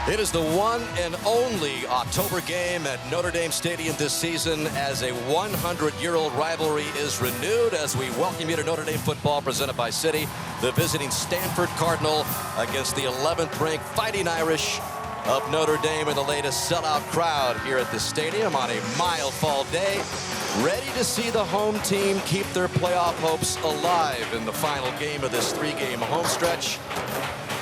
It is the one and only October game at Notre Dame Stadium this season as a 100-year-old rivalry is renewed as we welcome you to Notre Dame football presented by Citi. The visiting Stanford Cardinal against the 11th-ranked Fighting Irish of Notre Dame in the latest sellout crowd here at the stadium on a mild fall day. Ready to see the home team keep their playoff hopes alive in the final game of this three-game home stretch.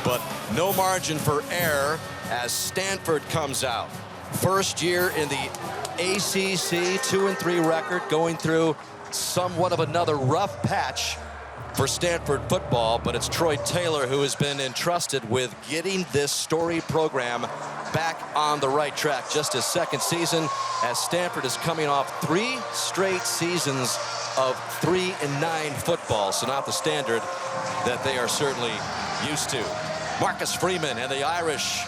But no margin for error as Stanford comes out. First year in the ACC, 2-3 record, going through somewhat of another rough patch for Stanford football, but it's Troy Taylor who has been entrusted with getting this storied program back on the right track. Just his second season as Stanford is coming off 3 straight seasons of 3-9 football, so not the standard that they are certainly used to. Marcus Freeman and the Irish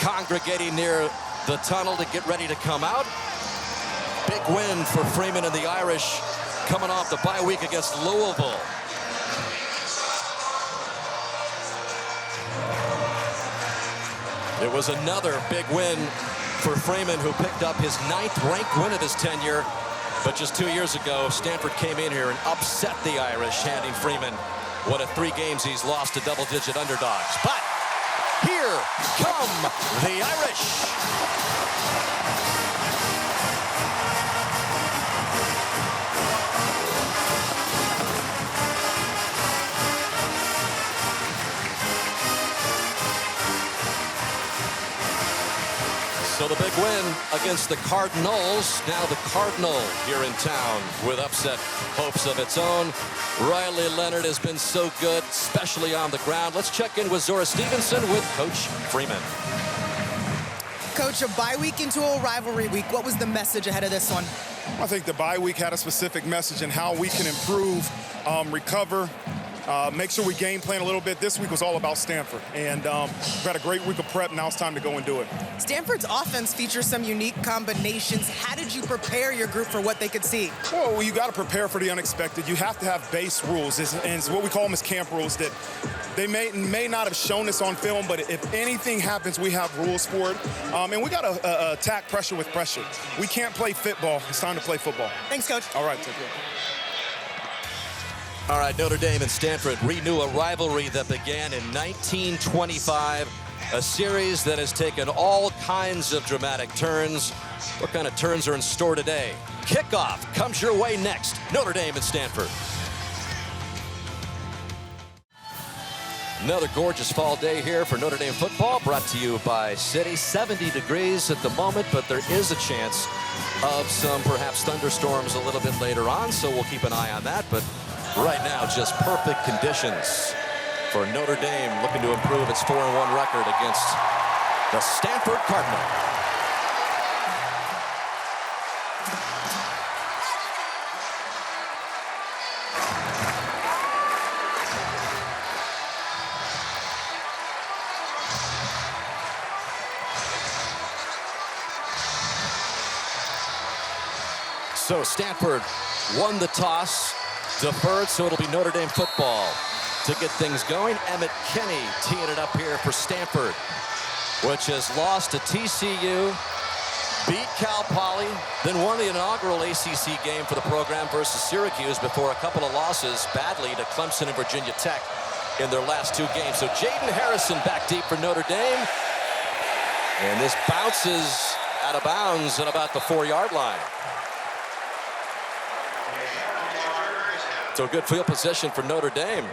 congregating near the tunnel to get ready to come out. Big win for Freeman and the Irish coming off the bye week against Louisville. It was another big win for Freeman, who picked up his 9th ranked win of his tenure. But just 2 years ago, Stanford came in here and upset the Irish, handing Freeman one of 3 games he's lost to double-digit underdogs. But here come the Irish. So the big win against the Cardinals. Now the Cardinal here in town with upset hopes of its own. Riley Leonard has been so good, especially on the ground. Let's check in with Zora Stevenson with Coach Freeman. Coach, a bye week into a rivalry week. What was the message ahead of this one? I think the bye week had a specific message in how we can improve, recover, make sure we game plan a little bit. This week was all about Stanford, and we've had a great week of prep. Now it's time to go and do it. Stanford's offense features some unique combinations. How did you prepare your group for what they could see? Well, you got to prepare for the unexpected. You have to have base rules, and what we call them is camp rules that they may not have shown us on film, but if anything happens, we have rules for it. And we got to attack pressure with pressure. We can't play football. It's time to play football. Thanks, Coach. All right, take care. All right, Notre Dame and Stanford renew a rivalry that began in 1925, a series that has taken all kinds of dramatic turns. What kind of turns are in store today? Kickoff comes your way next. Notre Dame and Stanford. Another gorgeous fall day here for Notre Dame football, brought to you by Citi. 70 degrees at the moment, but there is a chance of some perhaps thunderstorms a little bit later on, so we'll keep an eye on that. But right now, just perfect conditions for Notre Dame, looking to improve its 4-1 record against the Stanford Cardinal. So Stanford won the toss, deferred, so it'll be Notre Dame football to get things going. Emmett Kinney teeing it up here for Stanford, which has lost to TCU, beat Cal Poly, then won the inaugural ACC game for the program versus Syracuse before a couple of losses badly to Clemson and Virginia Tech in their last 2 games. So Jaden Harrison back deep for Notre Dame. And this bounces out of bounds at about the 4-yard line. So good field position for Notre Dame.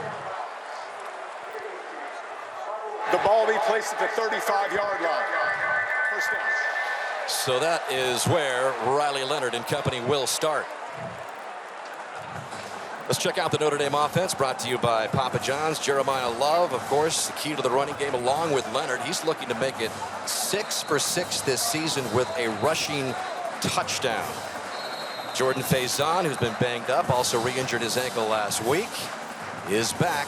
The ball will be placed at the 35-yard line. First down. So that is where Riley Leonard and company will start. Let's check out the Notre Dame offense, brought to you by Papa John's. Jeremiah Love, of course, the key to the running game along with Leonard. He's looking to make it 6 for 6 this season with a rushing touchdown. Jordan Faison, who's been banged up, also re-injured his ankle last week, is back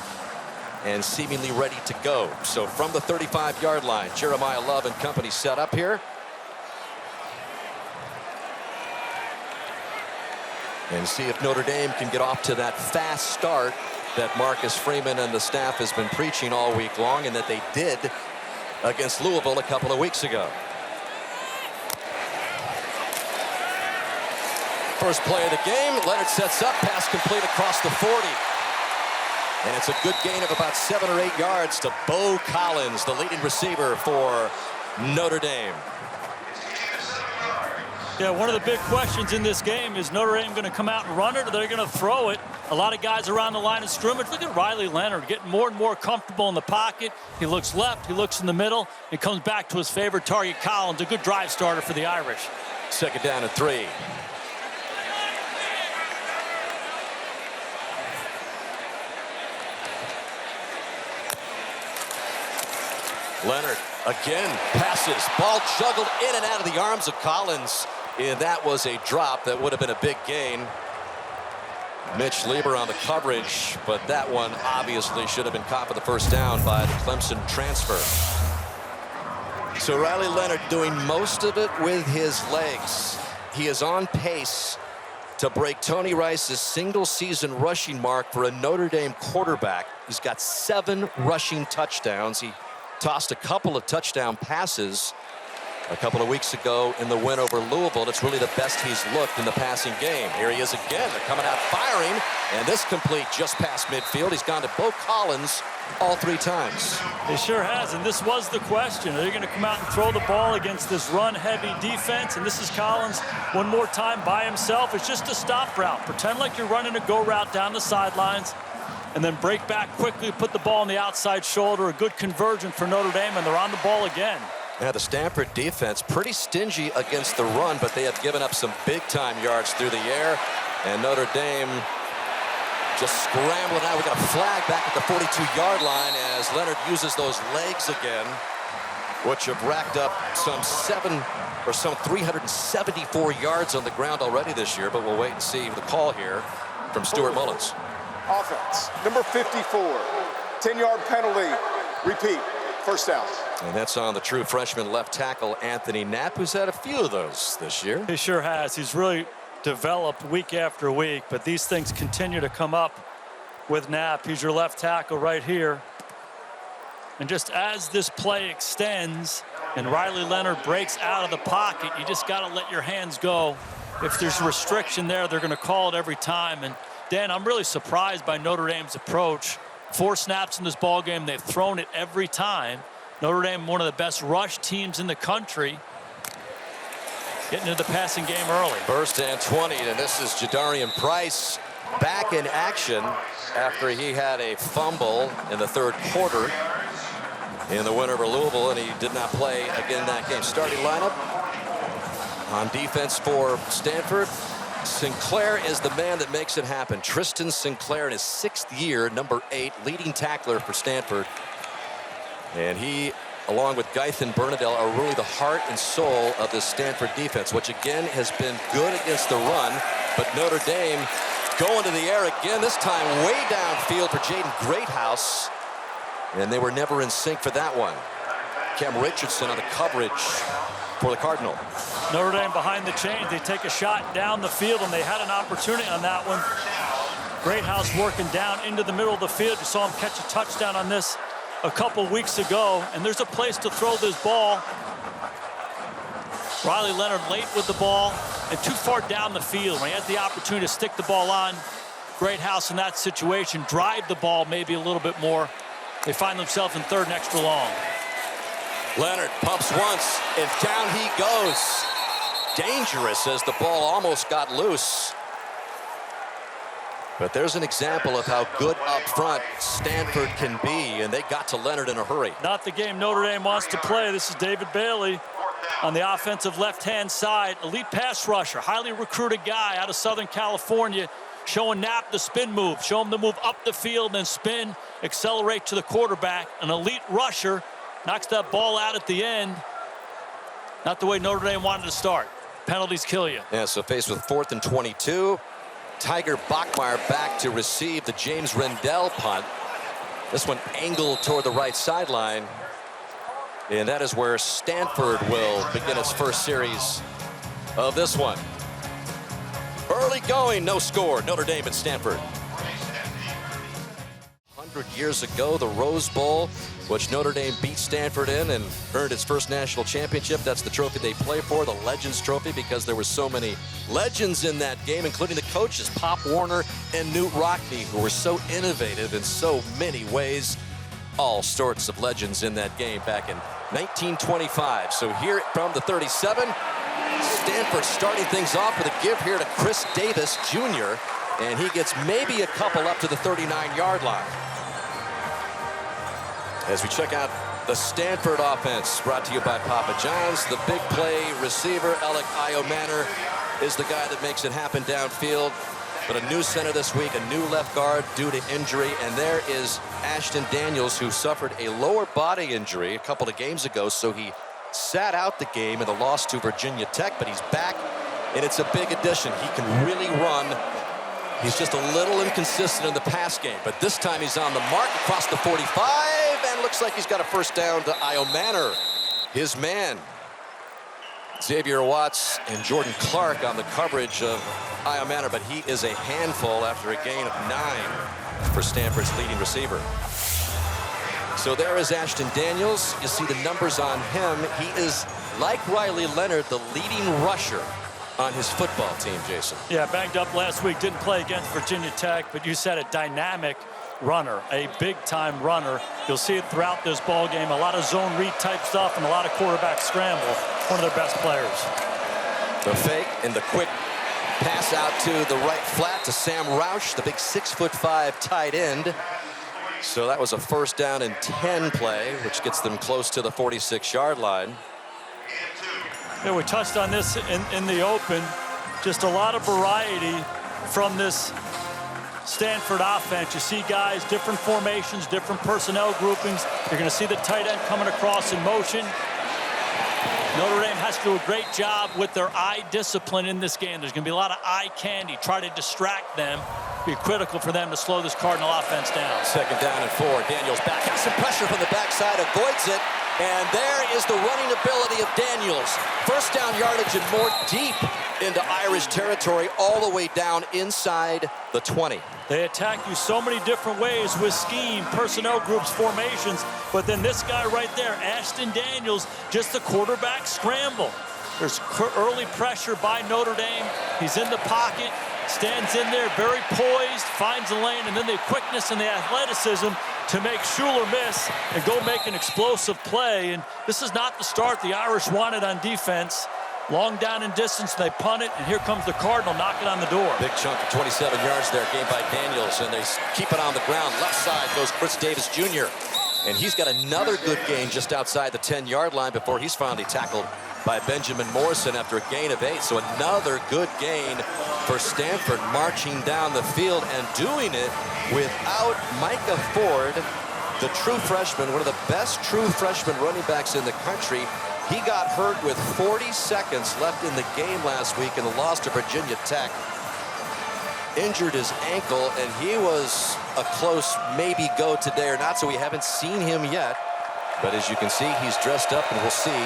and seemingly ready to go. So from the 35-yard line, Jeremiah Love and company set up here. And see if Notre Dame can get off to that fast start that Marcus Freeman and the staff has been preaching all week long, and that they did against Louisville a couple of weeks ago. First play of the game, Leonard sets up, pass complete across the 40. And it's a good gain of about 7 or 8 yards to Bo Collins, the leading receiver for Notre Dame. Yeah, one of the big questions in this game is Notre Dame going to come out and run it, or they're going to throw it? A lot of guys around the line of scrimmage. Look at Riley Leonard getting more and more comfortable in the pocket. He looks left, he looks in the middle. He comes back to his favorite target, Collins, a good drive starter for the Irish. 2nd down and 3. Leonard again passes. Ball juggled in and out of the arms of Collins. And that was a drop that would have been a big gain. Mitch Lieber on the coverage, but that one obviously should have been caught for the first down by the Clemson transfer. So Riley Leonard doing most of it with his legs. He is on pace to break Tony Rice's single-season rushing mark for a Notre Dame quarterback. He's got 7 rushing touchdowns. He tossed a couple of touchdown passes a couple of weeks ago in the win over Louisville. It's really the best he's looked in the passing game. Here he is again. They're coming out firing, and this complete just past midfield. He's gone to Bo Collins all 3 times. He sure has, and this was the question. Are they going to come out and throw the ball against this run-heavy defense? And this is Collins one more time by himself. It's just a stop route. Pretend like you're running a go route down the sidelines, and then break back quickly, put the ball on the outside shoulder. A good conversion for Notre Dame, and they're on the ball again. Yeah, the Stanford defense pretty stingy against the run, but they have given up some big-time yards through the air. And Notre Dame just scrambling out. We got a flag back at the 42-yard line as Leonard uses those legs again, which have racked up some 374 yards on the ground already this year. But we'll wait and see the call here from Stuart Mullins. Offense, number 54, 10-yard penalty. Repeat, first down. And that's on the true freshman left tackle, Anthony Knapp, who's had a few of those this year. He sure has. He's really developed week after week, but these things continue to come up with Knapp. He's your left tackle right here. And just as this play extends and Riley Leonard breaks out of the pocket, you just got to let your hands go. If there's a restriction there, they're going to call it every time. And Dan, I'm really surprised by Notre Dame's approach. 4 snaps in this ball game. They've thrown it every time. Notre Dame, one of the best rush teams in the country, getting into the passing game early. 1st and 20, and this is Jadarian Price back in action after he had a fumble in the 3rd quarter in the win over Louisville, and he did not play again in that game. Starting lineup on defense for Stanford. Sinclair is the man that makes it happen. Tristan Sinclair in his 6th year, number 8, leading tackler for Stanford. And he, along with Geithan Bernadelle, are really the heart and soul of this Stanford defense, which again has been good against the run. But Notre Dame going to the air again, this time way downfield for Jaden Greathouse. And they were never in sync for that one. Cam Richardson on the coverage for the Cardinal. Notre Dame behind the chains. They take a shot down the field, and they had an opportunity on that one. Greathouse working down into the middle of the field. You saw him catch a touchdown on this a couple weeks ago, and there's a place to throw this ball. Riley Leonard late with the ball and too far down the field. When he has the opportunity to stick the ball on, Greathouse in that situation, drive the ball maybe a little bit more. They find themselves in 3rd and extra long. Leonard pumps once, and down he goes. Dangerous as the ball almost got loose. But there's an example of how good up front Stanford can be, and they got to Leonard in a hurry. Not the game Notre Dame wants to play. This is David Bailey on the offensive left-hand side. Elite pass rusher, highly recruited guy out of Southern California, showing Knapp the spin move, show him the move up the field and spin, accelerate to the quarterback. An elite rusher, knocks that ball out at the end. Not the way Notre Dame wanted to start. Penalties kill you. Yeah, so faced with 4th and 22. Tiger Bachmeier back to receive the James Rendell punt. This one angled toward the right sideline. And that is where Stanford will begin its first series of this one. Early going, no score. Notre Dame and Stanford. 100 years ago, the Rose Bowl which Notre Dame beat Stanford in and earned its first national championship. That's the trophy they play for, the Legends Trophy, because there were so many legends in that game, including the coaches, Pop Warner and Newt Rockne, who were so innovative in so many ways. All sorts of legends in that game back in 1925. So here from the 37, Stanford starting things off with a give here to Chris Davis Jr., and he gets maybe a couple up to the 39-yard line. As we check out the Stanford offense, brought to you by Papa John's. The big play receiver, Alec Iomanner, is the guy that makes it happen downfield. But a new center this week, a new left guard due to injury. And there is Ashton Daniels, who suffered a lower body injury a couple of games ago. So he sat out the game in the loss to Virginia Tech, but he's back, and it's a big addition. He can really run. He's just a little inconsistent in the pass game, but this time he's on the mark across the 45, and looks like he's got a first down to Iomanner, his man. Xavier Watts and Jordan Clark on the coverage of Iomanner, but he is a handful after a gain of 9 for Stanford's leading receiver. So there is Ashton Daniels. You see the numbers on him. He is, like Riley Leonard, the leading rusher on his football team, Jason. Yeah, banged up last week, didn't play against Virginia Tech, but you said a dynamic runner, a big-time runner. You'll see it throughout this ball game. A lot of zone read type stuff and a lot of quarterback scramble. One of their best players. The fake and the quick pass out to the right flat to Sam Roush, the big 6'5" tight end. So that was a first down and 10 play, which gets them close to the 46-yard line. Yeah, we touched on this in the open. Just a lot of variety from this Stanford offense. You see guys, different formations, different personnel groupings. You're going to see the tight end coming across in motion. Notre Dame has to do a great job with their eye discipline in this game. There's going to be a lot of eye candy. Try to distract them. Be critical for them to slow this Cardinal offense down. Second down and 4. Daniels back. Has some pressure from the backside. Avoids it. And there is the running ability of Daniels. First down yardage and more deep into Irish territory, all the way down inside the 20. They attack you so many different ways with scheme, personnel groups, formations. But then this guy right there, Ashton Daniels, just the quarterback scramble. There's early pressure by Notre Dame. He's in the pocket, stands in there, very poised, finds the lane, and then the quickness and the athleticism to make Schuler miss and go make an explosive play. And this is not the start the Irish wanted on defense. Long down in distance, they punt it, and here comes the Cardinal knocking on the door. Big chunk of 27 yards there, gained by Daniels, and they keep it on the ground. Left side goes Chris Davis Jr., and he's got another good gain just outside the 10-yard line before he's finally tackled by Benjamin Morrison after a gain of 8. So another good gain for Stanford, marching down the field and doing it without Micah Ford, the true freshman, one of the best true freshman running backs in the country. He got hurt with 40 seconds left in the game last week in the loss to Virginia Tech. Injured his ankle, and he was a close maybe go today or not, so we haven't seen him yet. But as you can see, he's dressed up, and we'll see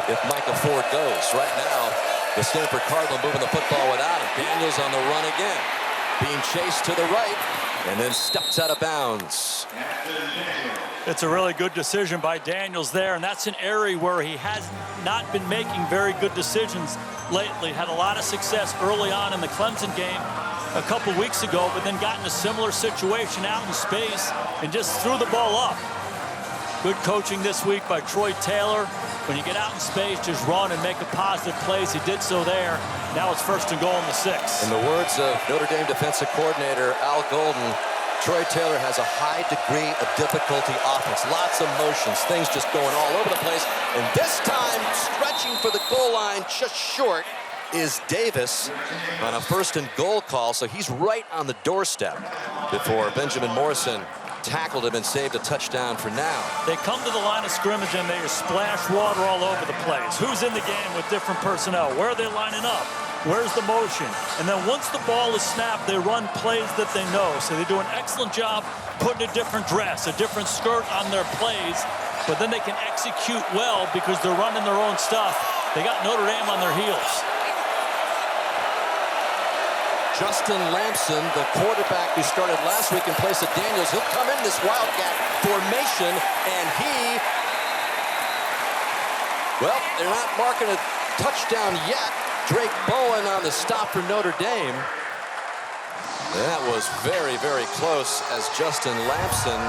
if Micah Ford goes. Right now, the Stanford Cardinal moving the football without him. Daniels on the run again, being chased to the right, and then steps out of bounds. It's a really good decision by Daniels there, and that's an area where he has not been making very good decisions lately. Had a lot of success early on in the Clemson game a couple weeks ago, but then got in a similar situation out in space and just threw the ball up. Good coaching this week by Troy Taylor. When you get out in space, just run and make a positive plays. He did so there. Now it's first and goal in the 6. In the words of Notre Dame defensive coordinator Al Golden, Troy Taylor has a high degree of difficulty offense. Lots of motions, things just going all over the place. And this time, stretching for the goal line just short is Davis on a first and goal call. So he's right on the doorstep before Benjamin Morrison tackled him and saved a touchdown for now. They come to the line of scrimmage and they just splash water all over the place. Who's in the game with different personnel? Where are they lining up? Where's the motion? And then once the ball is snapped, they run plays that they know. So they do an excellent job putting a different dress, a different skirt on their plays, but then they can execute well because they're running their own stuff. They got Notre Dame on their heels. Justin Lamson, the quarterback who started last week in place of Daniels, he'll come in this Wildcat formation, and well, they're not marking a touchdown yet. Drake Bowen on the stop for Notre Dame. That was very, very close, as Justin Lamson,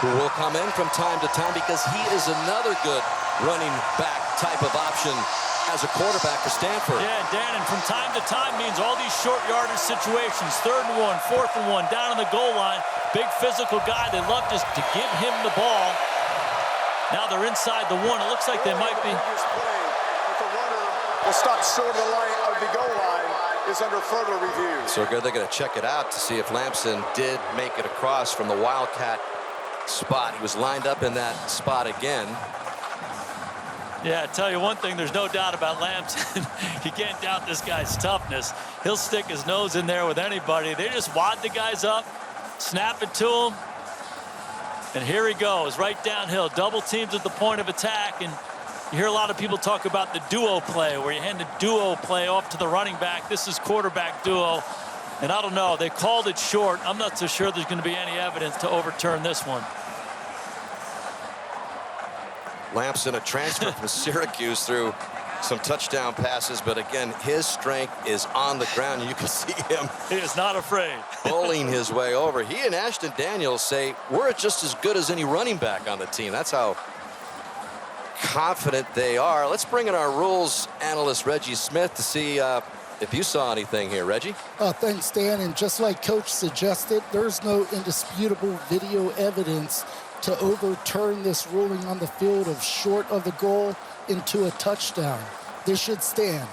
who will come in from time to time because he is another good running back type of option as a quarterback for Stanford. Yeah, Dan, and from time to time means all these short yardage situations, 3rd and 1, 4th and 1, down on the goal line. Big physical guy. They love just to give him the ball. Now they're inside the 1. It looks like they might be. The runner will stop short of the line of the goal line is under further review. So they're going to check it out to see if Lamson did make it across from the Wildcat spot. He was lined up in that spot again. Yeah, I tell you one thing, there's no doubt about Lamson. You can't doubt this guy's toughness. He'll stick his nose in there with anybody. They just wad the guys up, snap it to him, and here he goes, right downhill. Double teams at the point of attack, and you hear a lot of people talk about the duo play, where you hand the duo play off to the running back. This is quarterback duo, and I don't know. They called it short. I'm not so sure there's going to be any evidence to overturn this one. Lamson, a transfer from Syracuse, through some touchdown passes, but again, his strength is on the ground. You can see him. He is not afraid. Bullying his way over. He and Ashton Daniels say, we're just as good as any running back on the team. That's how confident they are. Let's bring in our rules analyst, Reggie Smith, to see if you saw anything here. Reggie? Thanks, Dan. And just like Coach suggested, there's no indisputable video evidence to overturn this ruling on the field of short of the goal into a touchdown. This should stand.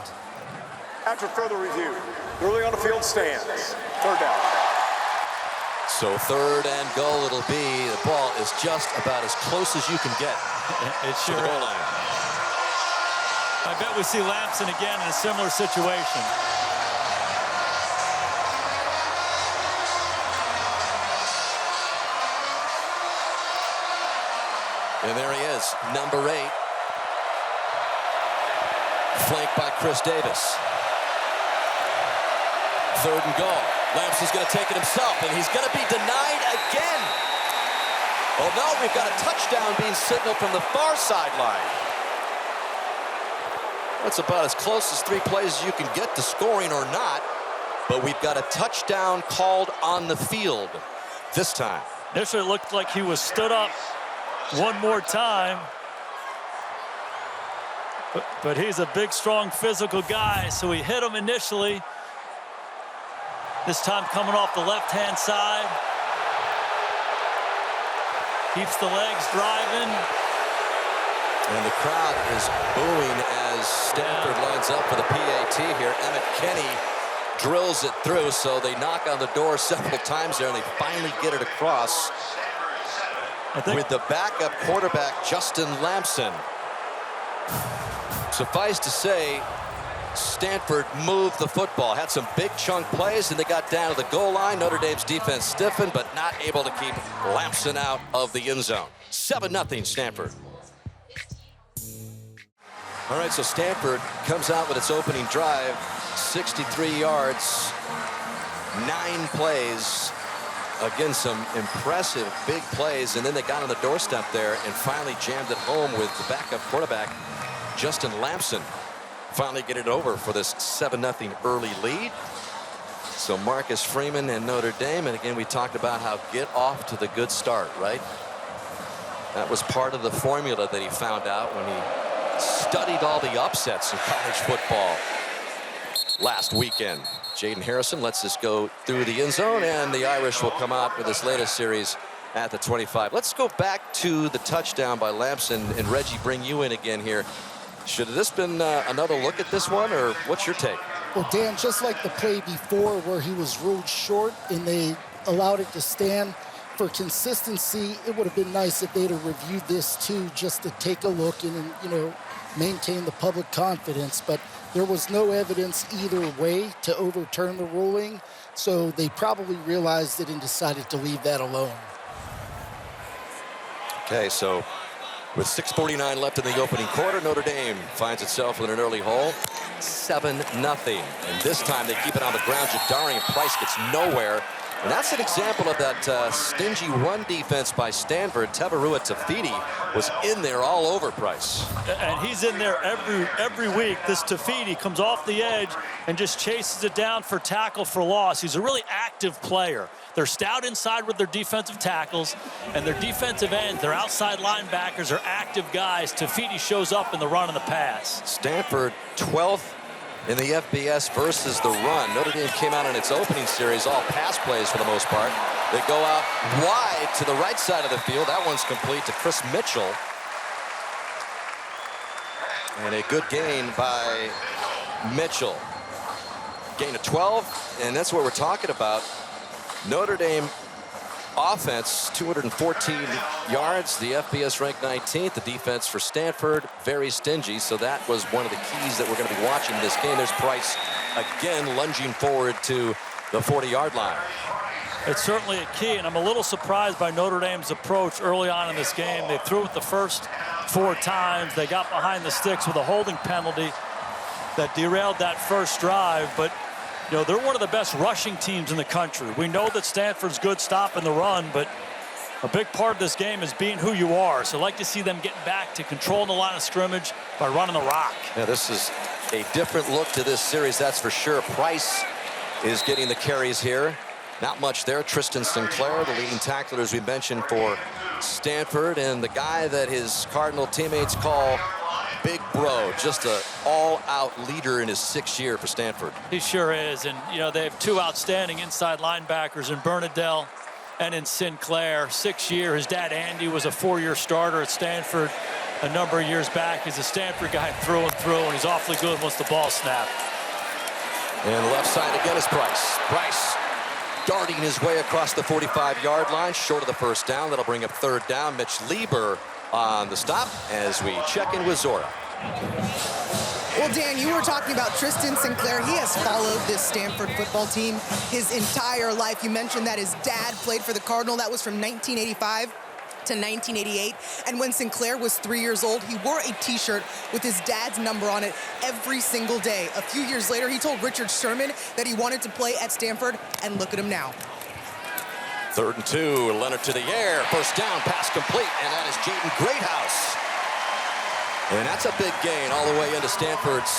After further review, the ruling on the field stands. 3rd down. So 3rd and goal it'll be. The ball is just about as close as you can get. It sure is. I bet we see Lamson again in a similar situation. And there he is, number 8. Flanked by Chris Davis. 3rd and goal. Lamson's going to take it himself, and he's going to be denied again. Oh, no, we've got a touchdown being signaled from the far sideline. That's about as close as 3 plays as you can get to scoring or not. But we've got a touchdown called on the field this time. Initially, it looked like he was stood up one more time. But he's a big, strong, physical guy, so he hit him initially. This time coming off the left-hand side. Keeps the legs driving. And the crowd is booing as Stanford lines up for the PAT here. Emmett Kenny drills it through, so they knock on the door several times there, and they finally get it across with the backup quarterback, Justin Lamson. Suffice to say, Stanford moved the football, had some big chunk plays, and they got down to the goal line. Notre Dame's defense stiffened, but not able to keep Lamson out of the end zone. 7-0 Stanford. All right, so Stanford comes out with its opening drive, 63 yards, 9 plays. Again, some impressive big plays, and then they got on the doorstep there and finally jammed it home with the backup quarterback, Justin Lamson. Finally get it over for this 7-0 early lead. So Marcus Freeman and Notre Dame, and again, we talked about how get off to the good start, right? That was part of the formula that he found out when he studied all the upsets in college football last weekend. Jaden Harrison lets this go through the end zone, and the Irish will come out with this latest series at the 25. Let's go back to the touchdown by Lamson, and Reggie, bring you in again here. Should have this been another look at this one, or what's your take? Well, Dan, just like the play before where he was ruled short and they allowed it to stand, for consistency, it would have been nice if they'd have reviewed this too, just to take a look and, you know, maintain the public confidence. But there was no evidence either way to overturn the ruling, so they probably realized it and decided to leave that alone. Okay, so with 6:49 left in the opening quarter, Notre Dame finds itself in an early hole. 7-0. And this time they keep it on the ground. Jadarian Price gets nowhere. And that's an example of that stingy run defense by Stanford. Tabarua Tafiti was in there all over Price. And he's in there every week. This Tafiti comes off the edge and just chases it down for tackle for loss. He's a really active player. They're stout inside with their defensive tackles, and their defensive ends, their outside linebackers are active guys. Tafiti shows up in the run and the pass. Stanford 12th in the FBS versus the run. Notre Dame came out in its opening series, all pass plays for the most part. They go out wide to the right side of the field. That one's complete to Chris Mitchell. And a good gain by Mitchell. Gain of 12, and that's what we're talking about. Notre Dame offense, 214 yards. The FBS ranked 19th. The defense for Stanford, very stingy. So that was one of the keys that we're going to be watching this game. There's Price again lunging forward to the 40-yard line. It's certainly a key, and I'm a little surprised by Notre Dame's approach early on in this game. They threw it the first 4 times. They got behind the sticks with a holding penalty that derailed that first drive, but you know, they're one of the best rushing teams in the country. We know that Stanford's good stopping the run, but a big part of this game is being who you are. So I'd like to see them getting back to controlling the line of scrimmage by running the rock. Yeah, this is a different look to this series, that's for sure. Price is getting the carries here. Not much there. Tristan Sinclair, the leading tackler, as we mentioned, for Stanford, and the guy that his Cardinal teammates call Big Bro, just an all-out leader in his 6th year for Stanford. He sure is, and you know they have 2 outstanding inside linebackers in Burnham and in Sinclair. 6th year, his dad Andy was a 4-year starter at Stanford a number of years back. He's a Stanford guy through and through, and he's awfully good once the ball snapped. And left side again is Price. Price darting his way across the 45-yard line, short of the first down. That'll bring up 3rd down. Mitch Lieber on the stop as we check in with Zora. Well, Dan, you were talking about Tristan Sinclair. He has followed this Stanford football team his entire life. You mentioned that his dad played for the Cardinal. That was from 1985 to 1988. And when Sinclair was 3 years old, he wore a T-shirt with his dad's number on it every single day. A few years later, he told Richard Sherman that he wanted to play at Stanford, and look at him now. 3rd and 2, Leonard to the air. First down, pass complete, and that is Jaden Greathouse. And that's a big gain all the way into Stanford's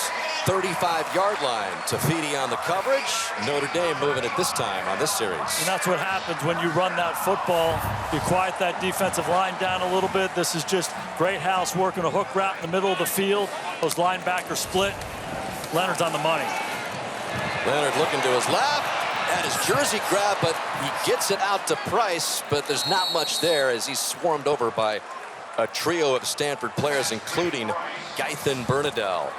35-yard line. Tafiti on the coverage. Notre Dame moving it this time on this series. And that's what happens when you run that football. You quiet that defensive line down a little bit. This is just Greathouse working a hook route in the middle of the field. Those linebackers split. Leonard's on the money. Leonard looking to his left. At his jersey grab, but he gets it out to Price, but there's not much there as he's swarmed over by a trio of Stanford players, including Gaithan Bernadelle.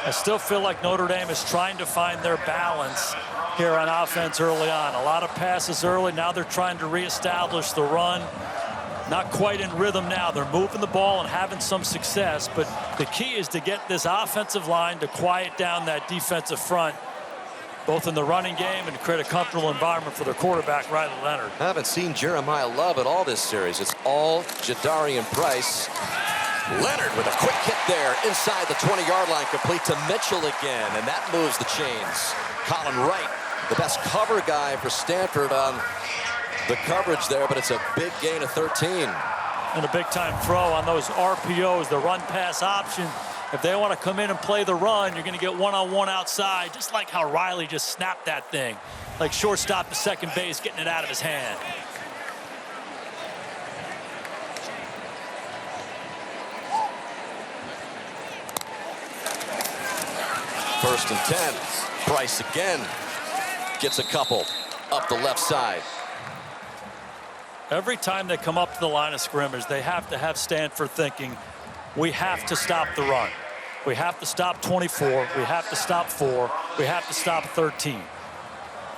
I still feel like Notre Dame is trying to find their balance here on offense early on. A lot of passes early. Now they're trying to reestablish the run. Not quite in rhythm now. They're moving the ball and having some success, but the key is to get this offensive line to quiet down that defensive front, both in the running game and create a comfortable environment for their quarterback, Riley Leonard. I haven't seen Jeremiah Love at all this series. It's all Jadarian Price. Leonard with a quick hit there inside the 20-yard line, complete to Mitchell again, and that moves the chains. Colin Wright, the best cover guy for Stanford on the coverage there, but it's a big gain of 13. And a big-time throw on those RPOs, the run-pass option. If they want to come in and play the run, you're going to get one-on-one outside, just like how Riley just snapped that thing. Like shortstop to second base, getting it out of his hand. First and 10. Price again gets a couple up the left side. Every time they come up to the line of scrimmage, they have to have Stanford thinking, we have to stop the run. We have to stop 24. We have to stop 4. We have to stop 13.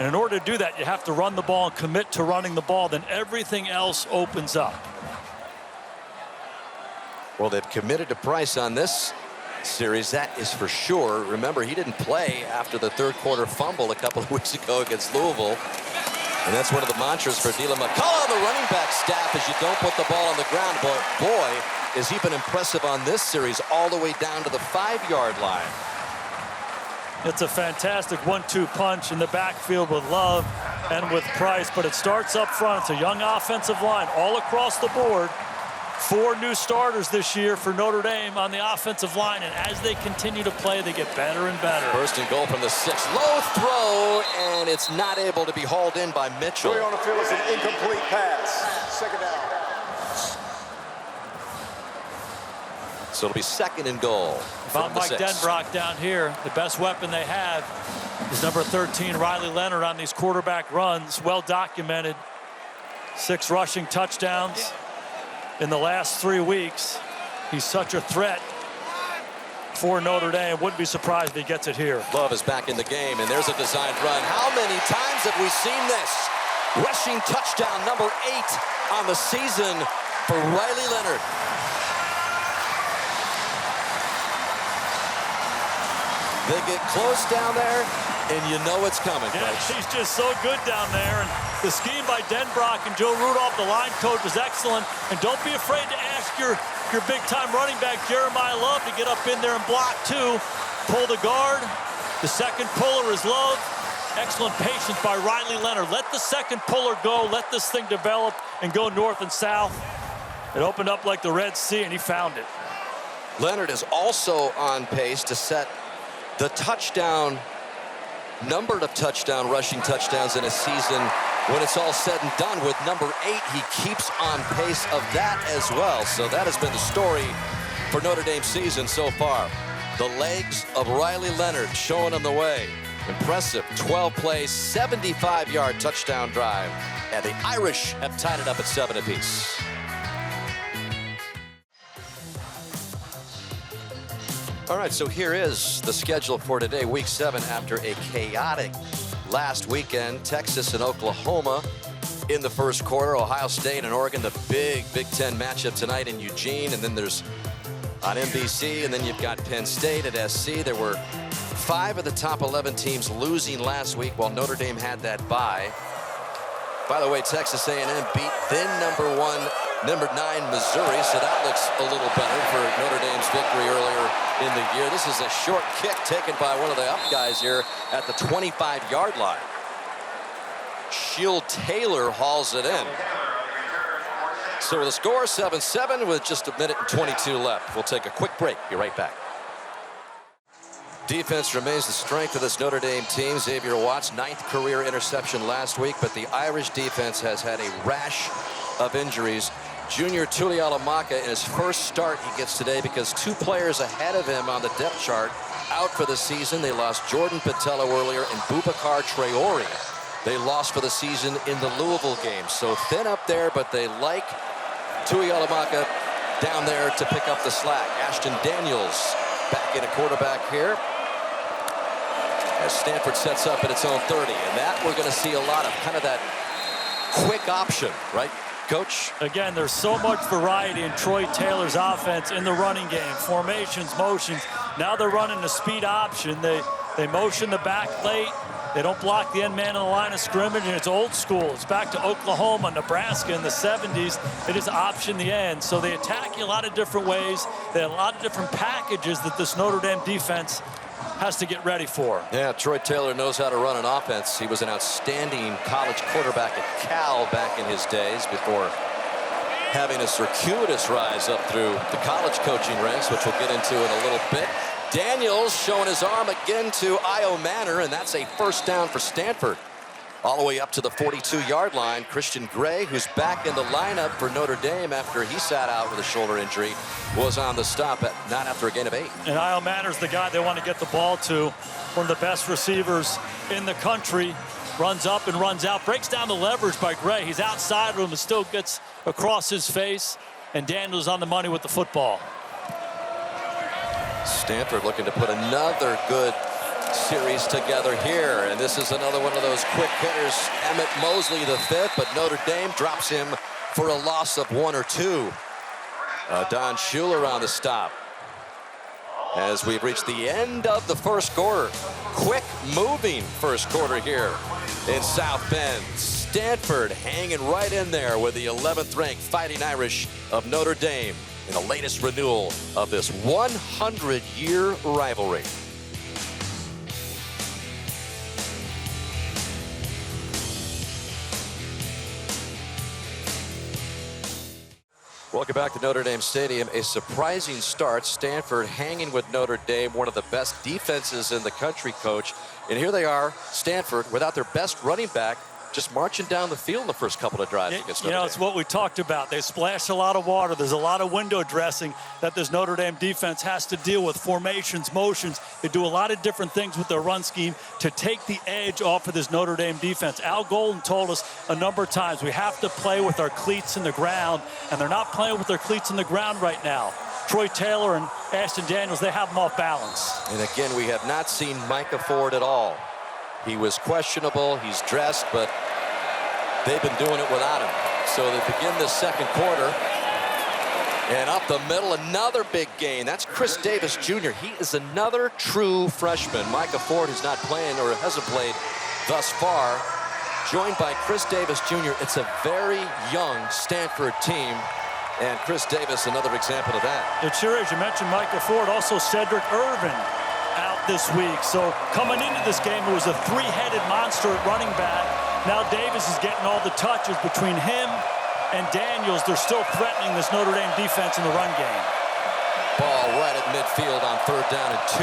And in order to do that, you have to run the ball and commit to running the ball. Then everything else opens up. Well, they've committed to Price on this series, that is for sure. Remember, he didn't play after the 3rd quarter fumble a couple of weeks ago against Louisville. And that's one of the mantras for Dylan McCullough, the running back staff, is you don't put the ball on the ground. Boy, has he been impressive on this series all the way down to the 5-yard line. It's a fantastic 1-2 punch in the backfield with Love and with Price, but it starts up front. It's a young offensive line all across the board. 4 new starters this year for Notre Dame on the offensive line, and as they continue to play, they get better and better. First and goal from the 6. Low throw, and it's not able to be hauled in by Mitchell. Going on the field is an incomplete pass. Second down. So it'll be second and goal. About Mike Denbrock down here, the best weapon they have is number 13, Riley Leonard, on these quarterback runs. Well documented. 6 rushing touchdowns in the last 3 weeks. He's such a threat for Notre Dame. Wouldn't be surprised if he gets it here. Love is back in the game, and there's a designed run. How many times have we seen this? Rushing touchdown number 8 on the season for Riley Leonard. They get close down there, and you know it's coming. Yeah, he's just so good down there. And the scheme by Denbrock and Joe Rudolph, the line coach, is excellent. And don't be afraid to ask your big-time running back, Jeremiah Love, to get up in there and block too. Pull the guard. The second puller is Love. Excellent patience by Riley Leonard. Let the second puller go. Let this thing develop and go north and south. It opened up like the Red Sea, and he found it. Leonard is also on pace to set the number of rushing touchdowns in a season when it's all said and done. With number 8, he keeps on pace of that as well. So that has been the story for Notre Dame's season so far. The legs of Riley Leonard showing him the way. Impressive 12-play, 75-yard touchdown drive. And the Irish have tied it up at 7 apiece. All right, so here is the schedule for today, week 7, after a chaotic last weekend. Texas and Oklahoma in the first quarter. Ohio State and Oregon, the big Big Ten matchup tonight in Eugene. And then there's on NBC, and then you've got Penn State at SC. There were 5 of the top 11 teams losing last week while Notre Dame had that bye. By the way, Texas A&M beat then number 9 Missouri, so that looks a little better for Notre Dame's victory earlier in the year. This is a short kick taken by one of the up guys here at the 25-yard line. Shield Taylor hauls it in. So the score 7-7 with just a minute and 22 left. We'll take a quick break. Be right back. Defense remains the strength of this Notre Dame team. Xavier Watts, 9th career interception last week, but the Irish defense has had a rash of injuries. Junior Tuialamaka, in his first start he gets today because 2 players ahead of him on the depth chart out for the season. They lost Jordan Patello earlier and Boubacar Traore. They lost for the season in the Louisville game. So thin up there, but they like Tuialamaka down there to pick up the slack. Ashton Daniels back in a quarterback here as Stanford sets up at its own 30. And that we're going to see a lot of kind of that quick option, right, Coach? Again, there's so much variety in Troy Taylor's offense in the running game. Formations, motions. Now they're running a speed option. They motion the back late. They don't block the end man on the line of scrimmage, and it's old school. It's back to Oklahoma, Nebraska in the 70s. They just option the end. So they attack you a lot of different ways. They have a lot of different packages that this Notre Dame defense has to get ready for. Yeah, Troy Taylor knows how to run an offense. He was an outstanding college quarterback at Cal back in his days before having a circuitous rise up through the college coaching ranks, which we'll get into in a little bit. Daniels showing his arm again to Io Manor, and that's a first down for Stanford. All the way up to the 42-yard line. Christian Gray, who's back in the lineup for Notre Dame after he sat out with a shoulder injury, was on the stop, not after a gain of 8. And Io Manor's the guy they want to get the ball to. One of the best receivers in the country. Runs up and runs out. Breaks down the leverage by Gray. He's outside of him and still gets across his face. And Daniels on the money with the football. Stanford looking to put another good series together here, and this is another one of those quick hitters. Emmett Mosley, the 5th, but Notre Dame drops him for a loss of 1 or 2. Don Schuler on the stop as we've reached the end of the first quarter. Quick moving first quarter here in South Bend. Stanford hanging right in there with the 11th ranked Fighting Irish of Notre Dame. in the latest renewal of this 100-year rivalry. Welcome back to Notre Dame Stadium. A surprising start. Stanford hanging with Notre Dame, one of the best defenses in the country, Coach. And here they are, Stanford, without their best running back, just marching down the field in the first couple of drives against Notre Dame. It's what we talked about. They splash a lot of water. There's a lot of window dressing that this Notre Dame defense has to deal with. Formations, motions. They do a lot of different things with their run scheme to take the edge off of this Notre Dame defense. Al Golden told us a number of times we have to play with our cleats in the ground, and they're not playing with their cleats in the ground right now. Troy Taylor and Ashton Daniels, they have them off balance. And again, we have not seen Micah Ford at all. He was questionable. He's dressed, but they've been doing it without him. So they begin this second quarter. And up the middle, another big gain. That's Chris Davis Jr. He is another true freshman. Micah Ford, who's not playing or hasn't played thus far, joined by Chris Davis Jr. It's a very young Stanford team. And Chris Davis, another example of that. It sure is. You mentioned Micah Ford, also Cedric Irvin out this week. So coming into this game, it was a three-headed monster at running back. Now Davis is getting all the touches. Between him and Daniels, they're still threatening this Notre Dame defense in the run game. Ball right at midfield on 3rd down and 2.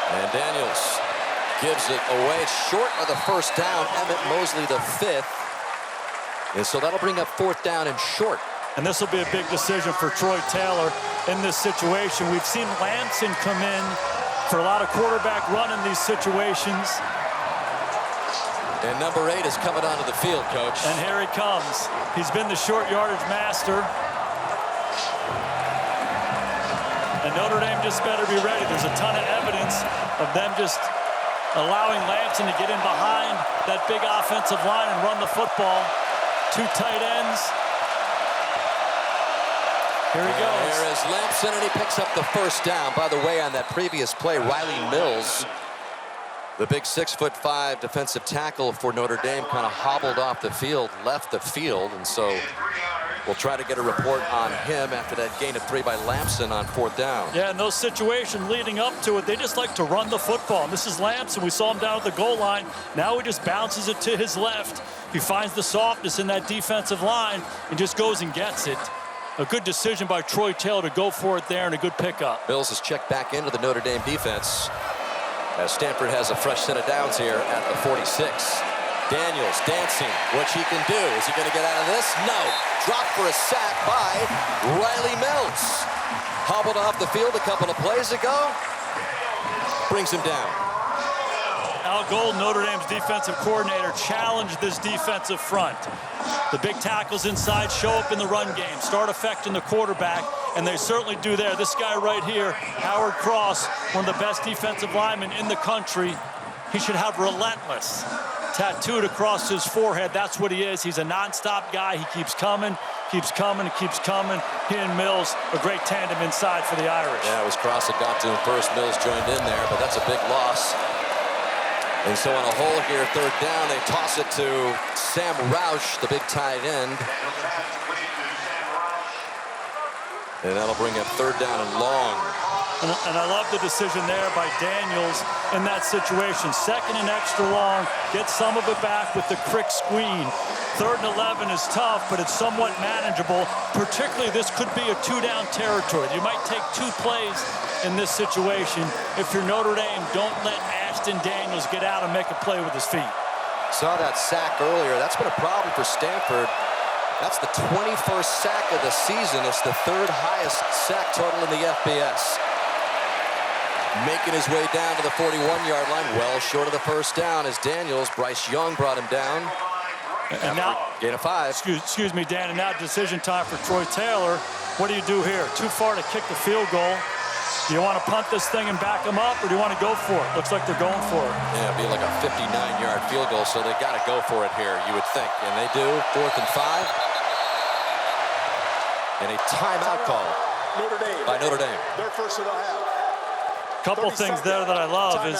And Daniels gives it away. It's short of the first down. Emmett Mosley, the 5th. And so that'll bring up 4th down and short. And this will be a big decision for Troy Taylor in this situation. We've seen Lamson come in for a lot of quarterback run in these situations. And number 8 is coming onto the field, Coach. And here he comes. He's been the short yardage master. And Notre Dame just better be ready. There's a ton of evidence of them just allowing Lamson to get in behind that big offensive line and run the football. 2 tight ends. Here he goes. Here is Lamson, and he picks up the first down. By the way, on that previous play, Riley Mills, the big 6'5" defensive tackle for Notre Dame, kind of hobbled off the field, left the field, and so we'll try to get a report on him after that gain of 3 by Lamson on 4th down. Yeah, in those situations leading up to it, they just like to run the football. And this is Lamson. We saw him down at the goal line. Now he just bounces it to his left. He finds the softness in that defensive line and just goes and gets it. A good decision by Troy Taylor to go for it there, and a good pickup. Mills is checked back into the Notre Dame defense as Stanford has a fresh set of downs here at the 46. Daniels dancing, what he can do. Is he going to get out of this? No. Dropped for a sack by Riley Mills. Hobbled off the field a couple of plays ago. Brings him down. Al Golden, Notre Dame's defensive coordinator, challenged this defensive front. The big tackles inside show up in the run game, start affecting the quarterback, and they certainly do there. This guy right here, Howard Cross, one of the best defensive linemen in the country. He should have relentless tattooed across his forehead. That's what he is. He's a nonstop guy. He keeps coming, keeps coming, keeps coming. He and Mills, a great tandem inside for the Irish. Yeah, it was Cross that got to him first. Mills joined in there, but that's a big loss. And so on a hole here, 3rd down, they toss it to Sam Roush, the big tight end. And that'll bring up 3rd down and long. And I love the decision there by Daniels in that situation. 2nd and extra long, get some of it back with the quick screen. 3rd and 11 is tough, but it's somewhat manageable. Particularly, this could be a 2-down territory. You might take 2 plays in this situation. If you're Notre Dame, don't let Ashton Daniels get out and make a play with his feet. Saw that sack earlier. That's been a problem for Stanford. That's the 21st sack of the season. It's the 3rd highest sack total in the FBS. Making his way down to the 41-yard line, well short of the first down as Daniels, Bryce Young brought him down. And now, gain of 5. Excuse me, Dan, and now decision time for Troy Taylor. What do you do here? Too far to kick the field goal. Do you want to punt this thing and back them up, or do you want to go for it? Looks like they're going for it. Yeah, it'd be like a 59-yard field goal, so they got to go for it here, you would think. And they do, 4th and 5. And a timeout call by Notre Dame. Their first and a half. Couple things there that I love is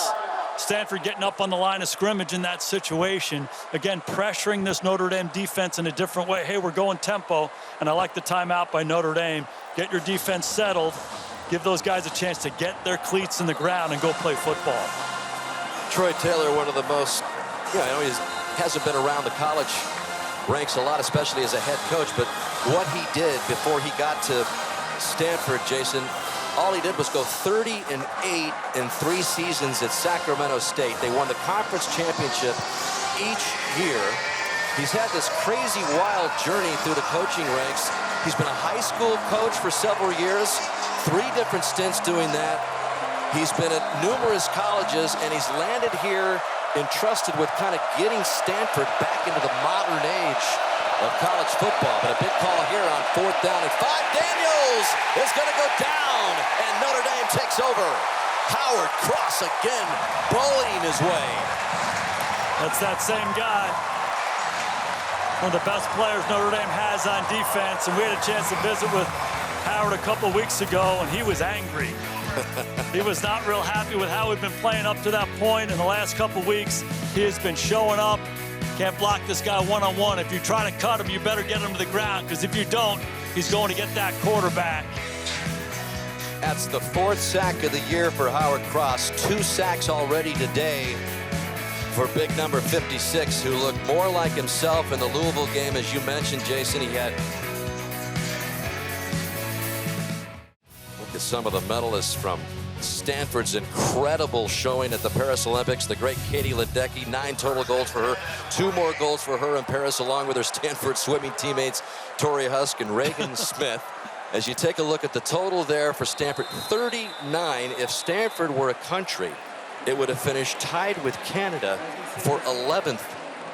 Stanford getting up on the line of scrimmage in that situation. Again, pressuring this Notre Dame defense in a different way. Hey, we're going tempo, and I like the timeout by Notre Dame. Get your defense settled. Give those guys a chance to get their cleats in the ground and go play football. Troy Taylor, one of the most, I know he hasn't been around the college ranks a lot, especially as a head coach, but what he did before he got to Stanford, Jason, all he did was go 30-8 in 3 seasons at Sacramento State. They won the conference championship each year. He's had this crazy, wild journey through the coaching ranks. He's been a high school coach for several years, 3 different stints doing that. He's been at numerous colleges, and he's landed here entrusted with kind of getting Stanford back into the modern age of college football. But a big call here on 4th down and 5. Daniels is going to go down, and Notre Dame takes over. Howard Cross again, bullying his way. That's that same guy. One of the best players Notre Dame has on defense, and we had a chance to visit with Howard a couple weeks ago, and he was angry. He was not real happy with how we'd been playing up to that point. In the last couple weeks, he has been showing up. Can't block this guy one-on-one. If you try to cut him, you better get him to the ground, because if you don't, he's going to get that quarterback. That's the 4th sack of the year for Howard Cross. 2 sacks already today for big number 56, who looked more like himself in the Louisville game. As you mentioned, Jason, he had... Look at some of the medalists from Stanford's incredible showing at the Paris Olympics. The great Katie Ledecky, 9 total goals for her. 2 more goals for her in Paris, along with her Stanford swimming teammates, Tori Husk and Reagan Smith. As you take a look at the total there for Stanford, 39. If Stanford were a country, it would have finished tied with Canada for 11th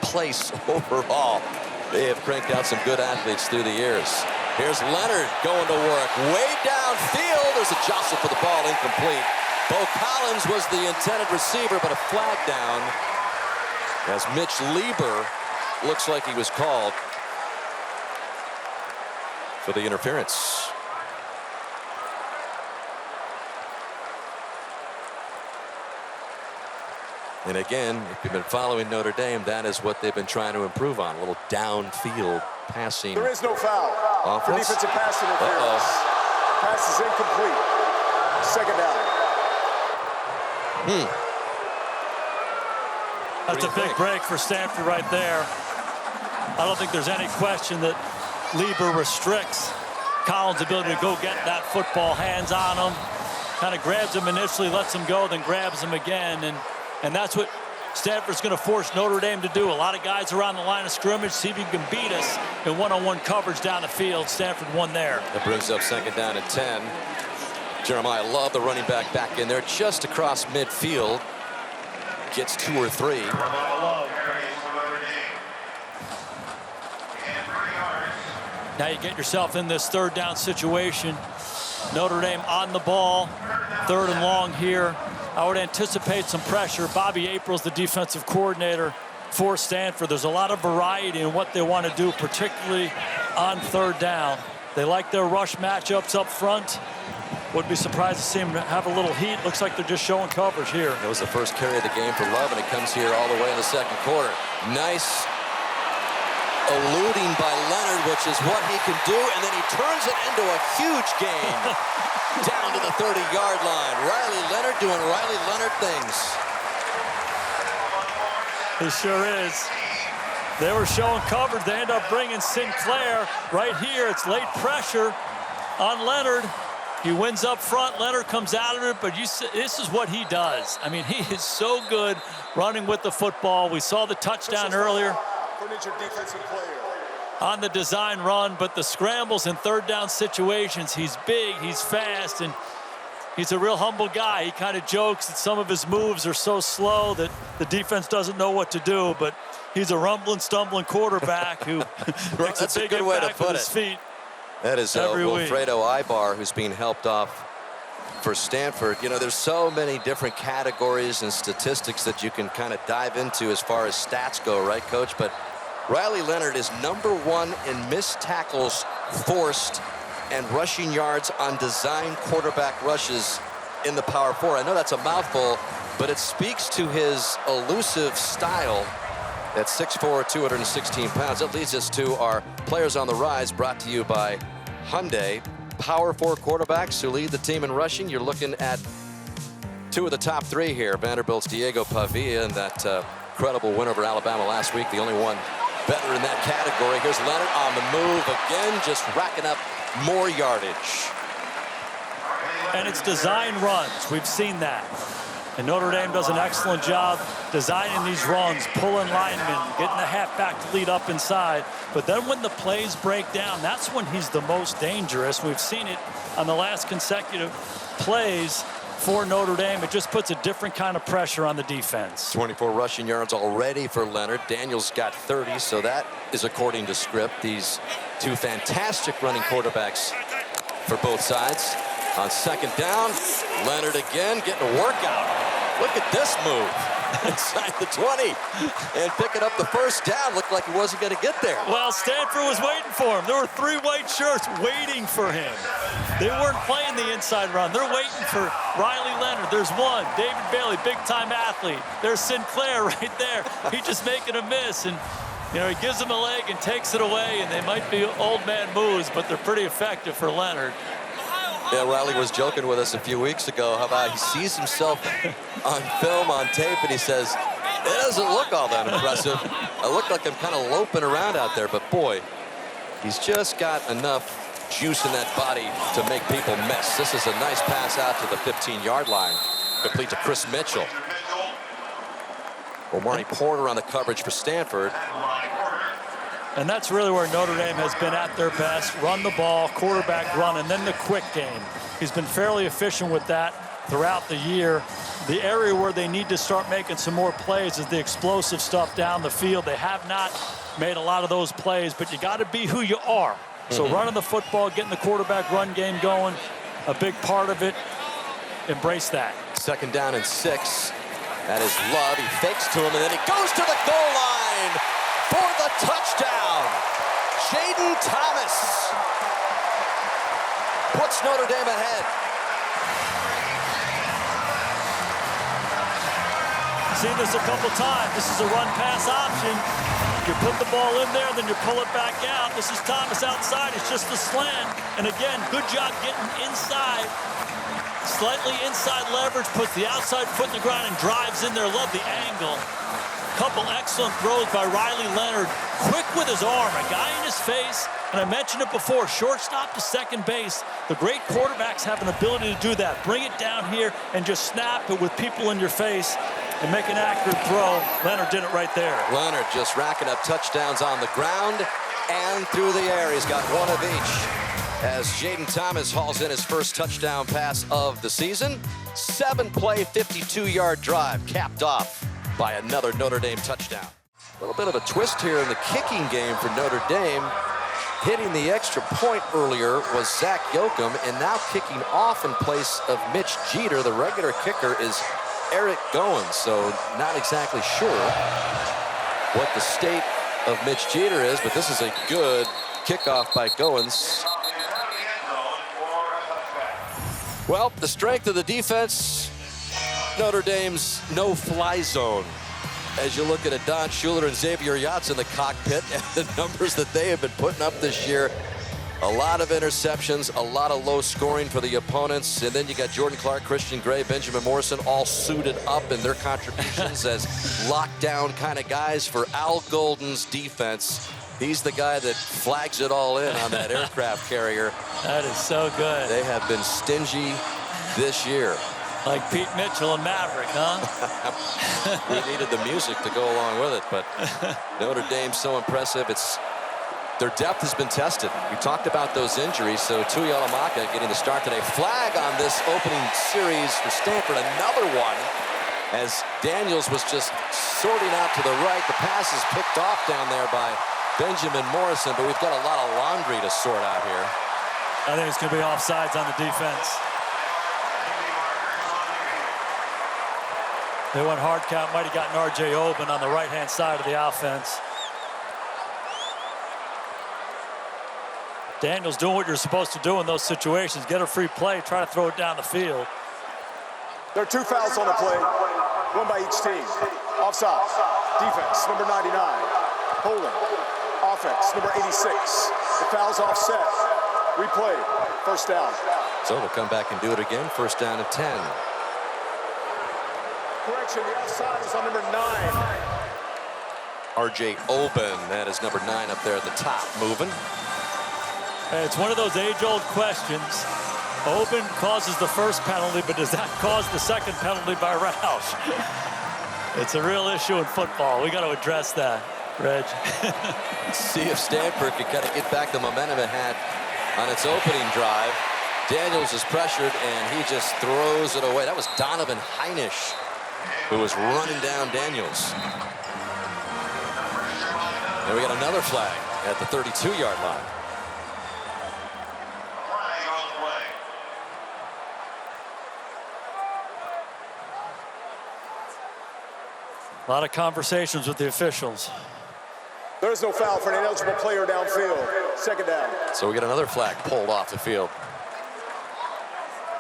place overall. They have cranked out some good athletes through the years. Here's Leonard going to work. Way downfield. There's a jostle for the ball, incomplete. Bo Collins was the intended receiver, but a flag down as Mitch Lieber looks like he was called for the interference. And again, if you've been following Notre Dame, that is what they've been trying to improve on. A little downfield passing. There is no foul. Offense? For defensive pass interference. Pass is incomplete. 2nd down. That's a big break for Stanford right there. I don't think there's any question that Lieber restricts Collins' ability to go get that football, hands on him. Kind of grabs him initially, lets him go, then grabs him again. And that's what Stanford's going to force Notre Dame to do. A lot of guys around the line of scrimmage, see if he can beat us in one-on-one coverage down the field. Stanford won there. That brings up 2nd down and 10. Jeremiah Love, the running back in there just across midfield. Gets 2 or 3. Now you get yourself in this 3rd down situation. Notre Dame on the ball, 3rd and long here. I would anticipate some pressure. Bobby April's the defensive coordinator for Stanford. There's a lot of variety in what they want to do, particularly on 3rd down. They like their rush matchups up front. Would be surprised to see them have a little heat. Looks like they're just showing coverage here. That was the first carry of the game for Love, and it comes here all the way in the 2nd quarter. Nice eluding by Leonard, which is what he can do, and then he turns it into a huge gain down to the 30-yard line. Riley Leonard doing Riley Leonard things. He sure is. They were showing coverage. They end up bringing Sinclair right here. It's late pressure on Leonard. He wins up front. Leonard comes out of it, but this is what he does. I mean, he is so good running with the football. We saw the touchdown earlier on the design run, but the scrambles in 3rd down situations, he's big, he's fast, and he's a real humble guy. He kind of jokes that some of his moves are so slow that the defense doesn't know what to do, but he's a rumbling, stumbling quarterback who makes a big impact with his feet. That is Wilfredo Ibar, who's being helped off for Stanford. You know, there's so many different categories and statistics that you can kind of dive into as far as stats go, right, Coach? But Riley Leonard is #1 in missed tackles forced and rushing yards on design quarterback rushes in the Power 4. I know that's a mouthful, but it speaks to his elusive style at 6'4", 216 pounds. That leads us to our Players on the Rise, brought to you by Hyundai. Power 4 quarterbacks who lead the team in rushing. You're looking at two of the top three here. Vanderbilt's Diego Pavia and that incredible win over Alabama last week. The only one better in that category. Here's Leonard on the move again, just racking up more yardage. And it's design runs. We've seen that. And Notre Dame does an excellent job designing these runs, pulling linemen, getting the halfback to lead up inside. But then when the plays break down, that's when he's the most dangerous. We've seen it on the last consecutive plays for Notre Dame. It just puts a different kind of pressure on the defense. 24 rushing yards already for Leonard. Daniels got 30, so that is according to script. These two fantastic running quarterbacks for both sides. On second down, Leonard again getting a workout. Look at this move inside the 20 and picking up the first down. Looked like he wasn't going to get there. Well, Stanford was waiting for him. There were 3 white shirts waiting for him. They weren't playing the inside run. They're waiting for Riley Leonard. There's one, David Bailey, big-time athlete. There's Sinclair right there. He's just making a miss, and you know, he gives him a leg and takes it away, and they might be old man moves, but they're pretty effective for Leonard. Yeah, Riley was joking with us a few weeks ago. How about he sees himself on film, on tape, and he says, it doesn't look all that impressive. I look like I'm kind of loping around out there, but boy, he's just got enough juice in that body to make people miss. This is a nice pass out to the 15-yard line. Complete to Chris Mitchell. Omari Porter on the coverage for Stanford. And that's really where Notre Dame has been at their best. Run the ball, quarterback run, and then the quick game. He's been fairly efficient with that throughout the year. The area where they need to start making some more plays is the explosive stuff down the field. They have not made a lot of those plays, but you got to be who you are. So running the football, getting the quarterback run game going, a big part of it. Embrace that. Second down and 6. That is Love. He fakes to him, and then he goes to the goal line for the touchdown. Jaden Thomas puts Notre Dame ahead. Seen this a couple times. This is a run-pass option. You put the ball in there, then you pull it back out. This is Thomas outside. It's just the slant. And again, good job getting inside. Slightly inside leverage, puts the outside foot in the ground and drives in there. Love the angle. Couple excellent throws by Riley Leonard. Quick with his arm, a guy in his face. And I mentioned it before, shortstop to second base. The great quarterbacks have an ability to do that. Bring it down here and just snap it with people in your face and make an accurate throw. Leonard did it right there. Leonard just racking up touchdowns on the ground and through the air. He's got one of each as Jaden Thomas hauls in his first touchdown pass of the season. 7-play, 52-yard drive capped off by another Notre Dame touchdown. A little bit of a twist here in the kicking game for Notre Dame. Hitting the extra point earlier was Zach Yoakum, and now kicking off in place of Mitch Jeter. The regular kicker is Eric Goins, so not exactly sure what the state of Mitch Jeter is, but this is a good kickoff by Goins. Well, the strength of the defense, Notre Dame's no-fly zone. As you look at Don Schuler and Xavier Yachts in the cockpit and the numbers that they have been putting up this year, a lot of interceptions, a lot of low scoring for the opponents, and then you got Jordan Clark, Christian Gray, Benjamin Morrison all suited up in their contributions as lockdown kind of guys for Al Golden's defense. He's the guy that flags it all in on that aircraft carrier. That is so good. They have been stingy this year. Like Pete Mitchell and Maverick, huh? We needed the music to go along with it, but Notre Dame's so impressive. Their depth has been tested. We talked about those injuries, so Tuya Alamaka getting the start today. Flag on this opening series for Stanford, another one, as Daniels was just sorting out to the right. The pass is picked off down there by Benjamin Morrison, but we've got a lot of laundry to sort out here. I think it's going to be offsides on the defense. They went hard count, might have gotten R.J. Oben on the right-hand side of the offense. Daniels doing what you're supposed to do in those situations. Get a free play, try to throw it down the field. There are 2 fouls on the play, one by each team. Offside, defense, number 99. Holding, offense, number 86. The foul's offset. Replay, first down. So we'll come back and do it again. First down and 10. Correction, the offside is on number 9. R.J. Oben, that is number 9 up there at the top, moving. Hey, it's one of those age-old questions. Oben causes the first penalty, but does that cause the second penalty by Roush? It's a real issue in football. We got to address that, Reg. See if Stanford can kind of get back the momentum it had on its opening drive. Daniels is pressured, and he just throws it away. That was Donovan Heinisch who was running down Daniels. And we got another flag at the 32-yard line. A lot of conversations with the officials. There's no foul for an ineligible player downfield. Second down. So we get another flag pulled off the field.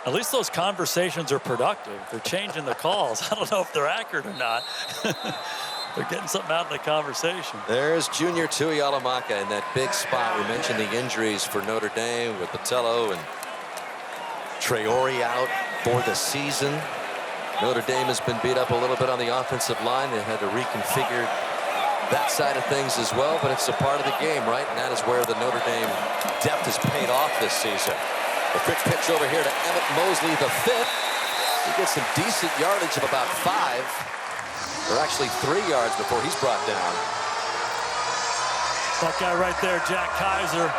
At least those conversations are productive. They're changing the calls. I don't know if they're accurate or not. They're getting something out of the conversation. There's Junior Tuihalamaka in that big spot. We mentioned the injuries for Notre Dame with Botello and Traore out for the season. Notre Dame has been beat up a little bit on the offensive line. They had to reconfigure that side of things as well, but it's a part of the game, right? And that is where the Notre Dame depth has paid off this season. A quick pitch over here to Emmett Mosley, the 5th. He gets some decent yardage of about 5, or actually 3 yards before he's brought down. That guy right there, Jack Kaiser,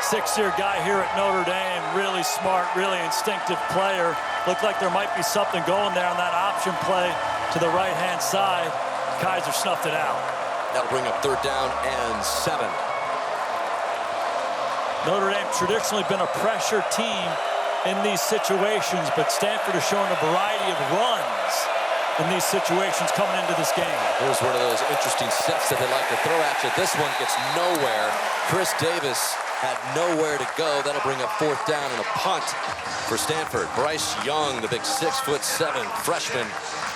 6-year guy here at Notre Dame, really smart, really instinctive player. Looked like there might be something going there on that option play to the right-hand side. Kaiser snuffed it out. That'll bring up 3rd down and 7. Notre Dame traditionally been a pressure team in these situations, but Stanford has shown a variety of runs in these situations coming into this game. Here's one of those interesting sets that they like to throw at you. This one gets nowhere. Chris Davis had nowhere to go. That'll bring up 4th down and a punt for Stanford. Bryce Young, the big 6'7" freshman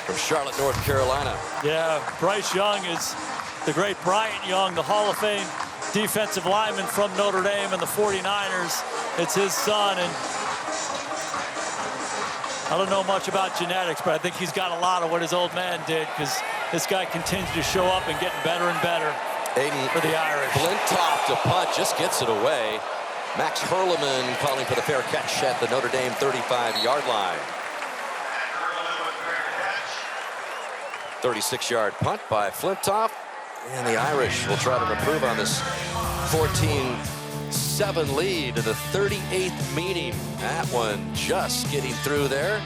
from Charlotte, North Carolina. Yeah, Bryce Young is the great Bryant Young, the Hall of Fame defensive lineman from Notre Dame and the 49ers. It's his son, and I don't know much about genetics, but I think he's got a lot of what his old man did, because this guy continues to show up and getting better and better. Aiden for the Irish. Flintoff to punt, just gets it away. Max Hurleman calling for the fair catch at the Notre Dame 35-yard line. 36-yard punt by Flintoff. And the Irish will try to improve on this 14-7 lead in the 38th meeting. That one just getting through there.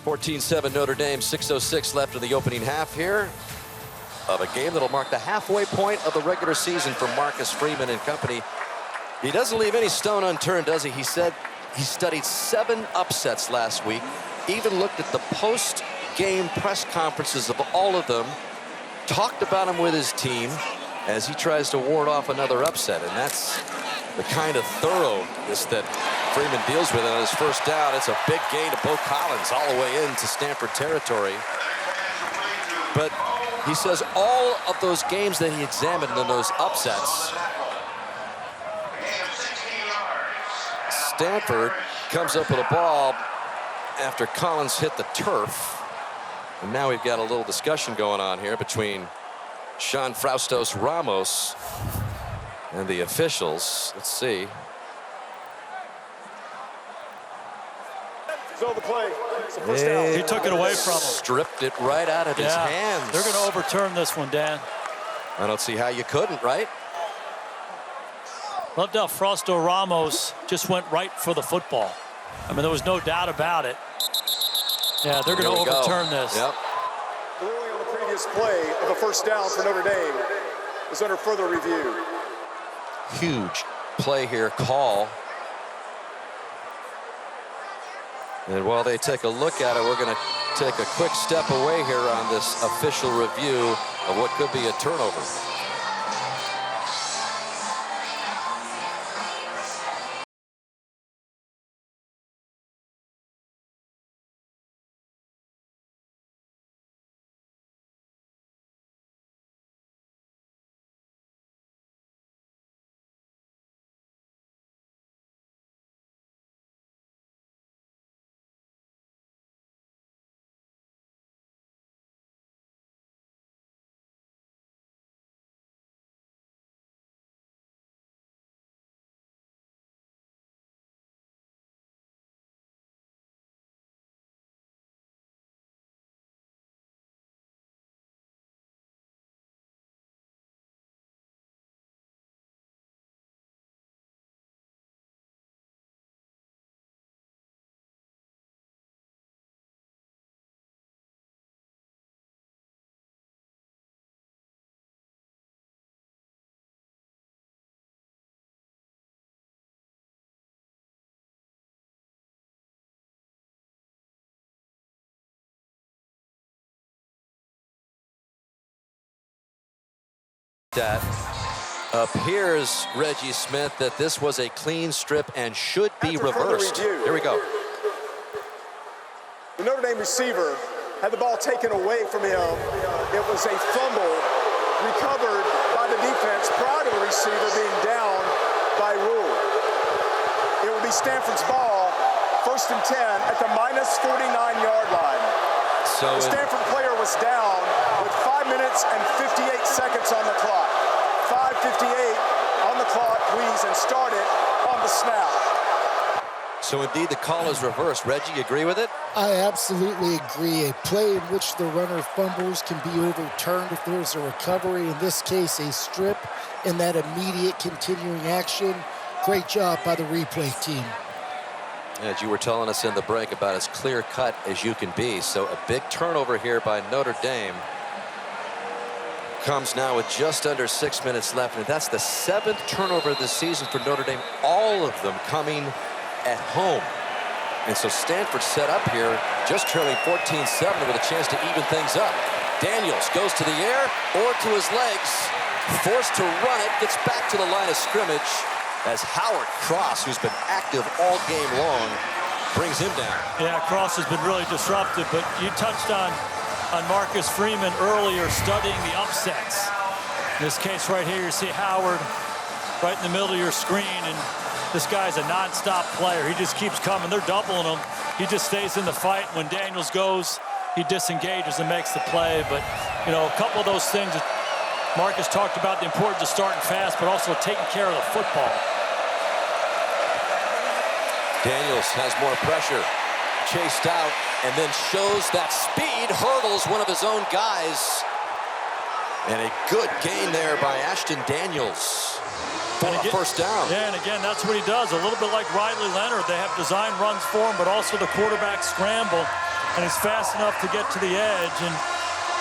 14-7 Notre Dame, 6:06 left in the opening half here of a game that'll mark the halfway point of the regular season for Marcus Freeman and company. He doesn't leave any stone unturned, does he? He said he studied 7 upsets last week, even looked at the post-game press conferences of all of them, talked about them with his team as he tries to ward off another upset. And that's the kind of thoroughness that Freeman deals with on his first down. It's a big gain to Bo Collins all the way into Stanford territory. But he says all of those games that he examined in those upsets, Stanford comes up with a ball after Collins hit the turf. And now we've got a little discussion going on here between Sean Fraustos Ramos and the officials. Let's see. So the play. First down. He took it away from him. Stripped it right out of his hands. They're going to overturn this one, Dan. I don't see how you couldn't, right? Loved how Frausto Ramos just went right for the football. I mean, there was no doubt about it. Yeah, they're going to overturn this. Yep. The ruling on the previous play of a first down for Notre Dame is under further review. Huge play here, call. And while they take a look at it, we're going to take a quick step away here on this official review of what could be a turnover. That appears, Reggie Smith, that this was a clean strip and should be reversed. Here we go. The Notre Dame receiver had the ball taken away from him. It was a fumble recovered by the defense prior to the receiver being down by rule. It will be Stanford's ball, 1st and 10 at the minus 49-yard line. So the Stanford player was down with 5 minutes and 58 seconds on the clock. 5:58 on the clock, please, and start it on the snap. So indeed, the call is reversed. Reggie, you agree with it? I absolutely agree. A play in which the runner fumbles can be overturned if there's a recovery. In this case, a strip and that immediate continuing action. Great job by the replay team. As you were telling us in the break, about as clear-cut as you can be. So a big turnover here by Notre Dame. Comes now with just under 6 minutes left, and that's the 7th turnover this season for Notre Dame, all of them coming at home. And so Stanford set up here, just trailing 14-7 with a chance to even things up. Daniels goes to the air or to his legs, forced to run it, gets back to the line of scrimmage as Howard Cross, who's been active all game long, brings him down. Yeah, Cross has been really disruptive, but you touched on Marcus Freeman earlier, studying the upsets. In this case right here, you see Howard right in the middle of your screen, and this guy's a non-stop player. He just keeps coming. They're doubling him. He just stays in the fight. When Daniels goes, he disengages and makes the play. But, you know, a couple of those things that Marcus talked about, the importance of starting fast, but also taking care of the football. Daniels has more pressure. Chased out and then shows that speed, hurdles one of his own guys. And a good gain there by Ashton Daniels for a first down. Yeah, and again, that's what he does. A little bit like Riley Leonard. They have design runs for him, but also the quarterback scramble. And he's fast enough to get to the edge. And,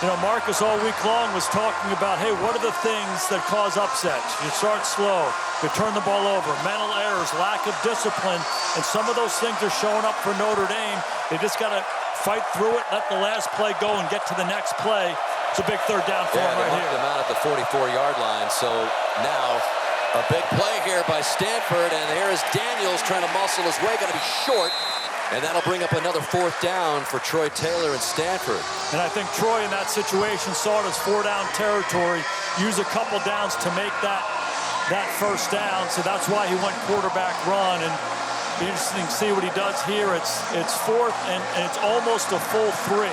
you know, Marcus all week long was talking about, hey, what are the things that cause upsets? You start slow, you turn the ball over, mental errors, lack of discipline, and some of those things are showing up for Notre Dame. They just got to fight through it, let the last play go, and get to the next play. It's a big third down for him right here. They marked them out at the 44-yard line, so now a big play here by Stanford, and here is Daniels trying to muscle his way, going to be short. And that'll bring up another 4th down for Troy Taylor and Stanford. And I think Troy in that situation saw it as 4-down territory, use a couple downs to make that first down. So that's why he went quarterback run. And be interesting to see what he does here. It's 4th and it's almost a full 3.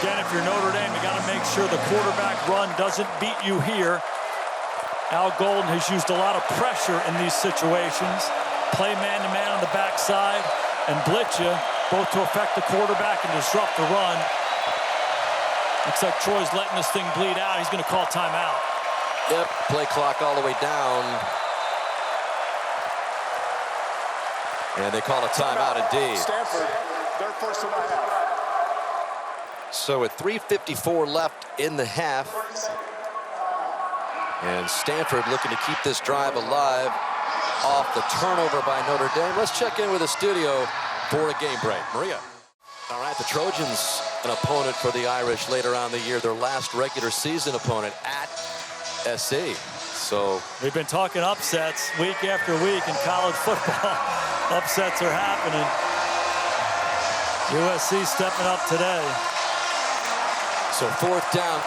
Again, if you're Notre Dame, you got to make sure the quarterback run doesn't beat you here. Al Golden has used a lot of pressure in these situations. Play man-to-man on the backside and blitz you, both to affect the quarterback and disrupt the run. Looks like Troy's letting this thing bleed out. He's going to call timeout. Yep, play clock all the way down. And they call a timeout indeed. Stanford, their first of the half. So with 3:54 left in the half. And Stanford looking to keep this drive alive off the turnover by Notre Dame. Let's check in with the studio for a game break. Maria. All right, the Trojans, an opponent for the Irish later on in the year, their last regular season opponent at SC. So we've been talking upsets week after week in college football. Upsets are happening. USC stepping up today. So 4th down.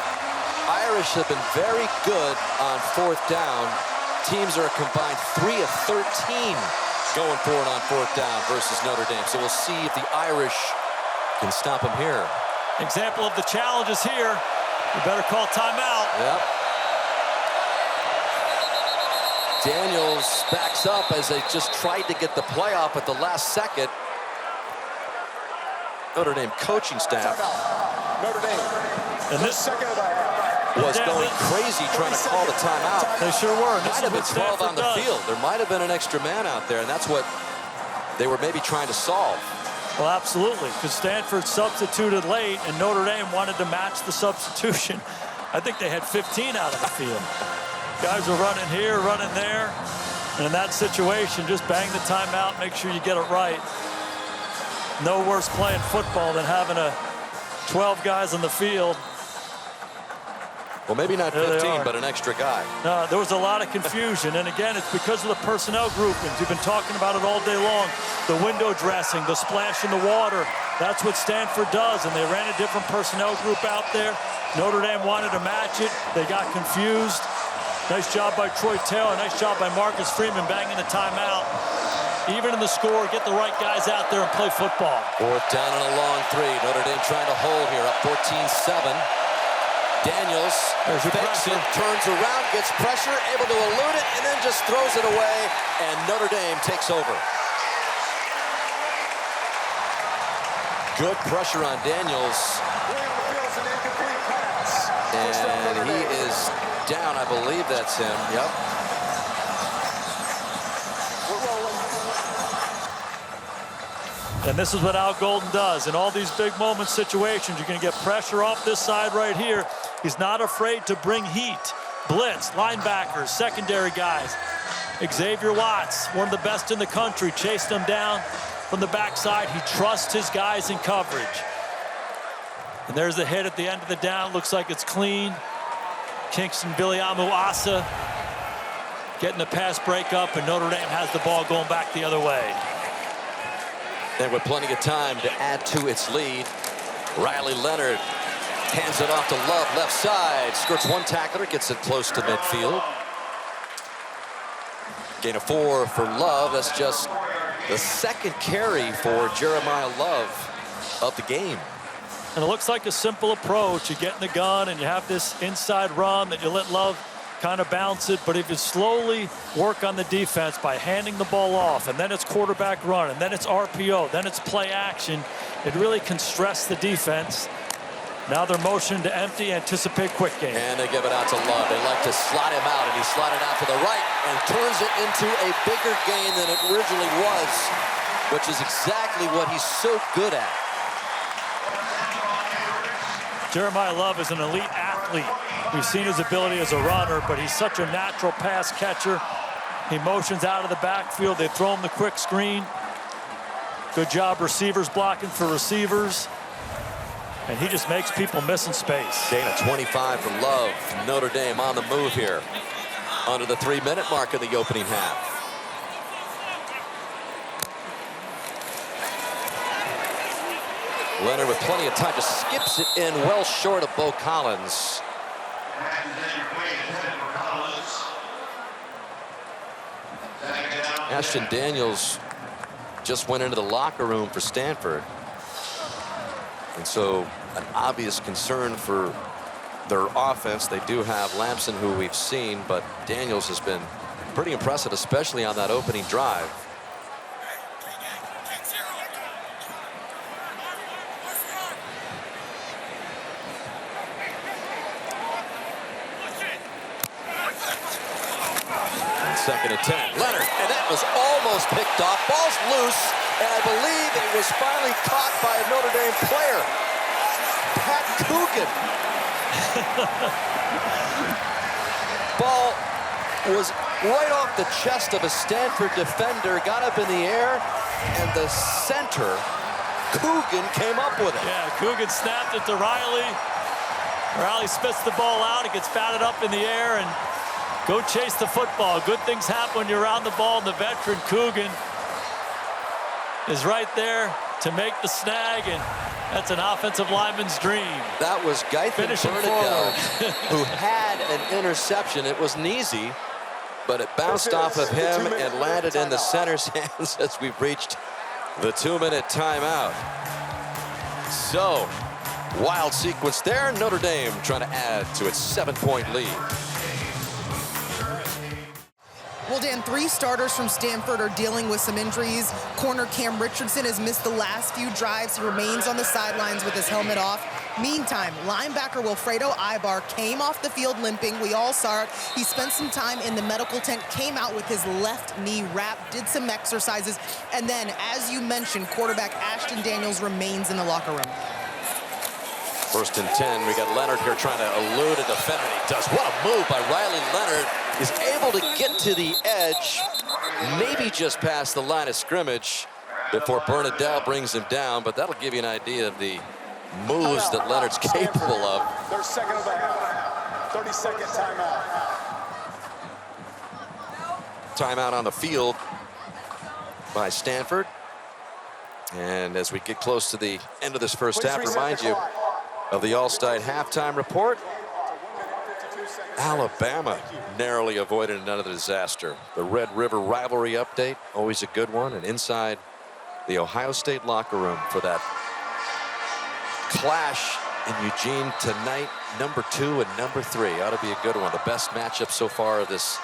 Irish have been very good on 4th down. Teams are a combined 3 of 13 going for it on 4th down versus Notre Dame. So we'll see if the Irish can stop them here. Example of the challenges here. You better call timeout. Yep. Daniels backs up as they just tried to get the play off at the last second. Notre Dame coaching staff. Notre Dame. And this second of the half. Was going crazy trying to call the timeout. They sure were. Might have been 12 on the field. There might have been an extra man out there, and that's what they were maybe trying to solve. Well, absolutely, because Stanford substituted late, and Notre Dame wanted to match the substitution. I think they had 15 out of the field. Guys are running here, running there, and in that situation, just bang the timeout, make sure you get it right. No worse play in football than having 12 guys on the field Well, maybe not 15, but an extra guy. No, there was a lot of confusion. And again, it's because of the personnel groupings. We've been talking about it all day long. The window dressing, the splash in the water. That's what Stanford does. And they ran a different personnel group out there. Notre Dame wanted to match it. They got confused. Nice job by Troy Taylor. Nice job by Marcus Freeman banging the timeout. Even in the score, get the right guys out there and play football. 4th down and a long 3. Notre Dame trying to hold here, up 14-7. Daniels fakes it, turns around, gets pressure, able to elude it, and then just throws it away, and Notre Dame takes over. Good pressure on Daniels. And he is down. I believe that's him. Yep. And this is what Al Golden does. In all these big moment situations, you're going to get pressure off this side right here. He's not afraid to bring heat, blitz, linebackers, secondary guys. Xavier Watts, one of the best in the country, chased him down from the backside. He trusts his guys in coverage. And there's the hit at the end of the down. Looks like it's clean. Kingston Biliamu-Asa getting the pass breakup, and Notre Dame has the ball going back the other way. And with plenty of time to add to its lead, Riley Leonard hands it off to Love, left side. Skirts one tackler, gets it close to midfield. Gain of 4 for Love. That's just the second carry for Jeremiah Love of the game. And it looks like a simple approach. You get in the gun and you have this inside run that you let Love kind of bounce it, but if you slowly work on the defense by handing the ball off, and then it's quarterback run, and then it's RPO, then it's play action, it really can stress the defense. Now they're motioning to empty, anticipate quick game. And they give it out to Love. They like to slot him out, and he slotted out to the right and turns it into a bigger gain than it originally was, which is exactly what he's so good at. Jeremiah Love is an elite athlete. We've seen his ability as a runner, but he's such a natural pass catcher. He motions out of the backfield. They throw him the quick screen. Good job receivers blocking for receivers. And he just makes people miss in space. Gain of 25 for Love. Notre Dame on the move here. Under the 3-minute mark of the opening half. Leonard with plenty of time just skips it in well short of Bo Collins. Ashton Daniels just went into the locker room for Stanford. And so an obvious concern for their offense. They do have Lamson, who we've seen, but Daniels has been pretty impressive, especially on that opening drive. Second and 10. Leonard, and that was almost picked off. Ball's loose, and I believe it was finally caught by a Notre Dame player. Pat Coogan. Ball was right off the chest of a Stanford defender, got up in the air, and the center, Coogan, came up with it. Yeah, Coogan snapped it to Riley. Riley spits the ball out. It gets batted up in the air, and go chase the football. Good things happen when you're around the ball, and the veteran Coogan is right there to make the snag, and that's an offensive lineman's dream. That was Geithan Burnham, who had an interception. It wasn't easy, but it bounced off of him and landed in the center's hands as we've reached the 2-minute timeout. So, wild sequence there. Notre Dame trying to add to its 7-point lead. Well, Dan, 3 starters from Stanford are dealing with some injuries. Corner Cam Richardson has missed the last few drives. He remains on the sidelines with his helmet off. Meantime, linebacker Wilfredo Ibar came off the field limping. We all saw it. He spent some time in the medical tent, came out with his left knee wrapped, did some exercises, and then, as you mentioned, quarterback Ashton Daniels remains in the locker room. 1st and 10. We got Leonard here trying to elude a defender. He does. What a move by Riley Leonard. He's able to get to the edge, maybe just past the line of scrimmage before Bernadette brings him down, but that'll give you an idea of the moves that Leonard's capable of. Their second of the half. 30-second timeout. Timeout on the field by Stanford. And as we get close to the end of this first half, remind you of the All-State halftime report. Alabama narrowly avoided another disaster. The Red River rivalry update, always a good one. And inside the Ohio State locker room for that clash in Eugene tonight, number 2 and number 3. Ought to be a good one. The best matchup so far of this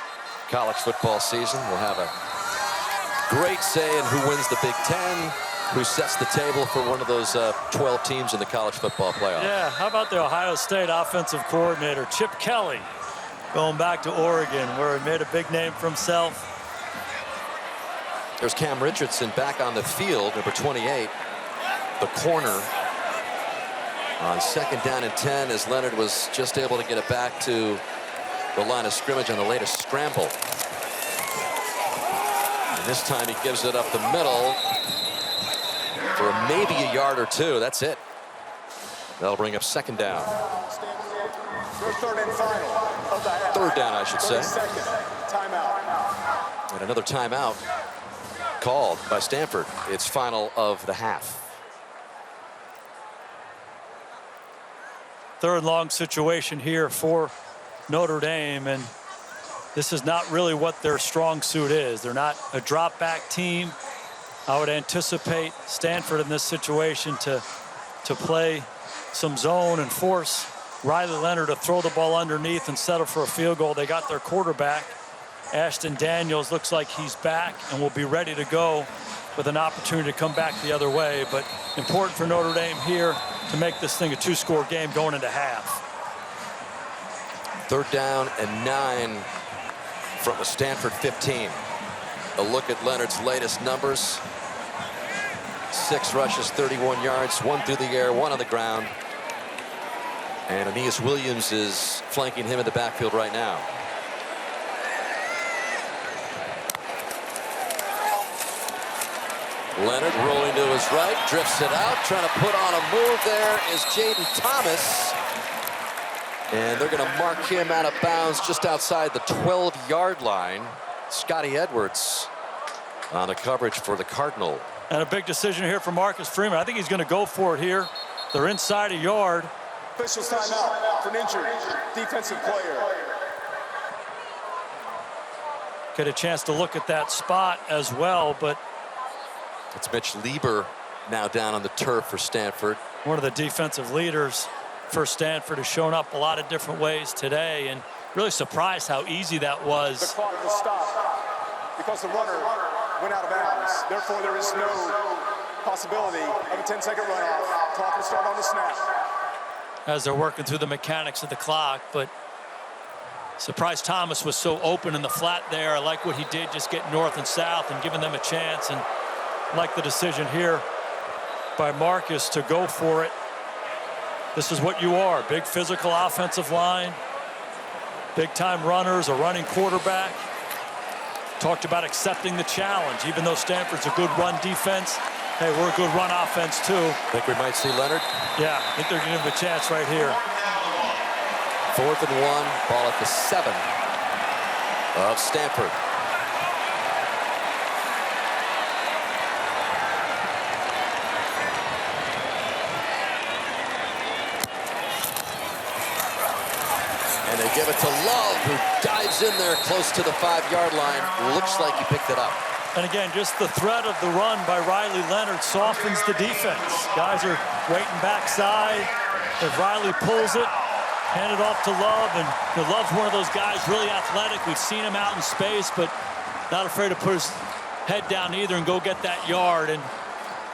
college football season. We'll have a great say in who wins the Big Ten, who sets the table for one of those 12 teams in the college football playoff. Yeah, how about the Ohio State offensive coordinator, Chip Kelly, going back to Oregon, where he made a big name for himself. There's Cam Richardson back on the field, number 28, the corner. On 2nd down and 10, as Leonard was just able to get it back to the line of scrimmage on the latest scramble. And this time he gives it up the middle for maybe a yard or 2. That's it. That'll bring up 2nd down. Third and final of the half. 3rd down, I should say. 30-second timeout. And another timeout called by Stanford. It's final of the half. 3rd and long situation here for Notre Dame, and this is not really what their strong suit is. They're not a drop back team. I would anticipate Stanford in this situation to play some zone and force Riley Leonard to throw the ball underneath and settle for a field goal. They got their quarterback, Ashton Daniels, looks like he's back and will be ready to go with an opportunity to come back the other way. But important for Notre Dame here to make this thing a 2-score game going into half. 3rd down and 9 from the Stanford 15. A look at Leonard's latest numbers. 6 rushes, 31 yards, 1 through the air, 1 on the ground. And Aeneas Williams is flanking him in the backfield right now. Leonard rolling to his right, drifts it out, trying to put on a move. There is Jaden Thomas. And they're going to mark him out of bounds just outside the 12-yard line. Scotty Edwards on the coverage for the Cardinal. And a big decision here for Marcus Freeman. I think he's going to go for it here. They're inside a yard. Officials timeout for an injured defensive player. Get a chance to look at that spot as well, but it's Mitch Lieber now down on the turf for Stanford. One of the defensive leaders for Stanford has shown up a lot of different ways today, and really surprised how easy that was. The clock will stop because the runner went out of bounds. Therefore, there is no possibility of a 10-second runoff. Clock will start on the snap. As they're working through the mechanics of the clock, but surprised Thomas was so open in the flat there. I like what he did, just getting north and south and giving them a chance, and like the decision here by Marcus to go for it. This is what you are, big physical offensive line, big time runners, a running quarterback. Talked about accepting the challenge, even though Stanford's a good run defense. Hey, we're a good run offense too. Think we might see Leonard? Yeah, I think they're gonna give him a chance right here. 4th and 1, ball at the 7 of Stanford. And they give it to Love, who dives in there close to the 5-yard line. Looks like he picked it up. And again, just the threat of the run by Riley Leonard softens the defense. Guys are waiting backside. If Riley pulls it, hand it off to Love, and Love's one of those guys really athletic. We've seen him out in space, but not afraid to put his head down either and go get that yard. And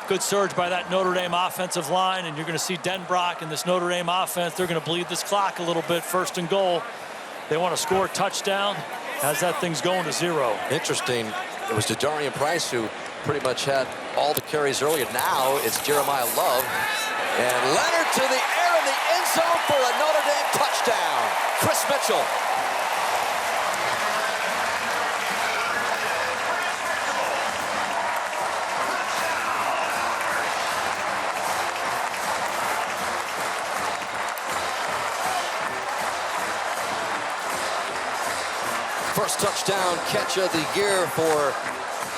good surge by that Notre Dame offensive line, and you're going to see Denbrock and this Notre Dame offense. They're going to bleed this clock a little bit. 1st and goal. They want to score a touchdown as that thing's going to 0. Interesting. It was Jadarian Price who pretty much had all the carries earlier. Now it's Jeremiah Love. And Leonard to the air in the end zone for a Notre Dame touchdown. Chris Mitchell. First touchdown catch of the year for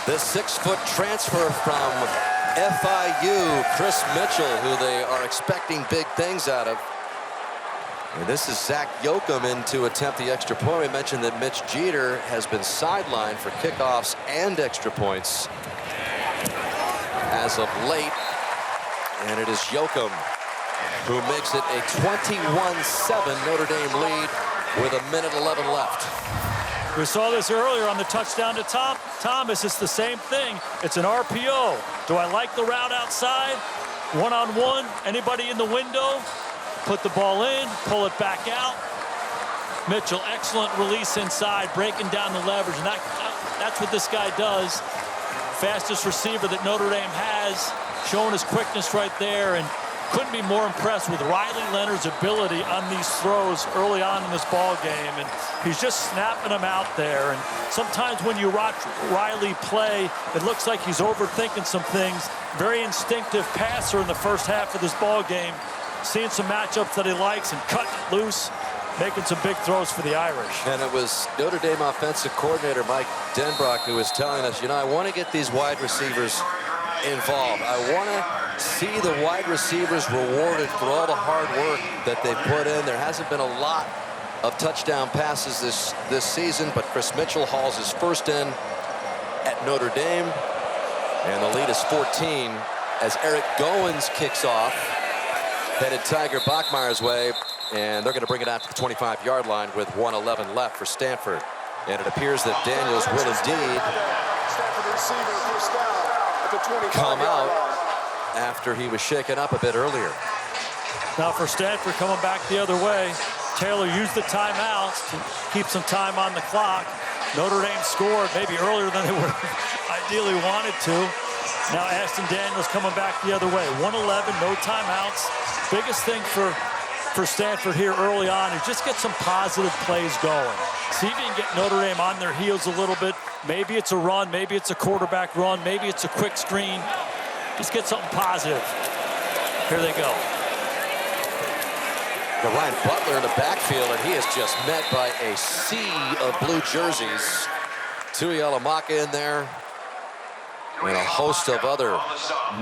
the 6-foot transfer from FIU, Chris Mitchell, who they are expecting big things out of. And this is Zach Yoakum in to attempt the extra point. We mentioned that Mitch Jeter has been sidelined for kickoffs and extra points as of late. And it is Yoakum who makes it a 21-7 Notre Dame lead with 1:11 left. We saw this earlier on the touchdown to Thomas. It's the same thing. It's an RPO. Do I like the route outside? One-on-one, anybody in the window? Put the ball in, pull it back out. Mitchell, excellent release inside, breaking down the leverage, and that's what this guy does. Fastest receiver that Notre Dame has, showing his quickness right there, and couldn't be more impressed with Riley Leonard's ability on these throws early on in this ball game, and he's just snapping them out there. And sometimes when you watch Riley play, it looks like he's overthinking some things. Very instinctive passer in the first half of this ball game. Seeing some matchups that he likes and cutting it loose, making some big throws for the Irish. And it was Notre Dame offensive coordinator Mike Denbrock who was telling us, I want to get these wide receivers involved. I want to see the wide receivers rewarded for all the hard work that they put in. There hasn't been a lot of touchdown passes this season, but Chris Mitchell hauls his first in at Notre Dame, and the lead is 14 as Eric Goins kicks off, headed Tiger Bachmeier's way, and they're going to bring it out to the 25-yard line with 1:11 left for Stanford. And it appears that Daniels will indeed come out after he was shaken up a bit earlier. Now for Stanford coming back the other way, Taylor used the timeouts to keep some time on the clock. Notre Dame scored maybe earlier than they would ideally wanted to. Now Ashton Daniels coming back the other way. 1:11, no timeouts. Biggest thing for Stanford here early on is just get some positive plays going. See if you can get Notre Dame on their heels a little bit. Maybe it's a run, maybe it's a quarterback run, maybe it's a quick screen. Just get something positive. Here they go. Ryan Butler in the backfield, and he is just met by a sea of blue jerseys. Tui Alamaka in there, and a host of other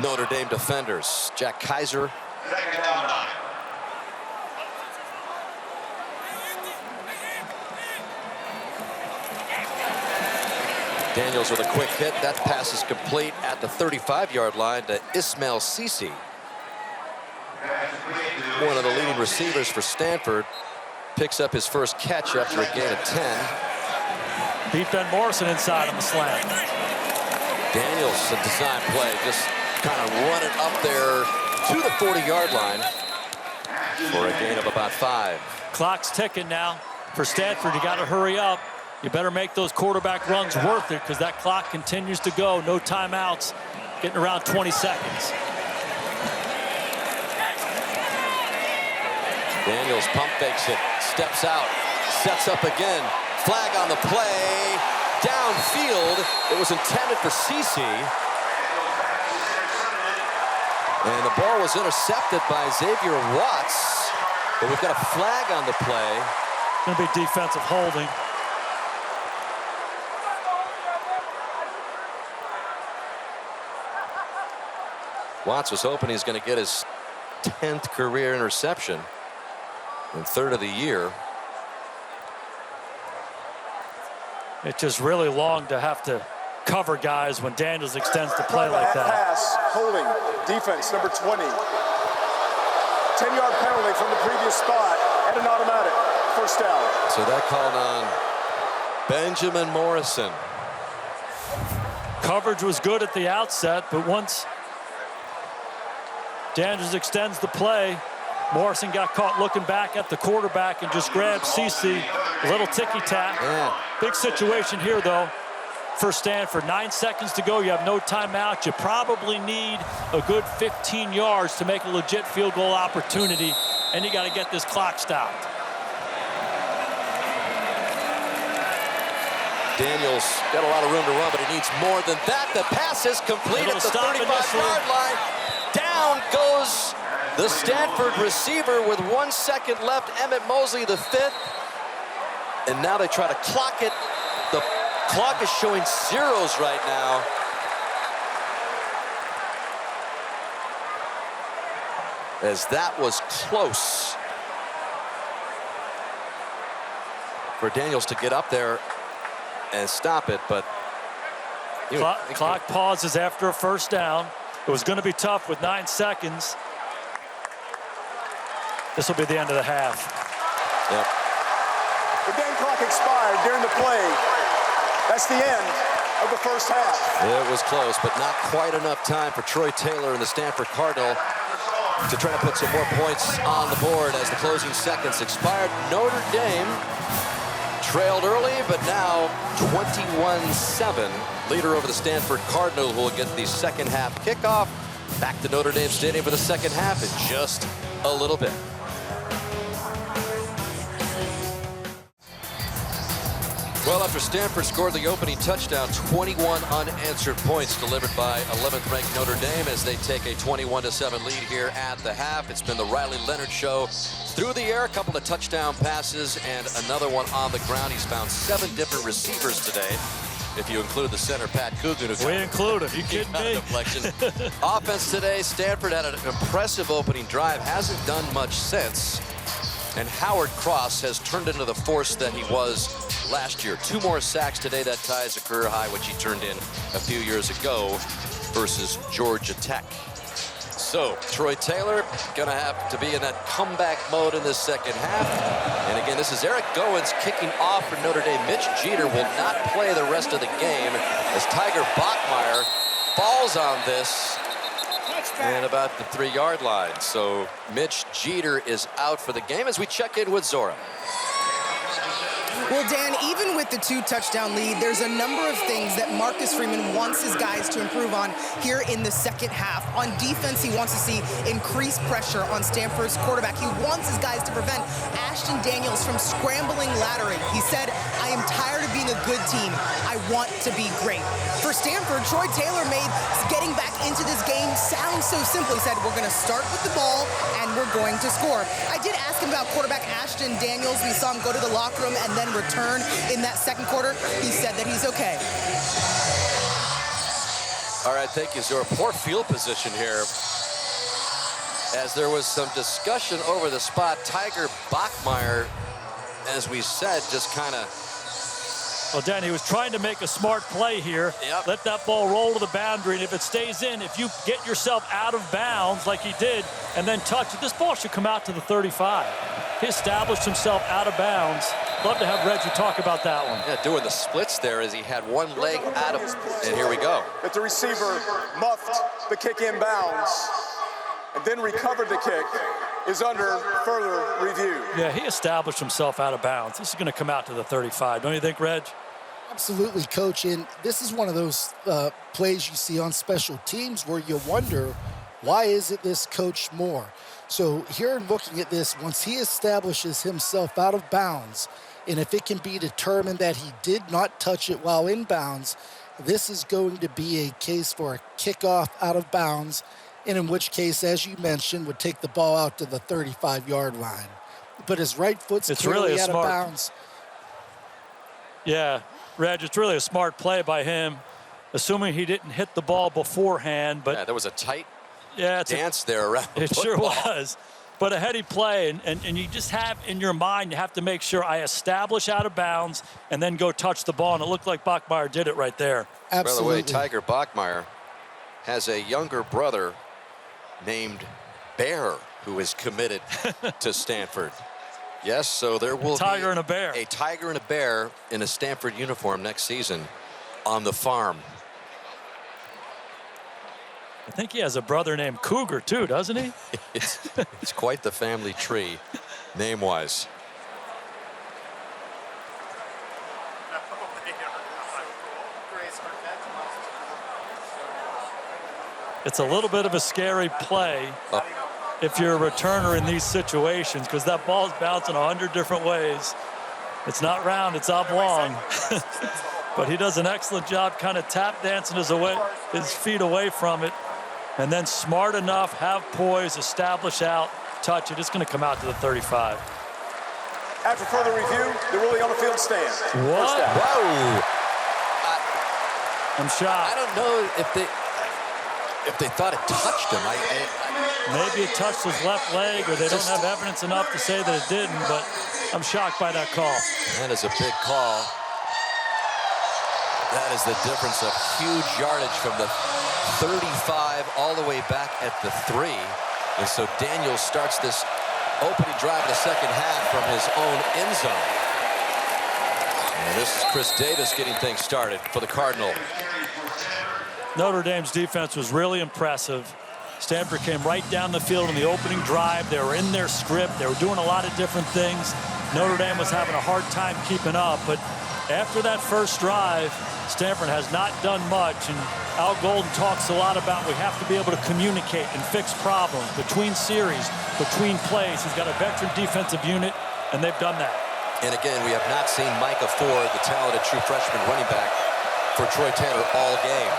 Notre Dame defenders. Jack Kaiser. Daniels with a quick hit. That pass is complete at the 35-yard line to Ismail Cisse. One of the leading receivers for Stanford picks up his first catch after a gain of 10. Beat Ben Morrison inside on the slant. Daniels, a design play, just kind of run it up there to the 40-yard line for a gain of about 5. Clock's ticking now. For Stanford, you got to hurry up. You better make those quarterback runs worth it because that clock continues to go. No timeouts, getting around 20 seconds. Daniels pump fakes it, steps out, sets up again. Flag on the play, downfield. It was intended for Cisse. And the ball was intercepted by Xavier Watts. But we've got a flag on the play. Going to be defensive holding. Watts was hoping he's going to get his 10th career interception and 3rd of the year. It's just really long to have to cover guys when Daniels extends the play like that. Pass, holding, defense, number 20. 10-yard penalty from the previous spot and an automatic. First down. So that called on Benjamin Morrison. Coverage was good at the outset, but once Daniels extends the play, Morrison got caught looking back at the quarterback and just grabbed Cisse. A little ticky-tack. Yeah. Big situation here, though, for Stanford. 9 seconds to go. You have no timeout. You probably need a good 15 yards to make a legit field goal opportunity, and you got to get this clock stopped. Daniels got a lot of room to run, but he needs more than that. The pass is complete at the 35-yard line. Down goes the Stanford receiver with 1 second left. Emmett Mosley, the 5th. And now they try to clock it The clock is showing zeros right now. As that was close for Daniels to get up there and stop it, but Clock pauses after a first down. It was going to be tough with 9 seconds. This will be the end of the half. Yep. The game clock expired during the play. That's the end of the first half. It was close, but not quite enough time for Troy Taylor and the Stanford Cardinal to try to put some more points on the board as the closing seconds expired. Notre Dame trailed early, but now 21-7. Leader over the Stanford Cardinal, who will get the second half kickoff. Back to Notre Dame Stadium for the second half in just a little bit. Well, after Stanford scored the opening touchdown, 21 unanswered points delivered by 11th-ranked Notre Dame as they take a 21-7 lead here at the half. It's been the Riley Leonard show. Through the air, a couple of touchdown passes and another one on the ground. He's found 7 different receivers today, if you include the center, Pat Coogan. We include him. You kidding me? Offense today, Stanford had an impressive opening drive. Hasn't done much since. And Howard Cross has turned into the force that he was last year. 2 more sacks today. That ties a career high, which he turned in a few years ago versus Georgia Tech. So Troy Taylor gonna have to be in that comeback mode in this second half. And again, this is Eric Goins kicking off for Notre Dame. Mitch Jeter will not play the rest of the game as Tiger Bachmeier falls on this and about the 3-yard line. So Mitch Jeter is out for the game as we check in with Zora. Well, Dan, even with the 2-touchdown lead, there's a number of things that Marcus Freeman wants his guys to improve on here in the second half. On defense, he wants to see increased pressure on Stanford's quarterback. He wants his guys to prevent Ashton Daniels from scrambling laterally. He said, I am tired of being a good team. I want to be great. For Stanford, Troy Taylor made getting back into this game sound so simple. He said, we're going to start with the ball and we're going to score. I did ask him about quarterback Ashton Daniels. We saw him go to the locker room and then return in that second quarter. He said that he's okay. All right, thank you, Zora. Poor field position here. As there was some discussion over the spot, Tiger Bachmeier, as we said, just kind of... Well, Dan, he was trying to make a smart play here. Yep. Let that ball roll to the boundary, and if it stays in, if you get yourself out of bounds like he did and then touch it, this ball should come out to the 35. He established himself out of bounds. Love to have Reggie talk about that one. Yeah, doing the splits there as he had one leg out of... And here we go. That the receiver muffed the kick in bounds and then recovered the kick is under further review. Yeah, he established himself out of bounds. This is going to come out to the 35. Don't you think, Reg? Absolutely, Coach. And this is one of those plays you see on special teams where you wonder, why is it this Coach Moore? So here looking at this, once he establishes himself out of bounds, and if it can be determined that he did not touch it while in bounds, this is going to be a case for a kickoff out of bounds, and in which case, as you mentioned, would take the ball out to the 35-yard line. But his right foot's clearly really out of bounds. Yeah, Reg, it's really a smart play by him, assuming he didn't hit the ball beforehand. But yeah, there was a tight dance there around the football. It sure was. But a heady play, and you just have in your mind, you have to make sure I establish out of bounds and then go touch the ball. And it looked like Bachmeier did it right there. Absolutely. By the way, Tiger Bachmeier has a younger brother named Bear who is committed to Stanford. Yes, so there will be a tiger and a bear in a Stanford uniform next season on the farm. I think he has a brother named Cougar too, doesn't he? It's quite the family tree, name-wise. It's a little bit of a scary play if you're a returner in these situations, because that ball's bouncing 100 different ways. It's not round, it's oblong. But he does an excellent job kind of tap dancing his feet away from it. And then smart enough, have poise, establish out, touch it. It's going to come out to the 35. After further review, the ruling on the field stands. What? First down. Whoa. I'm shocked. I don't know if they thought it touched him. Maybe it touched his left leg, or they don't have evidence enough to say that it didn't, but I'm shocked by that call. That is a big call. That is the difference of huge yardage from the 35 all the way back at the 3. And so Daniels starts this opening drive in the second half from his own end zone. And this is Chris Davis getting things started for the Cardinal. Notre Dame's defense was really impressive. Stanford came right down the field in the opening drive. They were in their script. They were doing a lot of different things. Notre Dame was having a hard time keeping up. But after that first drive, Stanford has not done much. And Al Golden talks a lot about we have to be able to communicate and fix problems between series, between plays. He's got a veteran defensive unit, and they've done that. And again, we have not seen Micah Ford, the talented true freshman running back, for Troy Taylor all game.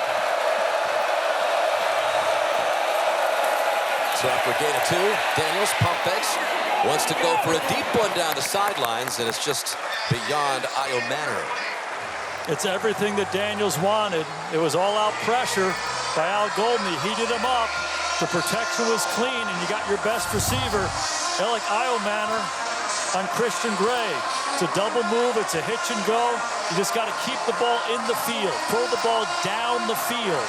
So after a gain of 2, Daniels pump fakes, wants to go for a deep one down the sidelines, and it's just beyond Io Manor. It's everything that Daniels wanted. It was all-out pressure by Al Golden. He heated him up. The protection was clean, and you got your best receiver, Alec Io Manor, on Christian Gray. It's a double move. It's a hitch and go. You just got to keep the ball in the field. Throw the ball down the field.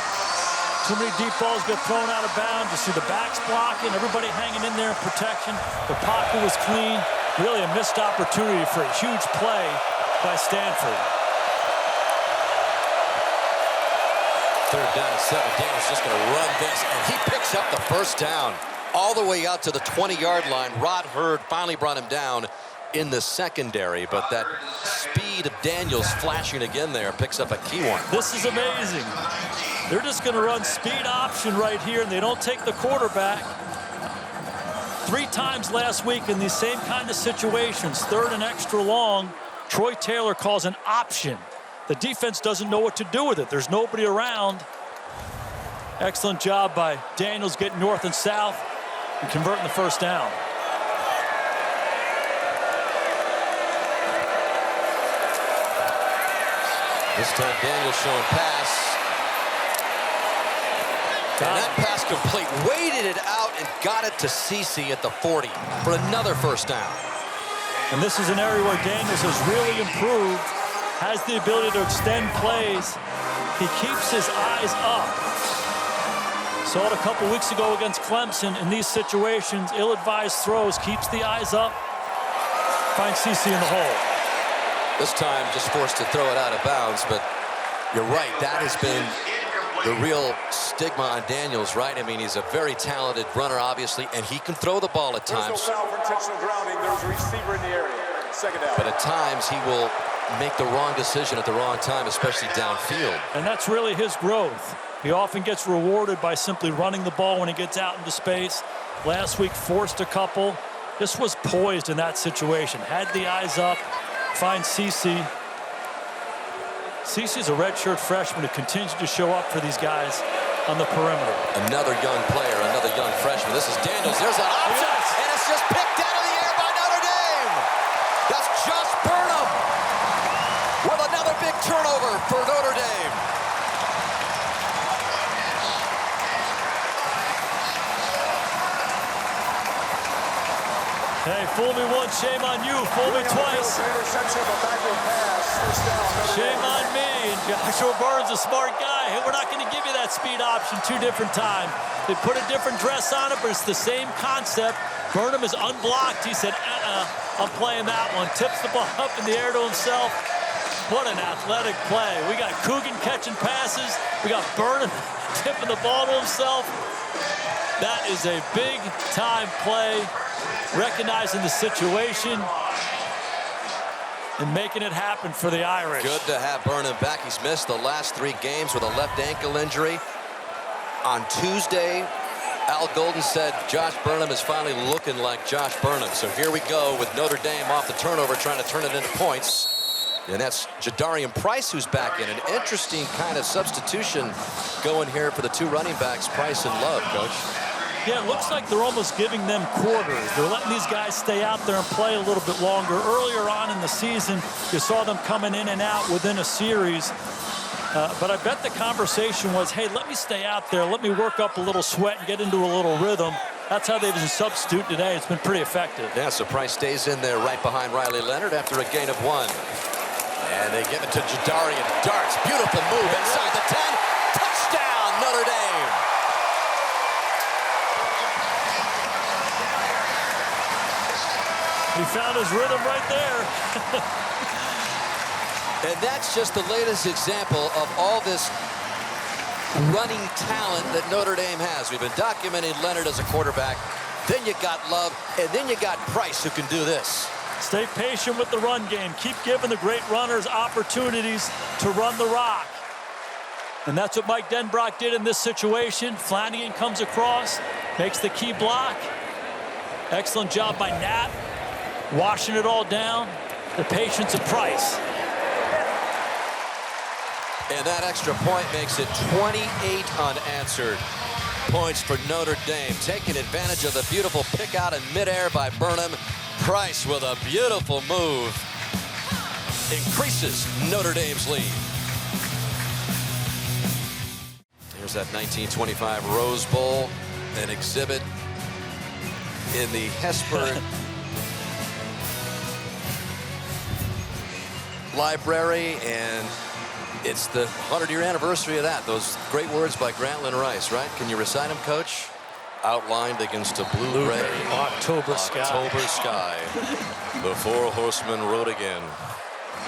Too many deep balls get thrown out of bounds. You see the backs blocking, everybody hanging in there in protection. The pocket was clean. Really a missed opportunity for a huge play by Stanford. 3rd down and 7. Daniels just going to run this, and he picks up the first down all the way out to the 20-yard line. Rod Hurd finally brought him down in the secondary, but that speed of Daniels flashing again there picks up a key one. This is amazing. They're just going to run speed option right here, and they don't take the quarterback. 3 times last week in these same kind of situations, 3rd and extra long, Troy Taylor calls an option. The defense doesn't know what to do with it. There's nobody around. Excellent job by Daniels getting north and south and converting the first down. This time Daniels showing pass. And that pass complete. Waited it out and got it to Cece at the 40 for another first down. And this is an area where Daniels has really improved. Has the ability to extend plays. He keeps his eyes up. Saw it a couple weeks ago against Clemson in these situations. Ill-advised throws, keeps the eyes up. Finds Cece in the hole. This time just forced to throw it out of bounds, but you're right. That has been the real stigma on Daniels, right? I mean, he's a very talented runner, obviously, and he can throw the ball at times. There's no foul for intentional grounding. There's a receiver in the area. 2nd down. But at times he will make the wrong decision at the wrong time, especially downfield. And that's really his growth. He often gets rewarded by simply running the ball when he gets out into space. Last week forced a couple. This was poised in that situation. Had the eyes up. Finds Cece. Cece's a redshirt freshman who continues to show up for these guys on the perimeter. Another young player, another young freshman. This is Daniels. There's an option, and it's just picked out of the air by Notre Dame. That's Josh Burnham with another big turnover for Notre Dame. Hey, fool me once, shame on you. Fool me twice. Shame on me. And Joshua Burns, a smart guy. Hey, we're not going to give you that speed option 2 different times. They put a different dress on it, but it's the same concept. Burnham is unblocked. He said, I'm playing that one. Tips the ball up in the air to himself. What an athletic play. We got Coogan catching passes. We got Burnham tipping the ball to himself. That is a big-time play. Recognizing the situation and making it happen for the Irish. Good to have Burnham back. He's missed the last 3 games with a left ankle injury. On Tuesday, Al Golden said Josh Burnham is finally looking like Josh Burnham. So here we go with Notre Dame off the turnover, trying to turn it into points. And that's Jadarian Price who's back in. An interesting kind of substitution going here for the 2 running backs, Price and Love, Coach. Yeah, it looks like they're almost giving them quarters. They're letting these guys stay out there and play a little bit longer. Earlier on in the season, you saw them coming in and out within a series. But I bet the conversation was, hey, let me stay out there. Let me work up a little sweat and get into a little rhythm. That's how they've been substitute today. It's been pretty effective. Yeah, so Price stays in there right behind Riley Leonard after a gain of 1. And they give it to Jadarian. Darts, beautiful move inside the 10. Touchdown, Notre Dame. He found his rhythm right there. And that's just the latest example of all this running talent that Notre Dame has. We've been documenting Leonard as a quarterback. Then you got Love, and then you got Price, who can do this. Stay patient with the run game. Keep giving the great runners opportunities to run the rock. And that's what Mike Denbrock did in this situation. Flanagan comes across, makes the key block. Excellent job by Knapp, washing it all down. The patience of Price. And that extra point makes it 28 unanswered points for Notre Dame. Taking advantage of the beautiful pick out in midair by Burnham. Price with a beautiful move increases Notre Dame's lead. Here's that 1925 Rose Bowl, an exhibit in the Hesper Library, and it's the 100-year anniversary of that. Those great words by Grantland Rice, right? Can you recite them, Coach? Outlined against a blue-gray October sky. October sky. The four horsemen rode again.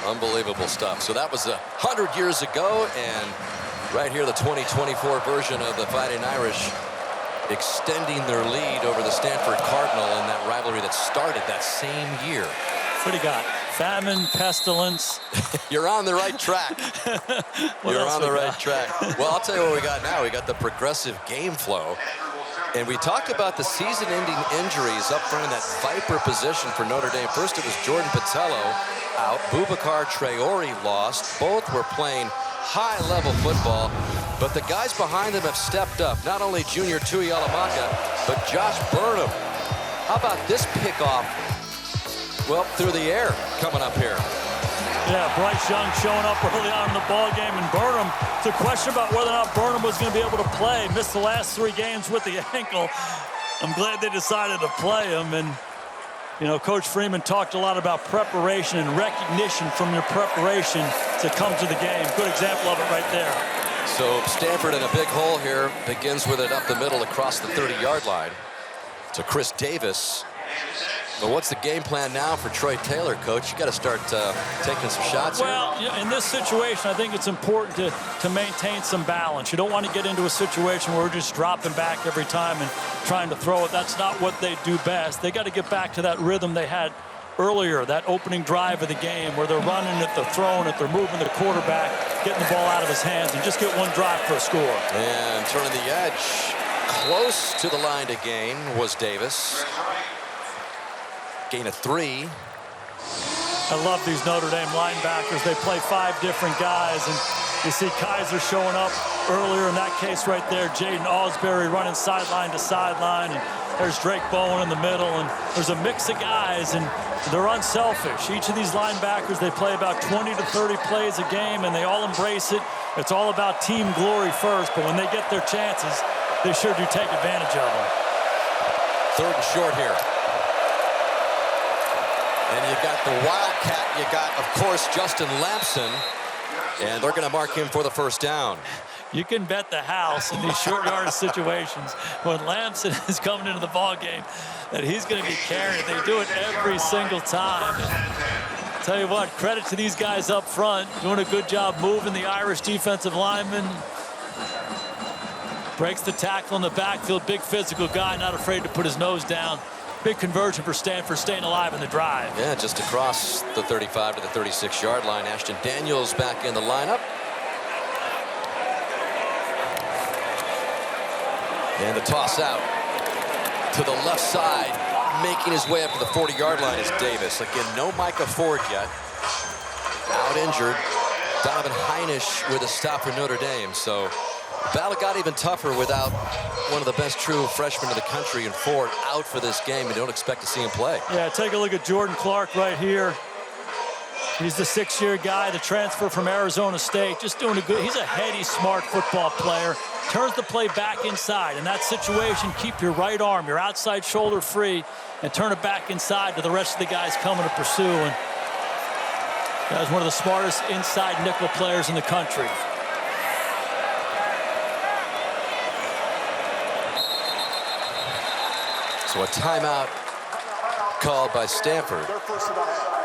Unbelievable stuff. So that was 100 years ago, and right here, the 2024 version of the Fighting Irish extending their lead over the Stanford Cardinal in that rivalry that started that same year. What do you got? Famine, pestilence. You're on the right track. You're on the right track. Well, I'll tell you what we got now. We got the progressive game flow. And we talked about the season-ending injuries up front in that Viper position for Notre Dame. First, it was Jordan Patello out. Boubacar Traore lost. Both were playing high-level football. But the guys behind them have stepped up. Not only junior Tui Alamaka, but Josh Burnham. How about this pickoff? Well, through the air coming up here. Yeah, Bryce Young showing up early on in the ball game, and Burnham, it's a question about whether or not Burnham was going to be able to play. Missed the last 3 games with the ankle. I'm glad they decided to play him. And, you know, Coach Freeman talked a lot about preparation and recognition from your preparation to come to the game. Good example of it right there. So Stanford in a big hole here. Begins with it up the middle across the 30-yard line to Chris Davis. But what's the game plan now for Troy Taylor, Coach? You got to start taking some shots here. Well, in this situation, I think it's important to maintain some balance. You don't want to get into a situation where we're just dropping back every time and trying to throw it. That's not what they do best. They got to get back to that rhythm they had earlier, that opening drive of the game where they're running it, they're throwing it, they're moving the quarterback, getting the ball out of his hands, and just get one drive for a score. And turning the edge close to the line to gain was Davis. Gain of 3. I love these Notre Dame linebackers. They play 5 different guys, and you see Kaiser showing up earlier in that case right there. Jaden Osbury running sideline to sideline, and there's Drake Bowen in the middle, and there's a mix of guys, and they're unselfish. Each of these linebackers, they play about 20 to 30 plays a game, and they all embrace it. It's all about team glory first, but when they get their chances, they sure do take advantage of them. 3rd and short here. And you got the Wildcat. You got, of course, Justin Lampson. And they're going to mark him for the first down. You can bet the house in these short yardage situations when Lampson is coming into the ball game that he's going to be carrying. They do it every single time. And tell you what, credit to these guys up front, doing a good job moving the Irish defensive lineman. Breaks the tackle in the backfield. Big physical guy, not afraid to put his nose down. Big conversion for Stanford, staying alive in the drive. Yeah, just across the 35 to the 36-yard line. Ashton Daniels back in the lineup. And the toss out to the left side. Making his way up to the 40-yard line is Davis. Again, no Micah Ford yet. Out injured. Donovan Heinisch with a stop for Notre Dame. So Battle got even tougher without one of the best true freshmen in the country and Ford out for this game. You don't expect to see him play. Yeah, take a look at Jordan Clark right here. He's the 6-year guy, the transfer from Arizona State, just doing a good. He's a heady, smart football player. Turns the play back inside. In that situation, keep your right arm, your outside shoulder free, and turn it back inside to the rest of the guys coming to pursue. And guy's one of the smartest inside nickel players in the country. So a timeout called by Stanford. Their first of the half.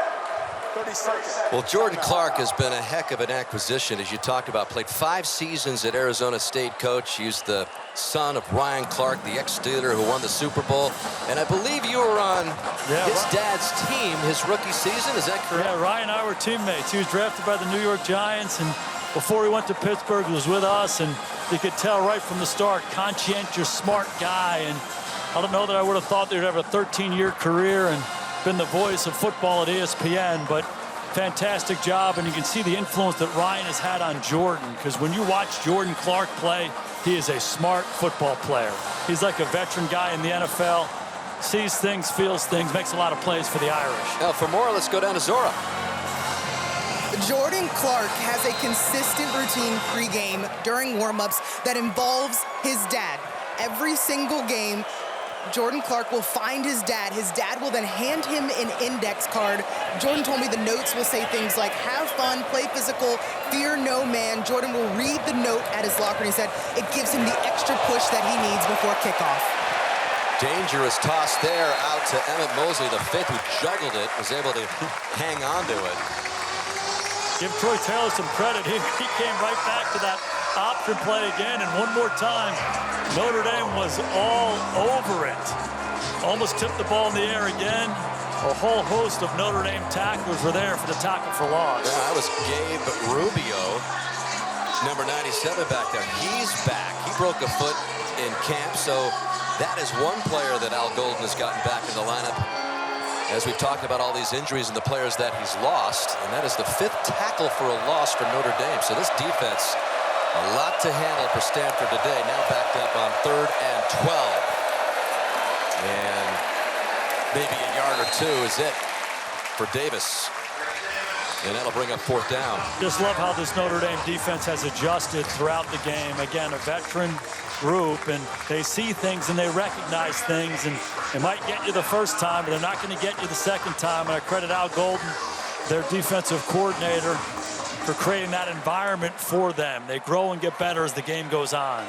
30 seconds. Well, Jordan Clark has been a heck of an acquisition, as you talked about. Played 5 seasons at Arizona State coach. He's the son of Ryan Clark, the ex-Steeler who won the Super Bowl. And I believe you were on his dad's team his rookie season. Is that correct? Yeah, Ryan and I were teammates. He was drafted by the New York Giants, and before he went to Pittsburgh, he was with us. And you could tell right from the start, conscientious, smart guy. And I don't know that I would have thought they'd have a 13-year career and been the voice of football at ESPN, but fantastic job. And you can see the influence that Ryan has had on Jordan, because when you watch Jordan Clark play, he is a smart football player. He's like a veteran guy in the NFL, sees things, feels things, makes a lot of plays for the Irish. Now for more, let's go down to Zora. Jordan Clark has a consistent routine pregame during warm-ups that involves his dad. Every single game, Jordan Clark will find his dad. His dad will then hand him an index card. Jordan told me the notes will say things like, have fun, play physical, fear no man. Jordan will read the note at his locker, and he said it gives him the extra push that he needs before kickoff. Dangerous toss there out to Emmett Mosley, the 5th, who juggled it, was able to hang on to it. Give Troy Taylor some credit. He came right back to that option play again, and one more time, Notre Dame was all over it. Almost tipped the ball in the air again. A whole host of Notre Dame tacklers were there for the tackle for loss. Yeah, that was Gabe Rubio, number 97 back there. He's back. He broke a foot in camp, so that is one player that Al Golden has gotten back in the lineup. As we've talked about all these injuries and the players that he's lost, and that is the 5th tackle for a loss for Notre Dame. So this defense, a lot to handle for Stanford today. Now backed up on 3rd and 12. And maybe a yard or 2 is it for Davis. And that'll bring up 4th down. Just love how this Notre Dame defense has adjusted throughout the game. Again, a veteran group, and they see things and they recognize things, and they might get you the first time, but they're not going to get you the second time. And I credit Al Golden, their defensive coordinator, for creating that environment for them. They grow and get better as the game goes on.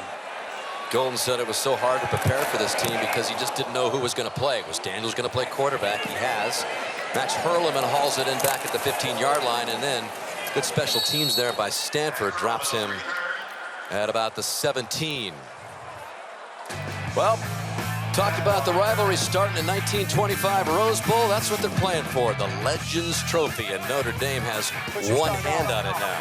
Golden said it was so hard to prepare for this team because he just didn't know who was going to play. Was Daniels going to play quarterback? He has. Max Hurleman hauls it in back at the 15-yard line, and then good special teams there by Stanford drops him at about the 17. Well, talked about the rivalry starting in 1925 Rose Bowl. That's what they're playing for, the Legends Trophy, and Notre Dame has one hand on it now.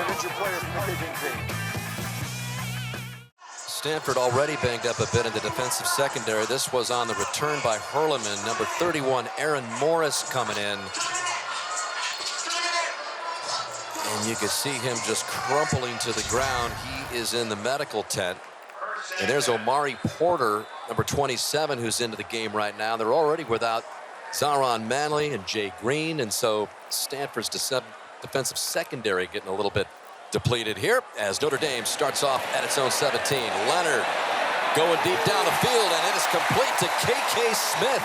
Stanford already banged up a bit in the defensive secondary. This was on the return by Hurleman. Number 31, Aaron Morris, coming in. And you can see him just crumpling to the ground. He is in the medical tent. And there's Omari Porter, number 27, who's into the game right now. They're already without Zaron Manley and Jay Green. And so Stanford's defensive secondary getting a little bit depleted here as Notre Dame starts off at its own 17. Leonard going deep down the field, and it is complete to K.K. Smith.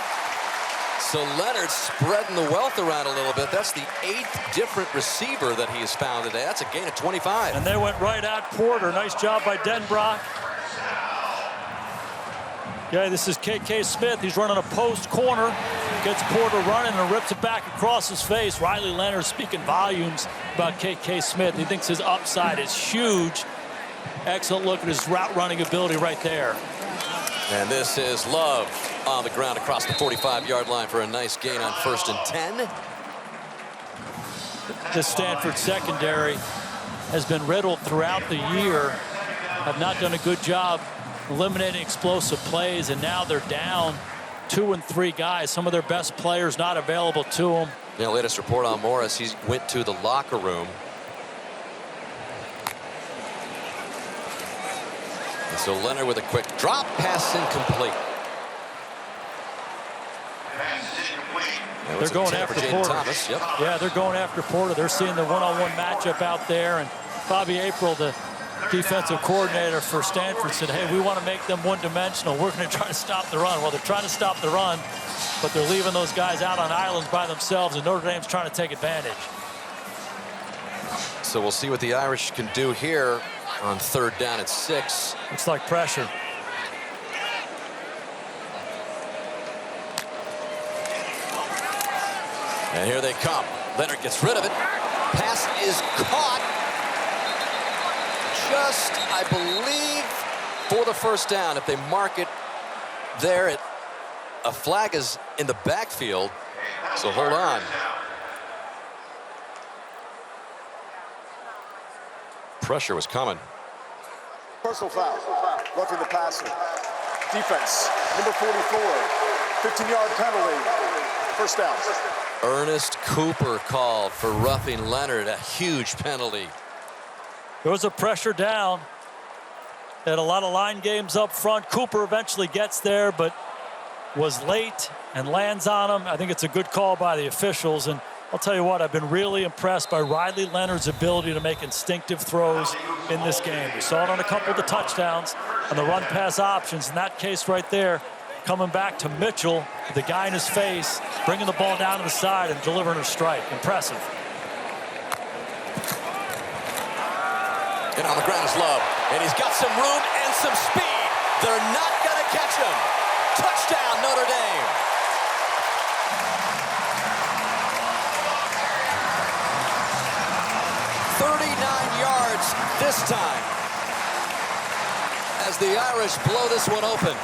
So Leonard spreading the wealth around a little bit. That's the 8th different receiver that he has found today. That's a gain of 25. And they went right at Porter. Nice job by Denbrock. Yeah, this is K.K. Smith. He's running a post corner. Gets Porter running and rips it back across his face. Riley Leonard speaking volumes about K.K. Smith. He thinks his upside is huge. Excellent look at his route running ability right there. And this is Love on the ground across the 45-yard line for a nice gain on 1st and 10. The Stanford secondary has been riddled throughout the year. Have not done a good job eliminating explosive plays, and now they're down 2 and 3 guys. Some of their best players not available to them. Yeah, latest report on Morris, he went to the locker room. And so Leonard with a quick drop pass incomplete. They're going after Porter. Thomas, yep. Yeah, they're going after Porter. They're seeing the one-on-one matchup out there. And Bobby April, the defensive coordinator for Stanford, said, hey, we want to make them one-dimensional. We're going to try to stop the run. Well, they're trying to stop the run, but they're leaving those guys out on islands by themselves, and Notre Dame's trying to take advantage. So we'll see what the Irish can do here on 3rd down and 6. Looks like pressure. And here they come. Leonard gets rid of it. Pass is caught. Just, I believe, for the 1st down. If they mark it there, a flag is in the backfield. So hold on. Pressure was coming. Personal foul. Roughing the passer. Defense. Number 44. 15-yard penalty. 1st down. Ernest Cooper called for roughing Leonard. A huge penalty. There was a pressure down. They had a lot of line games up front. Cooper eventually gets there, but was late and lands on him. I think it's a good call by the officials. And I'll tell you what, I've been really impressed by Riley Leonard's ability to make instinctive throws in this game. We saw it on a couple of the touchdowns and the run-pass options. In that case right there, coming back to Mitchell, the guy in his face, bringing the ball down to the side and delivering a strike. Impressive. And on the ground is Love. And he's got some room and some speed. They're not going to catch him. Touchdown, Notre Dame. Yards this time as the Irish blow this one open.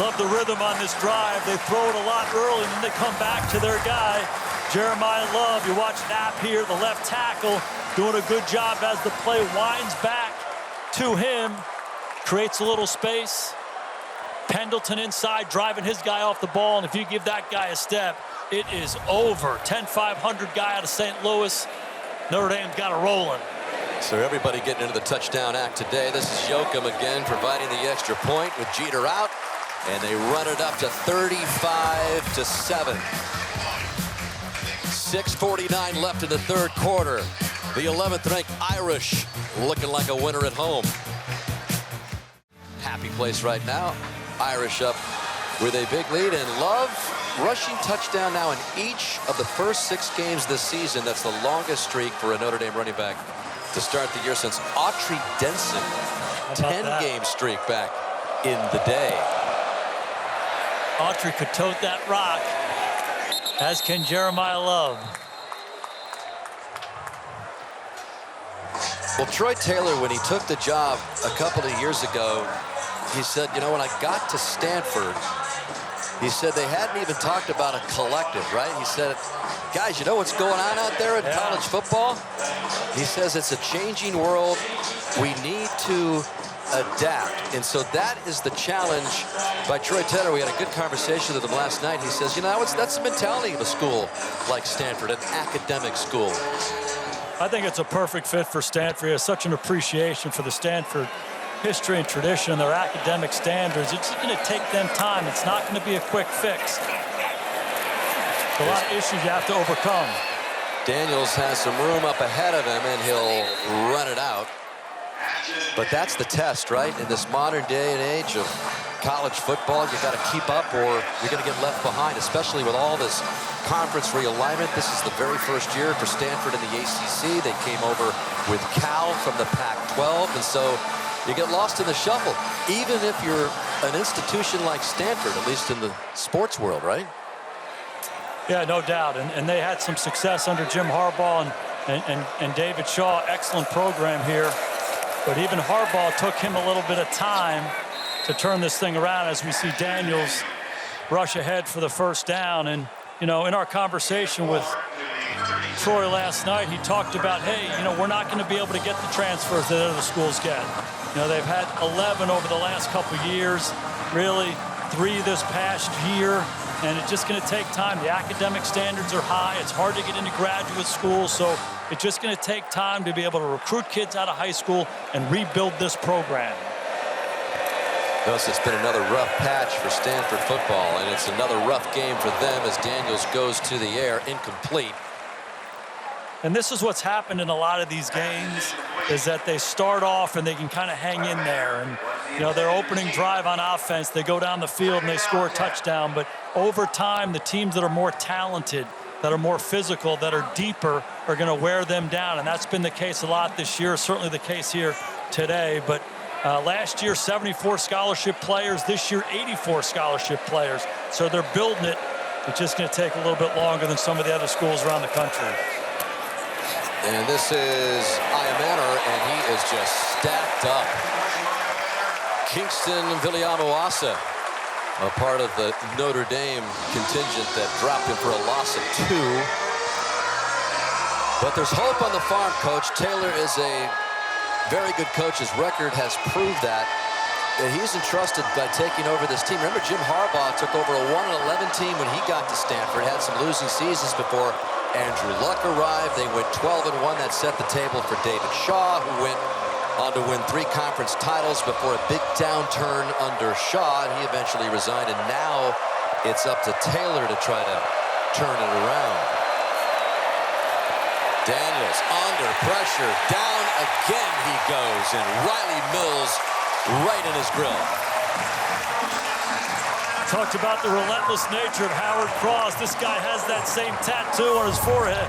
Love the rhythm on this drive. They throw it a lot early, and then they come back to their guy, Jeremiah Love. You watch Knapp here, the left tackle, doing a good job as the play winds back to him, creates a little space. Pendleton inside, driving his guy off the ball, and if you give that guy a step, it is over. 10-500 guy out of St. Louis. Notre Dame's got it rolling. So everybody getting into the touchdown act today. This is Yoakum again providing the extra point with Jeter out. And they run it up to 35-7. 6:49 left in the 3rd quarter. The 11th ranked Irish looking like a winner at home. Happy place right now. Irish up with a big lead, and Love rushing touchdown now in each of the first 6 games this season. That's the longest streak for a Notre Dame running back to start the year since Autry Denson. 10-game streak back in the day. Autry could tote that rock, as can Jeremiah Love. Well, Troy Taylor, when he took the job a couple of years ago, he said, you know, when I got to Stanford, he said they hadn't even talked about a collective, right? He said, guys, you know what's going on out there in college football? He says it's a changing world. We need to adapt. And so that is the challenge by Troy Taylor. We had a good conversation with him last night. He says, you know, that's the mentality of a school like Stanford, an academic school. I think it's a perfect fit for Stanford. He has such an appreciation for the Stanford history and tradition, their academic standards. It's going to take them time. It's not going to be a quick fix. There's a lot of issues you have to overcome. Daniels has some room up ahead of him, and he'll run it out. But that's the test, right? In this modern day and age of college football, you got to keep up or you're going to get left behind, especially with all this conference realignment. This is the very first year for Stanford in the ACC. They came over with Cal from the Pac-12, and so you get lost in the shuffle, even if you're an institution like Stanford, at least in the sports world, right? Yeah, no doubt. And they had some success under Jim Harbaugh and David Shaw. Excellent program here. But even Harbaugh took him a little bit of time to turn this thing around as we see Daniels rush ahead for the 1st down. And, you know, in our conversation with Troy last night, he talked about, hey, you know, we're not going to be able to get the transfers that other schools get. You know, they've had 11 over the last couple of years, really 3 this past year. and it's just going to take time. The academic standards are high. It's hard to get into graduate school, so it's just going to take time to be able to recruit kids out of high school and rebuild this program. Thus, it's been another rough patch for Stanford football, and it's another rough game for them as Daniels goes to the air, incomplete. And this is what's happened in a lot of these games, is that they start off and they can kind of hang in there. And, you know, their opening drive on offense, they go down the field and they score a touchdown. But over time, the teams that are more talented, that are more physical, that are deeper, are going to wear them down. And that's been the case a lot this year, certainly the case here today. But last year, 74 scholarship players. This year, 84 scholarship players. So they're building it. It's just going to take a little bit longer than some of the other schools around the country. And this is Iamaner, and he is just stacked up. Kingston Viliamuasa, a part of the Notre Dame contingent that dropped him for a loss of 2. But there's hope on the farm, Coach. Taylor is a very good coach. His record has proved that he's entrusted by taking over this team. Remember, Jim Harbaugh took over a 1-11 team when he got to Stanford, had some losing seasons before Andrew Luck arrived. They went 12-1. That set the table for David Shaw, who went on to win 3 conference titles before a big downturn under Shaw. He eventually resigned, and now it's up to Taylor to try to turn it around. Daniels under pressure. Down again he goes, and Riley Mills right in his grill. Talked about the relentless nature of Howard Cross. This guy has that same tattoo on his forehead.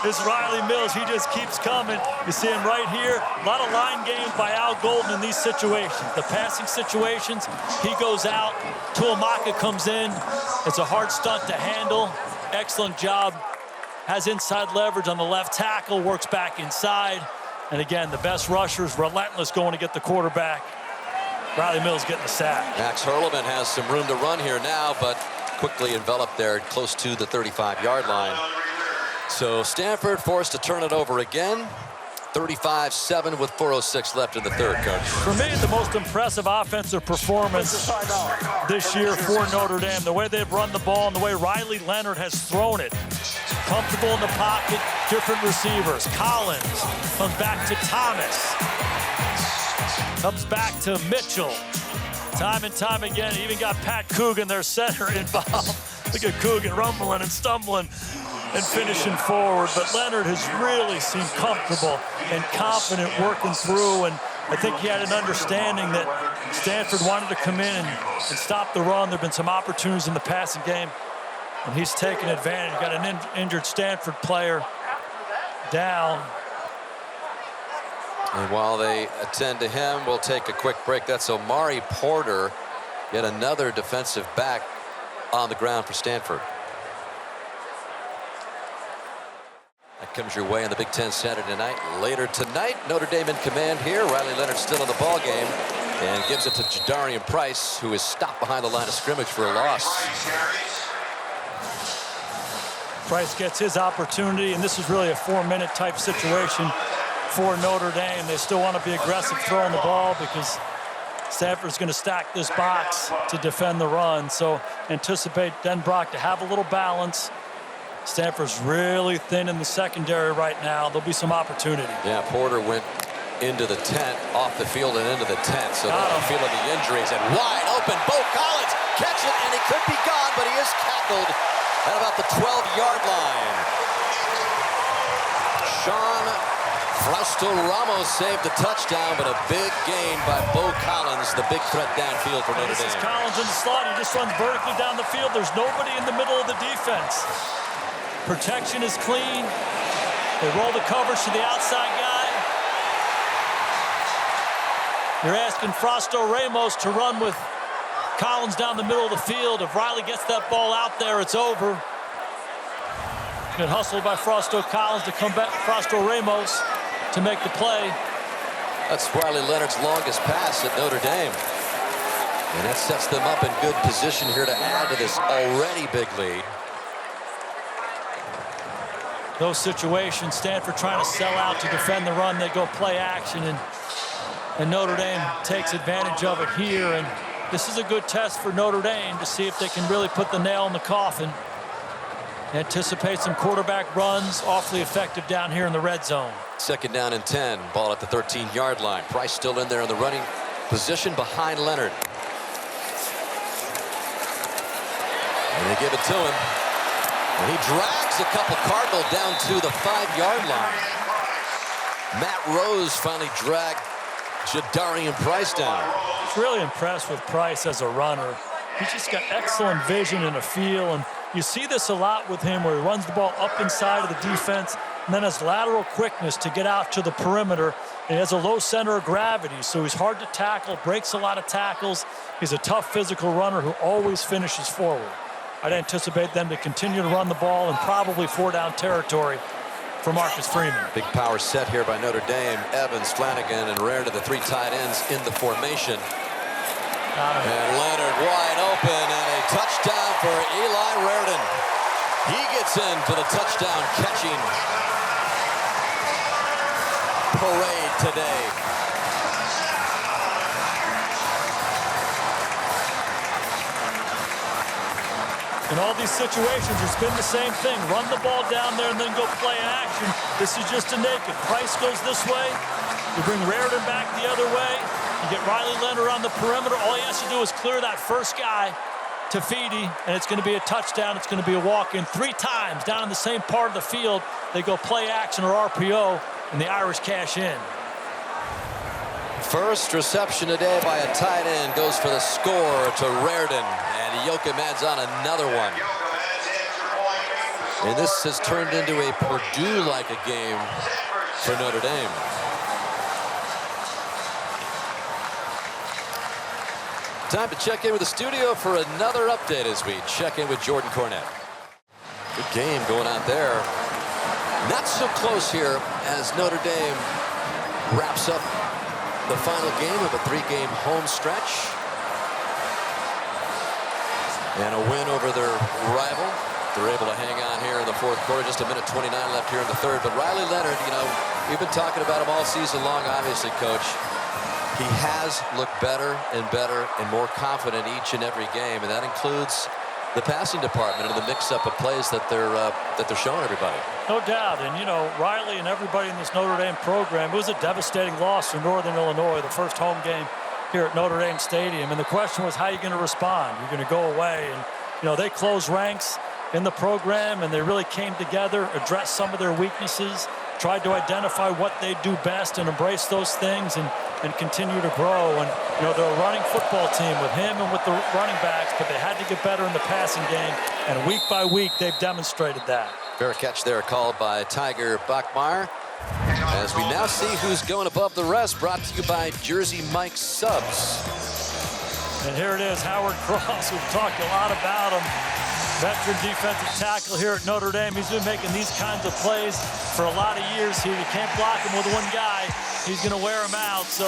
This Riley Mills, he just keeps coming. You see him right here. A lot of line games by Al Golden in these situations. The passing situations, he goes out. Tuamaka comes in. It's a hard stunt to handle. Excellent job. Has inside leverage on the left tackle, works back inside. And again, the best rushers, relentless going to get the quarterback. Riley Mills getting the sack. Max Hurlman has some room to run here now, but quickly enveloped there close to the 35-yard line. So Stanford forced to turn it over again. 35-7 with 4:06 left in the third, Coach. For me, the most impressive offensive performance this year for Notre Dame, the way they've run the ball and the way Riley Leonard has thrown it. Comfortable in the pocket, different receivers. Collins comes back to Thomas. Comes back to Mitchell. Time and time again, even got Pat Coogan, their center, involved. Look at Coogan rumbling and stumbling and finishing forward. But Leonard has really seemed comfortable and confident working through. And I think he had an understanding that Stanford wanted to come in and stop the run. There have been some opportunities in the passing game, and he's taken advantage. Got an injured Stanford player down. And while they attend to him, we'll take a quick break. That's Omari Porter, yet another defensive back on the ground for Stanford. That comes your way on the Big Ten Saturday night. Later tonight, Notre Dame in command here. Riley Leonard still in the ball game and gives it to Jadarian Price, who is stopped behind the line of scrimmage for a loss. Price gets his opportunity, and this is really a 4-minute type situation for Notre Dame. They still want to be aggressive throwing the ball because Stanford's going to stack this box to defend the run. So anticipate Denbrock to have a little balance. Stanford's really thin in the secondary right now. There'll be some opportunity. Yeah, Porter went into the tent, off the field and into the tent. So they're feeling the injuries, and wide open. Bo Collins catch it, and he could be gone, but he is tackled at about the 12-yard line. Sean Frausto Ramos saved the touchdown, but a big gain by Bo Collins, the big threat downfield for Notre Dame. This is Collins in the slot. He just runs vertically down the field. There's nobody in the middle of the defense. Protection is clean. They roll the coverage to the outside guy. You're asking Frausto Ramos to run with Collins down the middle of the field. If Riley gets that ball out there, it's over. Good hustle by Frausto Collins to come back. Frausto Ramos to make the play. That's Riley Leonard's longest pass at Notre Dame. And that sets them up in good position here to add to this already big lead. Those situations, Stanford trying to sell out to defend the run. They go play action, and Notre Dame takes advantage of it here. And This is a good test for Notre Dame to see if they can really put the nail in the coffin. Anticipate some quarterback runs, awfully effective down here in the red zone. 2nd down and 10. Ball at the 13-yard line. Price still in there in the running position behind Leonard. And they give it to him. And he drags a couple Cardinal down to the 5-yard line. Matt Rose finally dragged Jadarian Price down. I was really impressed with Price as a runner. He's just got excellent vision and a feel, and you see this a lot with him where he runs the ball up inside of the defense and then has lateral quickness to get out to the perimeter. And he has a low center of gravity, so he's hard to tackle, breaks a lot of tackles. He's a tough physical runner who always finishes forward. I'd anticipate them to continue to run the ball in probably 4-down territory for Marcus Freeman. Big power set here by Notre Dame. Evans, Flanagan, and Rare to the 3 tight ends in the formation. And Leonard wide open, and a touchdown for Eli Raridon. He gets in for the touchdown catching parade today. In all these situations, it's been the same thing. Run the ball down there and then go play action. This is just a naked. Price goes this way. You bring Raridon back the other way. You get Riley Leonard on the perimeter. All he has to do is clear that first guy to Feedy, and it's going to be a touchdown. It's going to be a walk-in 3 times down in the same part of the field. They go play action or RPO, and the Irish cash in. First reception today by a tight end goes for the score to Raridon, and Joachim adds on another one. And this has turned into a Purdue-like a game for Notre Dame. Time to check in with the studio for another update as we check in with Jordan Cornette. Good game going on there. Not so close here as Notre Dame wraps up the final game of a 3-game home stretch. And a win over their rival. They're able to hang on here in the 4th quarter. Just a minute 29 left here in the 3rd. But Riley Leonard, you know, we've been talking about him all season long, obviously, Coach. He has looked better and more confident each and every game, and that includes the passing department and the mix-up of plays that they're showing everybody. No doubt, and you know, Riley and everybody in this Notre Dame program, it was a devastating loss for Northern Illinois, the first home game here at Notre Dame Stadium, and the question was, how are you going to respond? You're going to go away, and you know, they closed ranks in the program, and they really came together, addressed some of their weaknesses, tried to identify what they do best and embrace those things and continue to grow. And you know, they're a running football team with him and with the running backs, but they had to get better in the passing game, and week by week they've demonstrated that. Fair catch there called by Tiger Bachmeier. As we now see who's going above the rest, brought to you by Jersey Mike's Subs. And here it is, Howard Cross. We've talked a lot about him. Veteran defensive tackle here at Notre Dame. He's been making these kinds of plays for a lot of years here. You can't block him with one guy. He's going to wear him out. So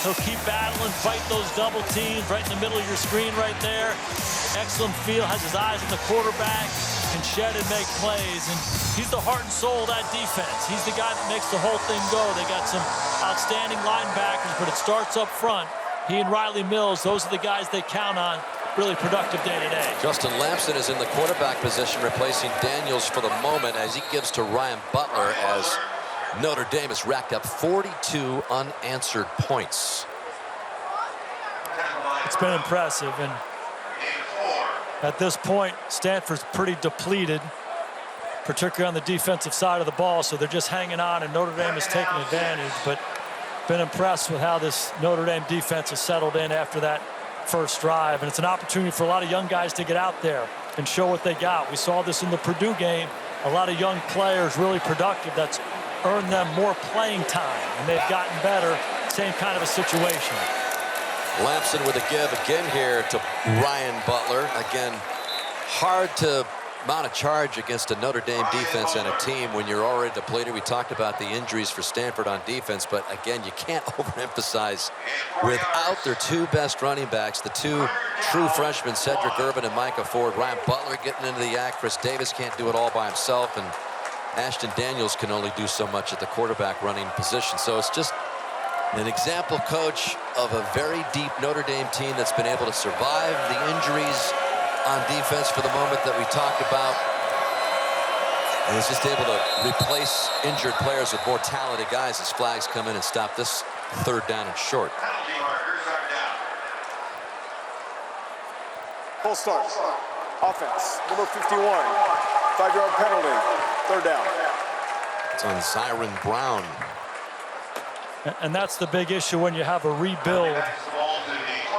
he'll keep battling, fight those double teams right in the middle of your screen right there. Excellent feel, has his eyes on the quarterback, can shed and make plays. And he's the heart and soul of that defense. He's the guy that makes the whole thing go. They got some outstanding linebackers, but it starts up front. He and Riley Mills, those are the guys they count on. Really productive day today. Justin Lamson is in the quarterback position, replacing Daniels for the moment as he gives to Ryan Butler as Notre Dame has racked up 42 unanswered points. It's been impressive, and at this point, Stanford's pretty depleted, particularly on the defensive side of the ball, so they're just hanging on, and Notre Dame is taking advantage, but been impressed with how this Notre Dame defense has settled in after that first drive, and it's an opportunity for a lot of young guys to get out there and show what they got. We saw this in the Purdue game. A lot of young players really productive. That's earned them more playing time, and they've gotten better. Same kind of a situation. Lamson with a give again here to Ryan Butler. Again, hard to mount a charge against a Notre Dame defense and a team when you're already depleted. We talked about the injuries for Stanford on defense, but again, you can't overemphasize without their 2 best running backs, the 2 true freshmen, Cedric Irvin and Micah Ford. Ryan Butler getting into the act. Chris Davis can't do it all by himself, and Ashton Daniels can only do so much at the quarterback running position. So it's just An example, coach, of a very deep Notre Dame team that's been able to survive the injuries on defense for the moment that we talked about. And is just able to replace injured players with more talented guys as flags come in and stop this third down and short. Full start. Offense, number 51. 5-yard penalty. Third down. It's on Zyron Brown. And that's the big issue when you have a rebuild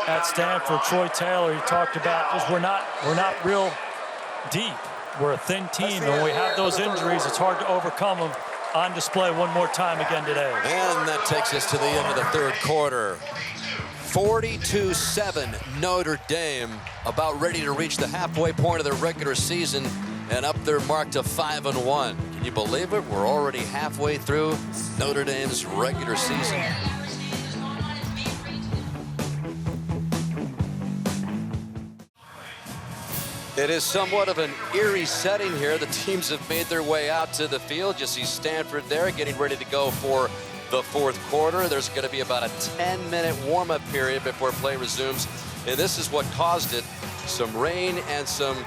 at Stanford. Troy Taylor, he talked about, is we're not real deep. We're a thin team, and when we have those injuries, it's hard to overcome them. On display one more time again today. And that takes us to the end of the third quarter. 42-7 Notre Dame, about ready to reach the halfway point of their regular season and up their mark to 5-1. Can you believe it? We're already halfway through Notre Dame's regular season. It is somewhat of an eerie setting here. The teams have made their way out to the field. You see Stanford there getting ready to go for the fourth quarter. There's going to be about a 10-minute warm-up period before play resumes. And this is what caused it. Some rain and some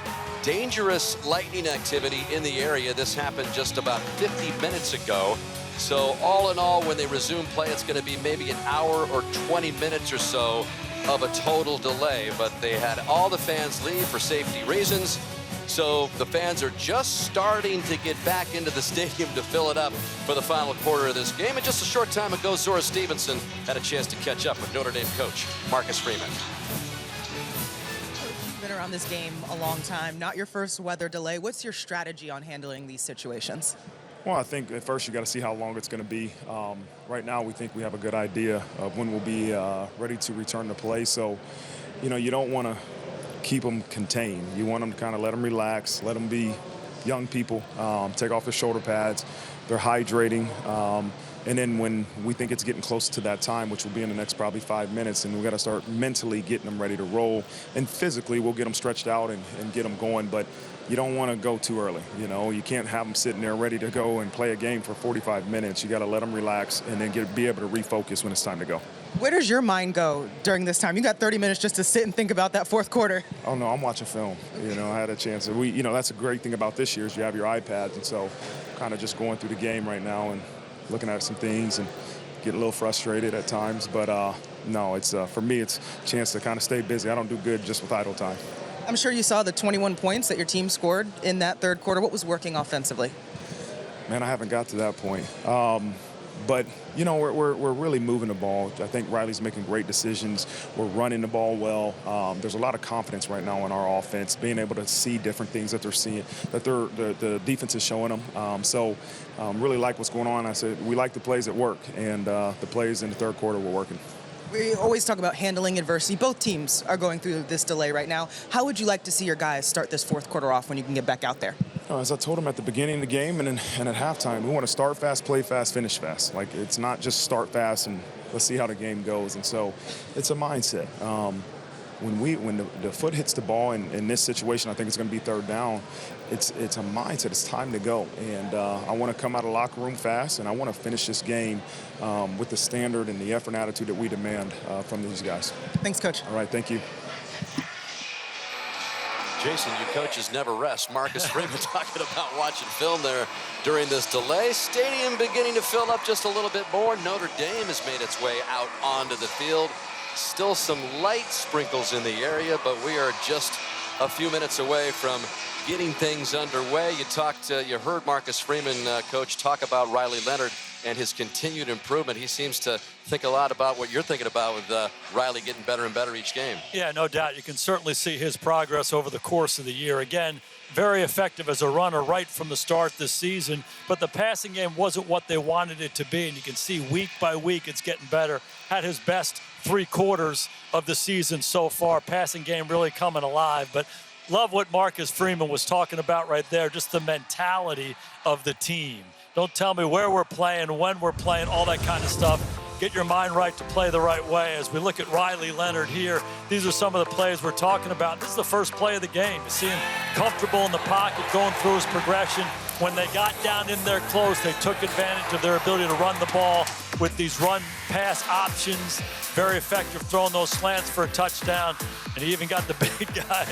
dangerous lightning activity in the area. This happened just about 50 minutes ago. So all in all, when they resume play, it's going to be maybe an hour or 20 minutes or so of a total delay. But they had all the fans leave for safety reasons. So the fans are just starting to get back into the stadium to fill it up for the final quarter of this game. And just a short time ago, Zora Stevenson had a chance to catch up with Notre Dame coach Marcus Freeman. You've been around this game a long time, not your first weather delay. What's your strategy on handling these situations? Well, I think at first you got to see how long it's going to be. Right now, we think we have a good idea of when we'll be ready to return to play. So, you don't want to keep them contained. You want them to kind of let them relax, let them be young people, take off their shoulder pads. They're hydrating. And then when we think it's getting close to that time, which will be in the next probably 5 minutes, and we got to start mentally getting them ready to roll. And physically, we'll get them stretched out and get them going. But you don't want to go too early. You can't have them sitting there ready to go and play a game for 45 minutes. You got to let them relax and then be able to refocus when it's time to go. Where does your mind go during this time? You got 30 minutes just to sit and think about that fourth quarter. Oh, no, I'm watching film. I had a chance. That's a great thing about this year is you have your iPads. And so kind of just going through the game right now and looking at some things and get a little frustrated at times. But, no, it's for me, it's a chance to kind of stay busy. I don't do good just with idle time. I'm sure you saw the 21 points that your team scored in that third quarter. What was working offensively? Man, I haven't got to that point. But, we're really moving the ball. I think Riley's making great decisions. We're running the ball well. There's a lot of confidence right now in our offense, being able to see different things that they're seeing, that the defense is showing them. Really like what's going on. I said we like the plays that work, and the plays in the third quarter were working. We always talk about handling adversity. Both teams are going through this delay right now. How would you like to see your guys start this fourth quarter off when you can get back out there? As I told them at the beginning of the game and at halftime, we want to start fast, play fast, finish fast. Like, it's not just start fast and let's see how the game goes. And so it's a mindset. When the foot hits the ball in this situation, I think it's going to be third down. It's a mindset. It's time to go. And I want to come out of the locker room fast, and I want to finish this game with the standard and the effort and attitude that we demand from these guys. Thanks, Coach. All right, thank you. Jason, you coaches never rest. Marcus Freeman talking about watching film there during this delay. Stadium beginning to fill up just a little bit more. Notre Dame has made its way out onto the field. Still some light sprinkles in the area, but we are just a few minutes away from getting things underway. You heard Marcus Freeman, coach, talk about Riley Leonard and his continued improvement. He seems to think a lot about what you're thinking about with Riley getting better and better each game. Yeah, no doubt. You can certainly see his progress over the course of the year. Again, very effective as a runner right from the start this season, but the passing game wasn't what they wanted it to be, and you can see week by week it's getting better. Had his best 3 quarters of the season so far. Passing game really coming alive, but love what Marcus Freeman was talking about right there, just the mentality of the team. Don't tell me where we're playing, when we're playing, all that kind of stuff. Get your mind right to play the right way. As we look at Riley Leonard here, these are some of the plays we're talking about. This is the first play of the game. You see him comfortable in the pocket, going through his progression. When they got down in there close, they took advantage of their ability to run the ball. with these run-pass options. Very effective throwing those slants for a touchdown. And he even got the big guy,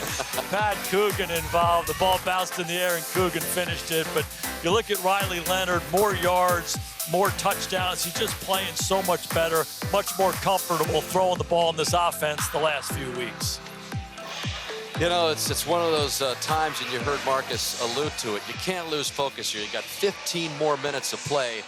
Pat Coogan, involved. The ball bounced in the air, and Coogan finished it. But you look at Riley Leonard, more yards, more touchdowns. He's just playing so much better, much more comfortable throwing the ball in this offense the last few weeks. You know, it's one of those times, and you heard Marcus allude to it. You can't lose focus here. You got 15 more minutes of play.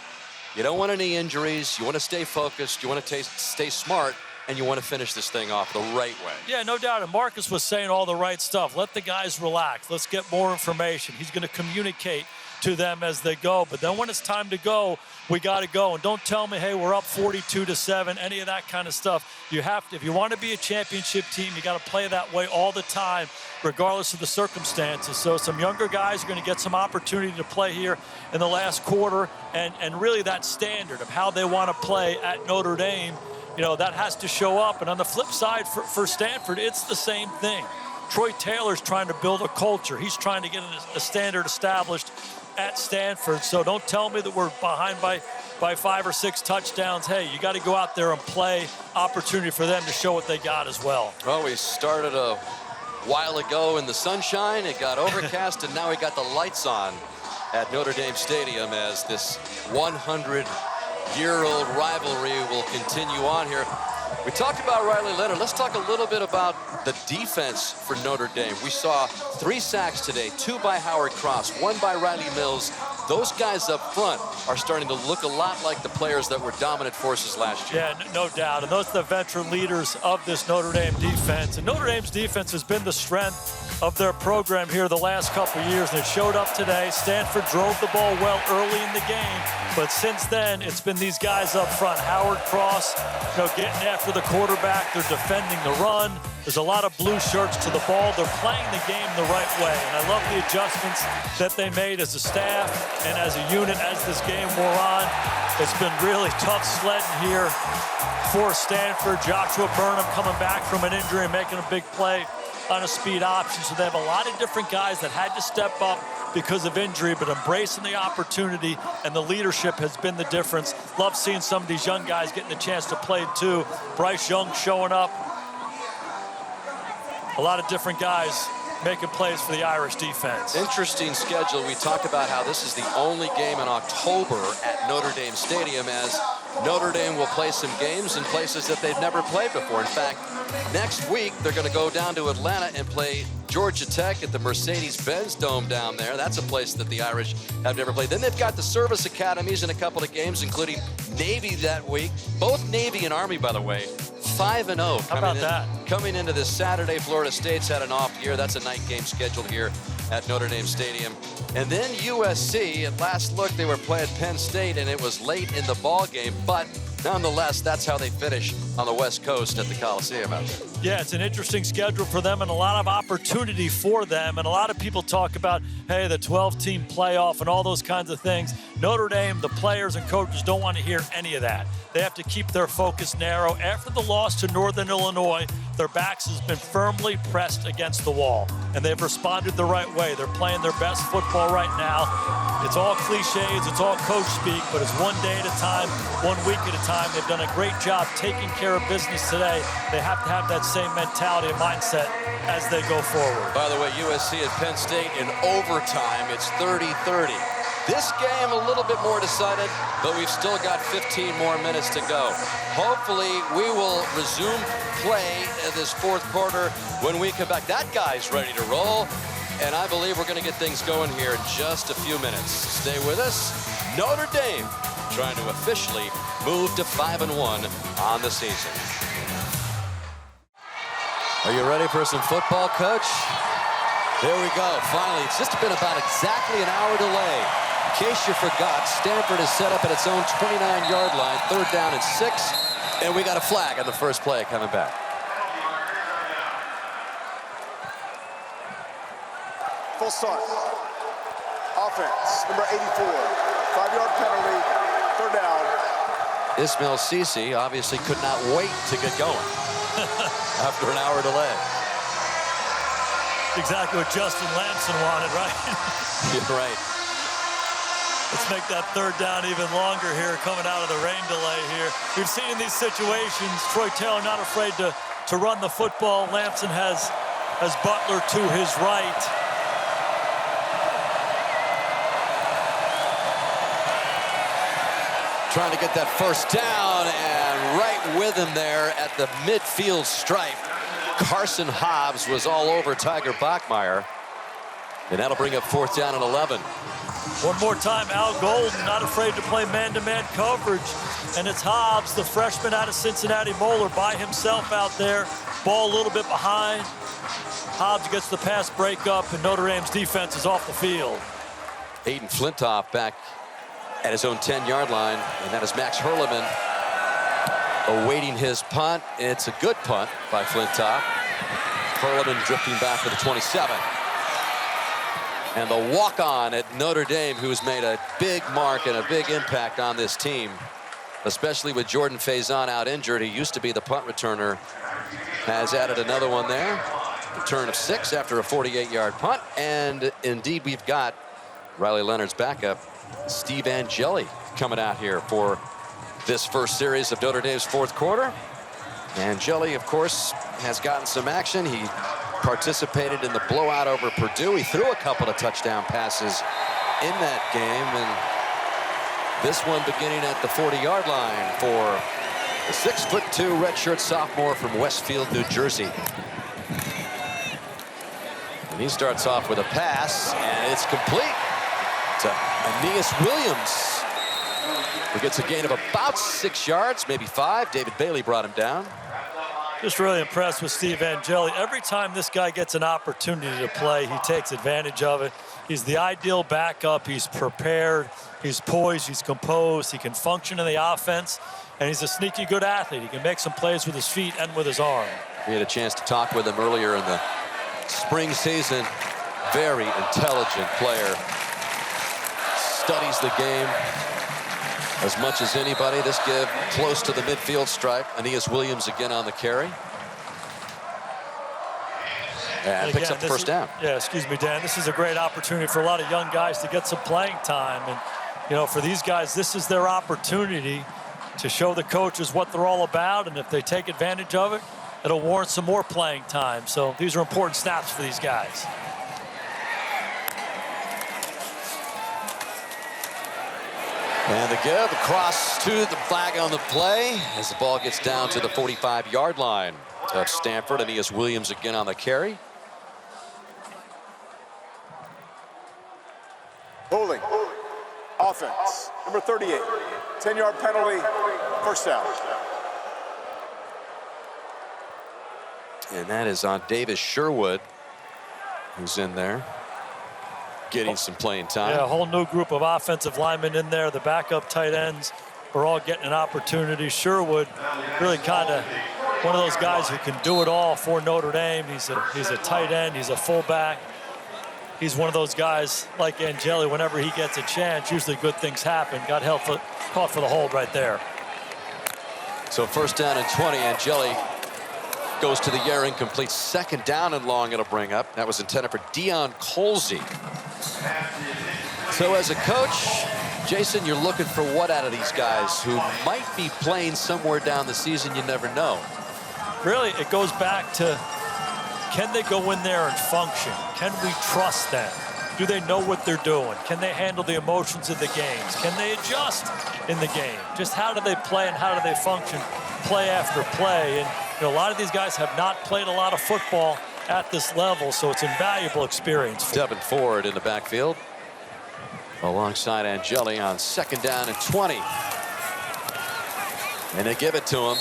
You don't want any injuries. You want to stay focused. You want to stay smart, and you want to finish this thing off the right way. Yeah, no doubt. And Marcus was saying all the right stuff. Let the guys relax. Let's get more information. He's going to communicate to them as they go. But then when it's time to go, we got to go. And don't tell me, hey, we're up 42-7, any of that kind of stuff. You have to, if you want to be a championship team, you got to play that way all the time, regardless of the circumstances. So some younger guys are going to get some opportunity to play here in the last quarter. And really that standard of how they want to play at Notre Dame, you know, that has to show up. And on the flip side for Stanford, it's the same thing. Troy Taylor's trying to build a culture. He's trying to get a standard established at Stanford. So don't tell me that we're behind by 5 or 6 touchdowns. Hey, you got to go out there and play. Opportunity for them to show what they got as well. Well, we started a while ago in the sunshine. It got overcast, and now we got the lights on at Notre Dame Stadium as this 100-year-old rivalry will continue on here. We talked about Riley Leonard. Let's talk a little bit about the defense for Notre Dame. We saw 3 sacks today, 2 by Howard Cross, 1 by Riley Mills. Those guys up front are starting to look a lot like the players that were dominant forces last year. Yeah, no doubt. And those are the veteran leaders of this Notre Dame defense. And Notre Dame's defense has been the strength of their program here the last couple of years, and it showed up today. Stanford drove the ball well early in the game, but since then, it's been these guys up front. Howard Cross, you know, getting after the quarterback. They're defending the run. There's a lot of blue shirts to the ball. They're playing the game the right way, and I love the adjustments that they made as a staff and as a unit as this game wore on. It's been really tough sledding here for Stanford. Joshua Burnham coming back from an injury and making a big play on a speed option. So they have a lot of different guys that had to step up because of injury, but embracing the opportunity, and the leadership has been the difference. Love seeing some of these young guys getting the chance to play too. Bryce Young showing up. A lot of different guys making plays for the Irish defense. Interesting schedule. We talk about how this is the only game in October at Notre Dame Stadium, as Notre Dame will play some games in places that they've never played before. In fact, next week they're going to go down to Atlanta and play Georgia Tech at the Mercedes-Benz Dome down there. That's a place that the Irish have never played. Then they've got the service academies in a couple of games, including Navy that week. Both Navy and Army, by the way, 5-0. How about that? Coming into this Saturday, Florida State's had an off year. That's a night game scheduled here at Notre Dame Stadium. And then USC, at last look, they were playing Penn State, and it was late in the ball game. But nonetheless, that's how they finish on the West Coast at the Coliseum out there. Yeah, it's an interesting schedule for them and a lot of opportunity for them. And a lot of people talk about, hey, the 12-team playoff and all those kinds of things. Notre Dame, the players and coaches don't want to hear any of that. They have to keep their focus narrow. After the loss to Northern Illinois, their backs has been firmly pressed against the wall, and they've responded the right way. They're playing their best football right now. It's all cliches, it's all coach speak, but it's one day at a time, 1 week at a time. They've done a great job taking care of business today. They have to have that same mentality and mindset as they go forward. By the way, USC at Penn State in overtime, it's 30-30. This game a little bit more decided, but we've still got 15 more minutes to go. Hopefully, we will resume play in this fourth quarter when we come back. That guy's ready to roll, and I believe we're going to get things going here in just a few minutes. Stay with us. Notre Dame trying to officially move to 5-1 on the season. Are you ready for some football, Coach? There we go. Finally, it's just been about exactly an hour delay. In case you forgot, Stanford is set up at its own 29-yard line, 3rd down and 6, and we got a flag on the first play coming back. Full start. Offense, number 84. 5-yard penalty, 3rd down. Ismail Cisse obviously could not wait to get going after an hour delay. Exactly what Justin Lamson wanted, right? You're right. Let's make that third down even longer here, coming out of the rain delay here. We've seen in these situations, Troy Taylor not afraid to run the football. Lamson has Butler to his right. Trying to get that first down, and right with him there at the midfield stripe, Carson Hobbs was all over Tiger Bachmeier, and that'll bring up 4th down and 11. One more time, Al Golden not afraid to play man-to-man coverage, and it's Hobbs, the freshman out of Cincinnati Moeller, by himself out there. Ball a little bit behind. Hobbs gets the pass breakup, and Notre Dame's defense is off the field. Aiden Flintoff back at his own 10-yard line, and that is Max Hurleman awaiting his punt. It's a good punt by Flintoff. Hurleman drifting back to the 27. And the walk-on at Notre Dame, who's made a big mark and a big impact on this team, especially with Jordan Faison out injured. He used to be the punt returner, has added another one there. Return of 6 after a 48-yard punt. And indeed, we've got Riley Leonard's backup, Steve Angeli, coming out here for this first series of Notre Dame's fourth quarter. Angeli, of course, has gotten some action. He participated in the blowout over Purdue. He threw a couple of touchdown passes in that game, and this one beginning at the 40-yard line for the 6'2" redshirt sophomore from Westfield, New Jersey. And he starts off with a pass, and it's complete to Aeneas Williams, who gets a gain of about 6 yards, maybe 5. David Bailey brought him down. Just really impressed with Steve Angeli. Every time this guy gets an opportunity to play, he takes advantage of it. He's the ideal backup. He's prepared. He's poised. He's composed. He can function in the offense. And he's a sneaky good athlete. He can make some plays with his feet and with his arm. We had a chance to talk with him earlier in the spring season. Very intelligent player. Studies the game as much as anybody. This give close to the midfield stripe. Aeneas Williams again on the carry. And picks up the first down. Yeah, excuse me, Dan. This is a great opportunity for a lot of young guys to get some playing time. And, you know, for these guys, this is their opportunity to show the coaches what they're all about. And if they take advantage of it, it'll warrant some more playing time. So these are important snaps for these guys. And the give across to the flag on the play as the ball gets down to the 45-yard line of Stanford. Aeneas Williams again on the carry. Holding. Offense. Number 38. 10-yard penalty. First down. And that is on Davis Sherwood, who's in there, getting some playing time. Yeah, a whole new group of offensive linemen in there. The backup tight ends are all getting an opportunity. Sherwood, really kind of one of those guys who can do it all for Notre Dame. He's a tight end. He's a fullback. He's one of those guys like Angeli. Whenever he gets a chance, usually good things happen. Got caught for the hold right there. So first down and 20. Angeli goes to the air, incomplete. Second down and long it'll bring up. That was intended for Deion Colsey. So as a coach, Jason, you're looking for what out of these guys who might be playing somewhere down the season? You never know. Really, it goes back to, can they go in there and function? Can we trust them? Do they know what they're doing? Can they handle the emotions of the games? Can they adjust in the game? Just how do they play and how do they function play after play? And you know, a lot of these guys have not played a lot of football at this level, so it's invaluable experience. Devin Ford in the backfield alongside Angeli on second down and 20. And they give it to him.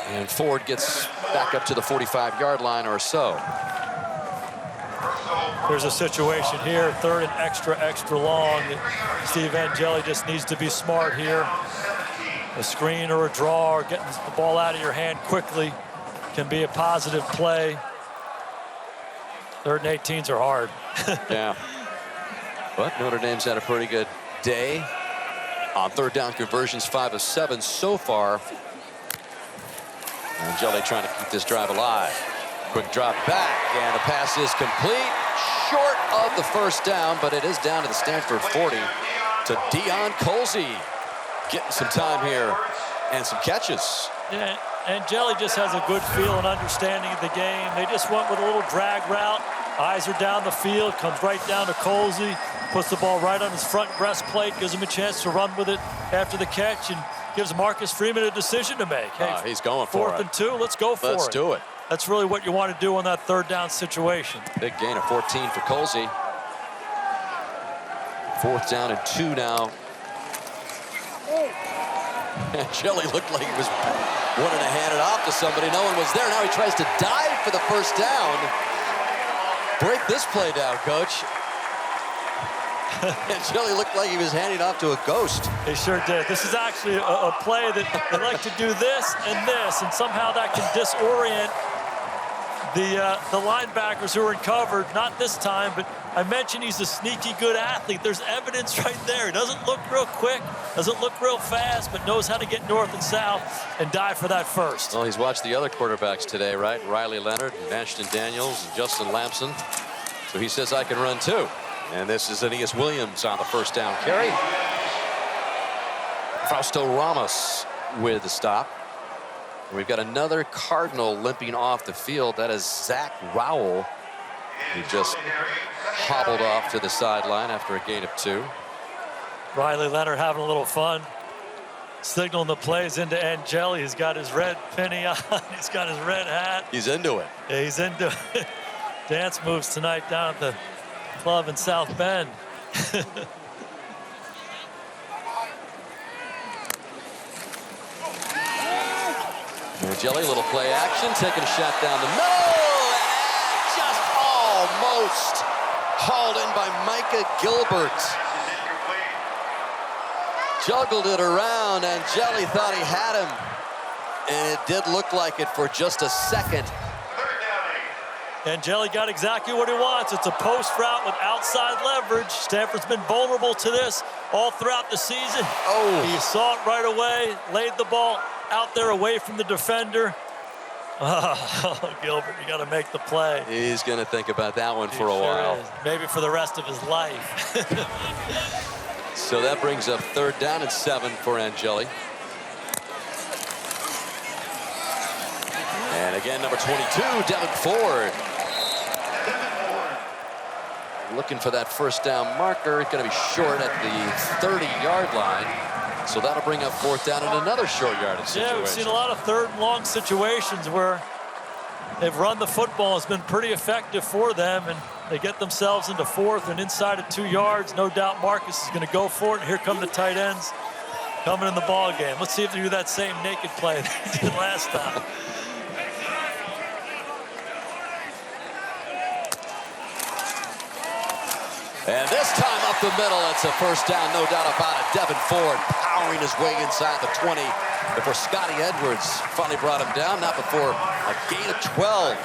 And Ford gets back up to the 45-yard line or so. There's a situation here, third and extra long. Steve Angeli just needs to be smart here. A screen or a draw or getting the ball out of your hand quickly can be a positive play. Third and 18s are hard. Yeah. But Notre Dame's had a pretty good day on third down conversions, 5 of 7 so far. Angeli trying to keep this drive alive. Quick drop back, and the pass is complete. Short of the first down, but it is down to the Stanford 40. to Deion Colsey. Getting some time here and some catches. Yeah, and Jelly just has a good feel and understanding of the game. They just went with a little drag route. Eyes are down the field, comes right down to Colsey, puts the ball right on his front breastplate, gives him a chance to run with it after the catch, and gives Marcus Freeman a decision to make. Hey, he's going for it. 4th and 2, let's go for it. Let's do it. That's really what you want to do on that 3rd down situation. Big gain of 14 for Colsey. 4th down and 2 now. Jelly looked like he was wanting to hand it off to somebody. No one was there. Now he tries to dive for the 1st down. Break this play down, Coach. And Jelly looked like he was handing off to a ghost. He sure did. This is actually a play that they like to do this, and somehow that can disorient the linebackers who are in cover. Not this time, but I mentioned he's a sneaky good athlete. There's evidence right there. He doesn't look real quick, doesn't look real fast, but knows how to get north and south and dive for that 1st. Well, he's watched the other quarterbacks today, right? Riley Leonard, Ashton Daniels, and Justin Lamson. So he says, I can run too. And this is Aeneas Williams on the 1st down carry. Fausto Ramos with the stop. We've got another Cardinal limping off the field. That is Zach Rowell. He just hobbled off to the sideline after a gain of 2. Riley Leonard having a little fun, signaling the plays into Angeli. He's got his red penny on. He's got his red hat. He's into it. Yeah, he's into it. Dance moves tonight down at the club in South Bend. Jelly, little play action, taking a shot down the middle, and just almost hauled in by Micah Gilbert. Juggled it around, and Jelly thought he had him, and it did look like it for just a second. And Jelly got exactly what he wants. It's a post route with outside leverage. Stanford's been vulnerable to this all throughout the season. Oh. He saw it right away, laid the ball out there away from the defender. Oh, Gilbert, you got to make the play. He's going to think about that one for a while. Is. Maybe for the rest of his life. So that brings up 3rd down and 7 for Angeli. And again, number 22, Devin Ford. Looking for that 1st down marker. It's going to be short at the 30-yard line. So that'll bring up 4th down and another short yardage situation. Yeah, we've seen a lot of 3rd and long situations where they've run the football. It's been pretty effective for them, and they get themselves into 4th and inside of 2 yards. No doubt Marcus is going to go for it. And here come the tight ends coming in the ball game. Let's see if they do that same naked play they did last time. And this time up the middle, it's a 1st down, no doubt about it. Devin Ford powering his way inside the 20 before Scotty Edwards finally brought him down, not before a gain of 12.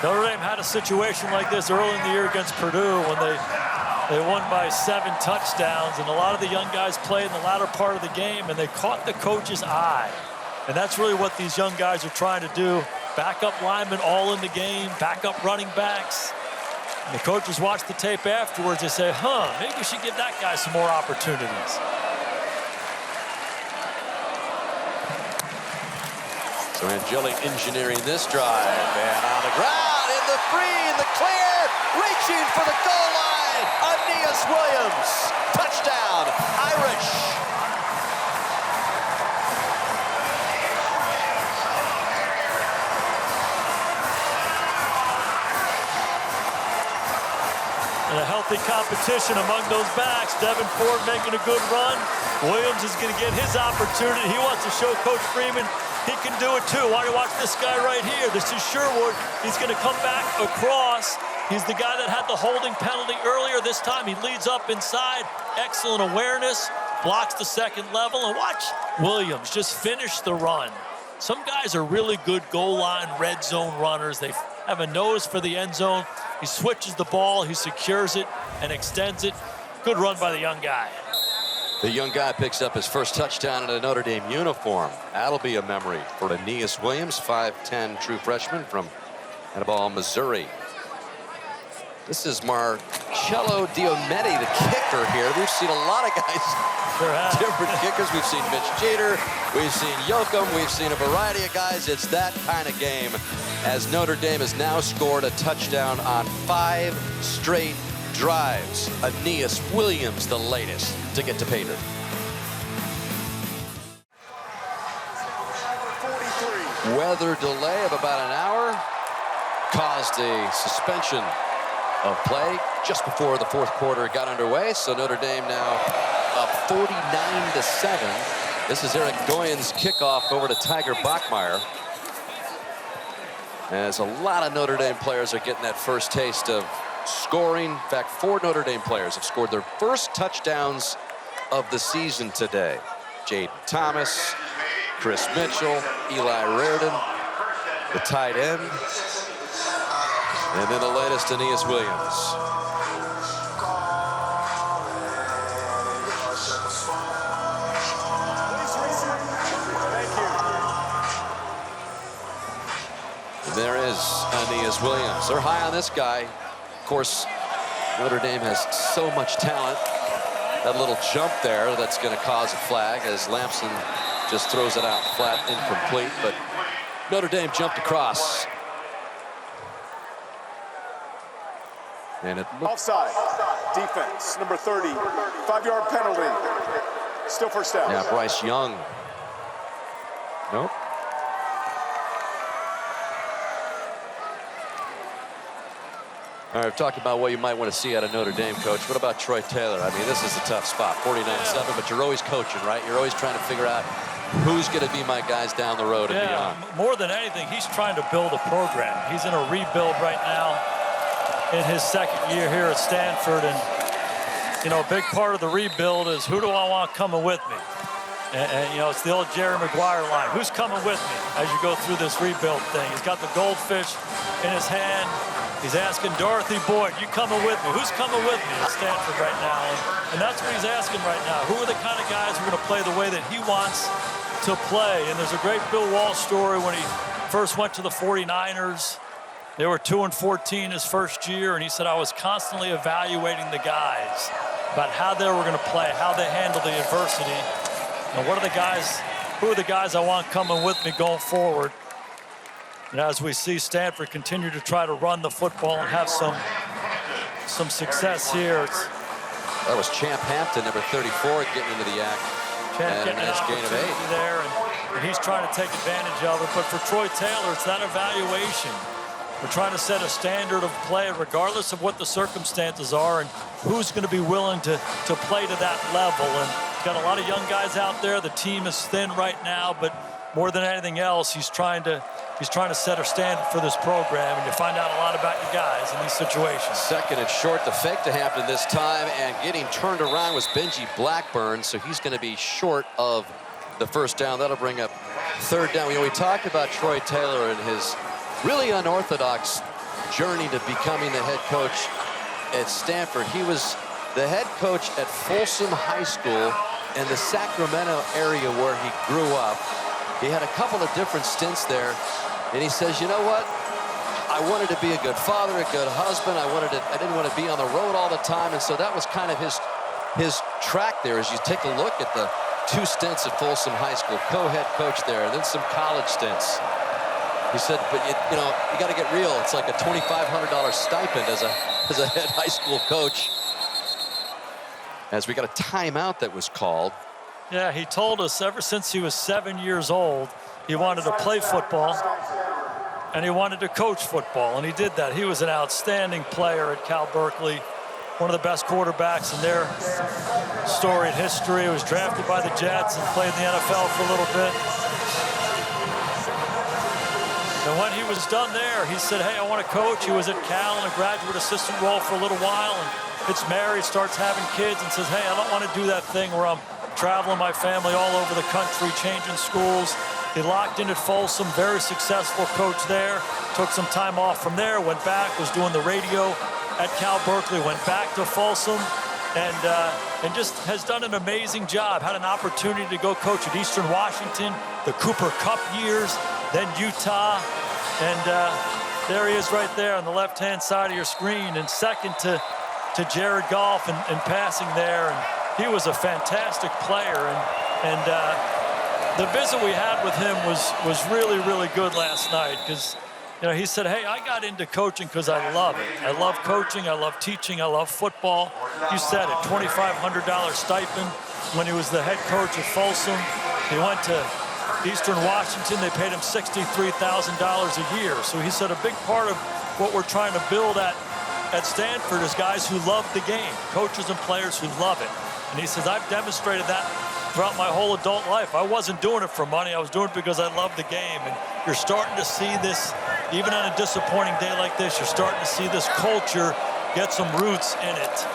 Notre Dame had a situation like this early in the year against Purdue when they won by 7 touchdowns, and a lot of the young guys played in the latter part of the game, and they caught the coach's eye. And that's really what these young guys are trying to do. Backup linemen all in the game, backup running backs. And the coaches watch the tape afterwards. They say, maybe we should give that guy some more opportunities. So Angeli engineering this drive. And on the ground, in the free, in the clear, reaching for the goal line, Aeneas Williams. Touchdown, Irish. And a healthy competition among those backs. Devin Ford making a good run. Williams is going to get his opportunity. He wants to show Coach Freeman he can do it too. Why do you watch this guy right here? This is Sherwood. He's going to come back across. He's the guy that had the holding penalty earlier. This time he leads up inside. Excellent awareness. Blocks the 2nd level. And watch Williams just finish the run. Some guys are really good goal line, red zone runners. They have a nose for the end zone. He switches the ball, he secures it, and extends it. Good run by the young guy. The young guy picks up his 1st touchdown in a Notre Dame uniform. That'll be a memory for Aeneas Williams, 5'10" true freshman from Hannibal, Missouri. This is Marcello Diometti, the kicker here. We've seen a lot of guys, different kickers. We've seen Mitch Jeter, we've seen Yoakum, we've seen a variety of guys. It's that kind of game, as Notre Dame has now scored a touchdown on 5 straight drives. Aeneas Williams, the latest to get to pay dirt. Weather delay of about an hour caused a suspension of play just before the fourth quarter got underway. So Notre Dame now up 49-7. This is Eric Goyen's kickoff over to Tiger Bachmeier. As a lot of Notre Dame players are getting that first taste of scoring. In fact, 4 Notre Dame players have scored their first touchdowns of the season today. Jaden Thomas, Chris Mitchell, Eli Reardon, the tight end, and then the latest, Aeneas Williams. There is Aeneas Williams. They're high on this guy. Of course, Notre Dame has so much talent. That little jump there, that's going to cause a flag as Lampson just throws it out flat, incomplete. But Notre Dame jumped across. And it offside. Defense, number 30. 5-yard penalty. Still first down. Yeah, Bryce Young. Nope. All right, I've talked about what you might want to see out of Notre Dame, Coach. What about Troy Taylor? I mean, this is a tough spot, 49-7, but you're always coaching, right? You're always trying to figure out who's going to be my guys down the road and beyond. More than anything, he's trying to build a program. He's in a rebuild right now in his second year here at Stanford. And, you know, a big part of the rebuild is who do I want coming with me? And you know, it's the old Jerry Maguire line. Who's coming with me as you go through this rebuild thing? He's got the goldfish in his hand. He's asking Dorothy Boyd, you coming with me? Who's coming with me at Stanford right now? And that's what he's asking right now. Who are the kind of guys who are going to play the way that he wants to play? And there's a great Bill Walsh story when he first went to the 49ers. They were 2-14 his first year, and he said, I was constantly evaluating the guys about how they were going to play, how they handle the adversity. And what are the guys, who are the guys I want coming with me going forward? And as we see Stanford continue to try to run the football and have some success here. That was Champ Hampton, number 34, getting into the act. Champ and getting a nice gain of 8 there, and he's trying to take advantage of it. But for Troy Taylor, it's that evaluation. We're trying to set a standard of play regardless of what the circumstances are and who's going to be willing to play to that level. And got a lot of young guys out there. The team is thin right now, but more than anything else, he's trying to set a standard for this program, and you find out a lot about your guys in these situations. Second and short, the fake to Hampton this time, and getting turned around was Benji Blackburn, so he's going to be short of the first down. That'll bring up third down. We talked about Troy Taylor and his really unorthodox journey to becoming the head coach at Stanford. He was the head coach at Folsom High School in the Sacramento area where he grew up. He had a couple of different stints there, and he says, you know what? I wanted to be a good father, a good husband. I didn't want to be on the road all the time, and so that was kind of his track there. As you take a look at the 2 stints at Folsom High School, co-head coach there, and then some college stints. He said, but you got to get real. It's like a $2,500 stipend as a head high school coach. As we got a timeout that was called. Yeah, he told us ever since he was 7 years old, he wanted to play football and he wanted to coach football, and he did that. He was an outstanding player at Cal Berkeley, one of the best quarterbacks in their storied history. He was drafted by the Jets and played in the NFL for a little bit. And when he was done there, he said, hey, I want to coach. He was at Cal in a graduate assistant role for a little while, and gets married, starts having kids, and says, hey, I don't want to do that thing where I'm traveling my family all over the country, changing schools. He locked in at Folsom, very successful coach there. Took some time off from there, went back, was doing the radio at Cal Berkeley, went back to Folsom, and just has done an amazing job. Had an opportunity to go coach at Eastern Washington, the Cooper Cup years, then Utah, and There he is right there on the left-hand side of your screen, and second to Jared Goff and passing there. And he was a fantastic player. And the visit we had with him was really, really good last night, because he said, hey, I got into coaching because I love it. I love coaching, I love teaching, I love football. You said it, $2,500 stipend when he was the head coach at Folsom. He went to Eastern Washington. They paid him $63,000 a year. So he said a big part of what we're trying to build at Stanford is guys who love the game, coaches and players who love it. And he says, I've demonstrated that throughout my whole adult life. I wasn't doing it for money. I was doing it because I love the game. And you're starting to see this, even on a disappointing day like this, you're starting to see this culture get some roots in it.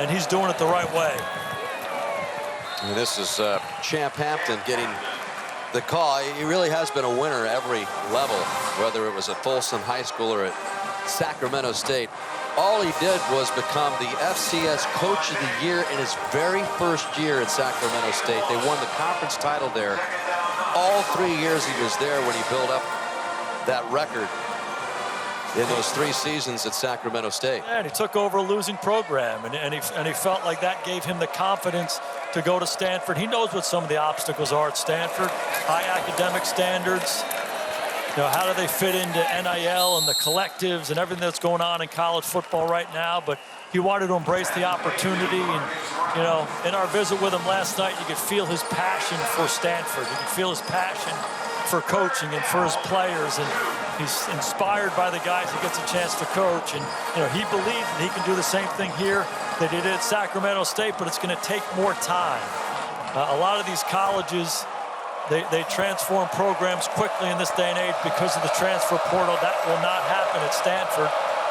And he's doing it the right way. And this is Champ Hampton getting the call. He really has been a winner every level, whether it was at Folsom High School or at Sacramento State. All he did was become the FCS Coach of the Year in his very first year at Sacramento State. They won the conference title there. All 3 years he was there when he built up that record in those 3 seasons at Sacramento State. Yeah, and he took over a losing program, and he felt like that gave him the confidence to go to Stanford. He knows what some of the obstacles are at Stanford. High academic standards. How do they fit into NIL and the collectives and everything that's going on in college football right now? But he wanted to embrace the opportunity. And, in our visit with him last night, you could feel his passion for Stanford. You could feel his passion for coaching and for his players. And he's inspired by the guys he gets a chance to coach. And, he believes that he can do the same thing here that he did at Sacramento State, but it's going to take more time. A lot of these colleges, they transform programs quickly in this day and age because of the transfer portal. That will not happen at Stanford.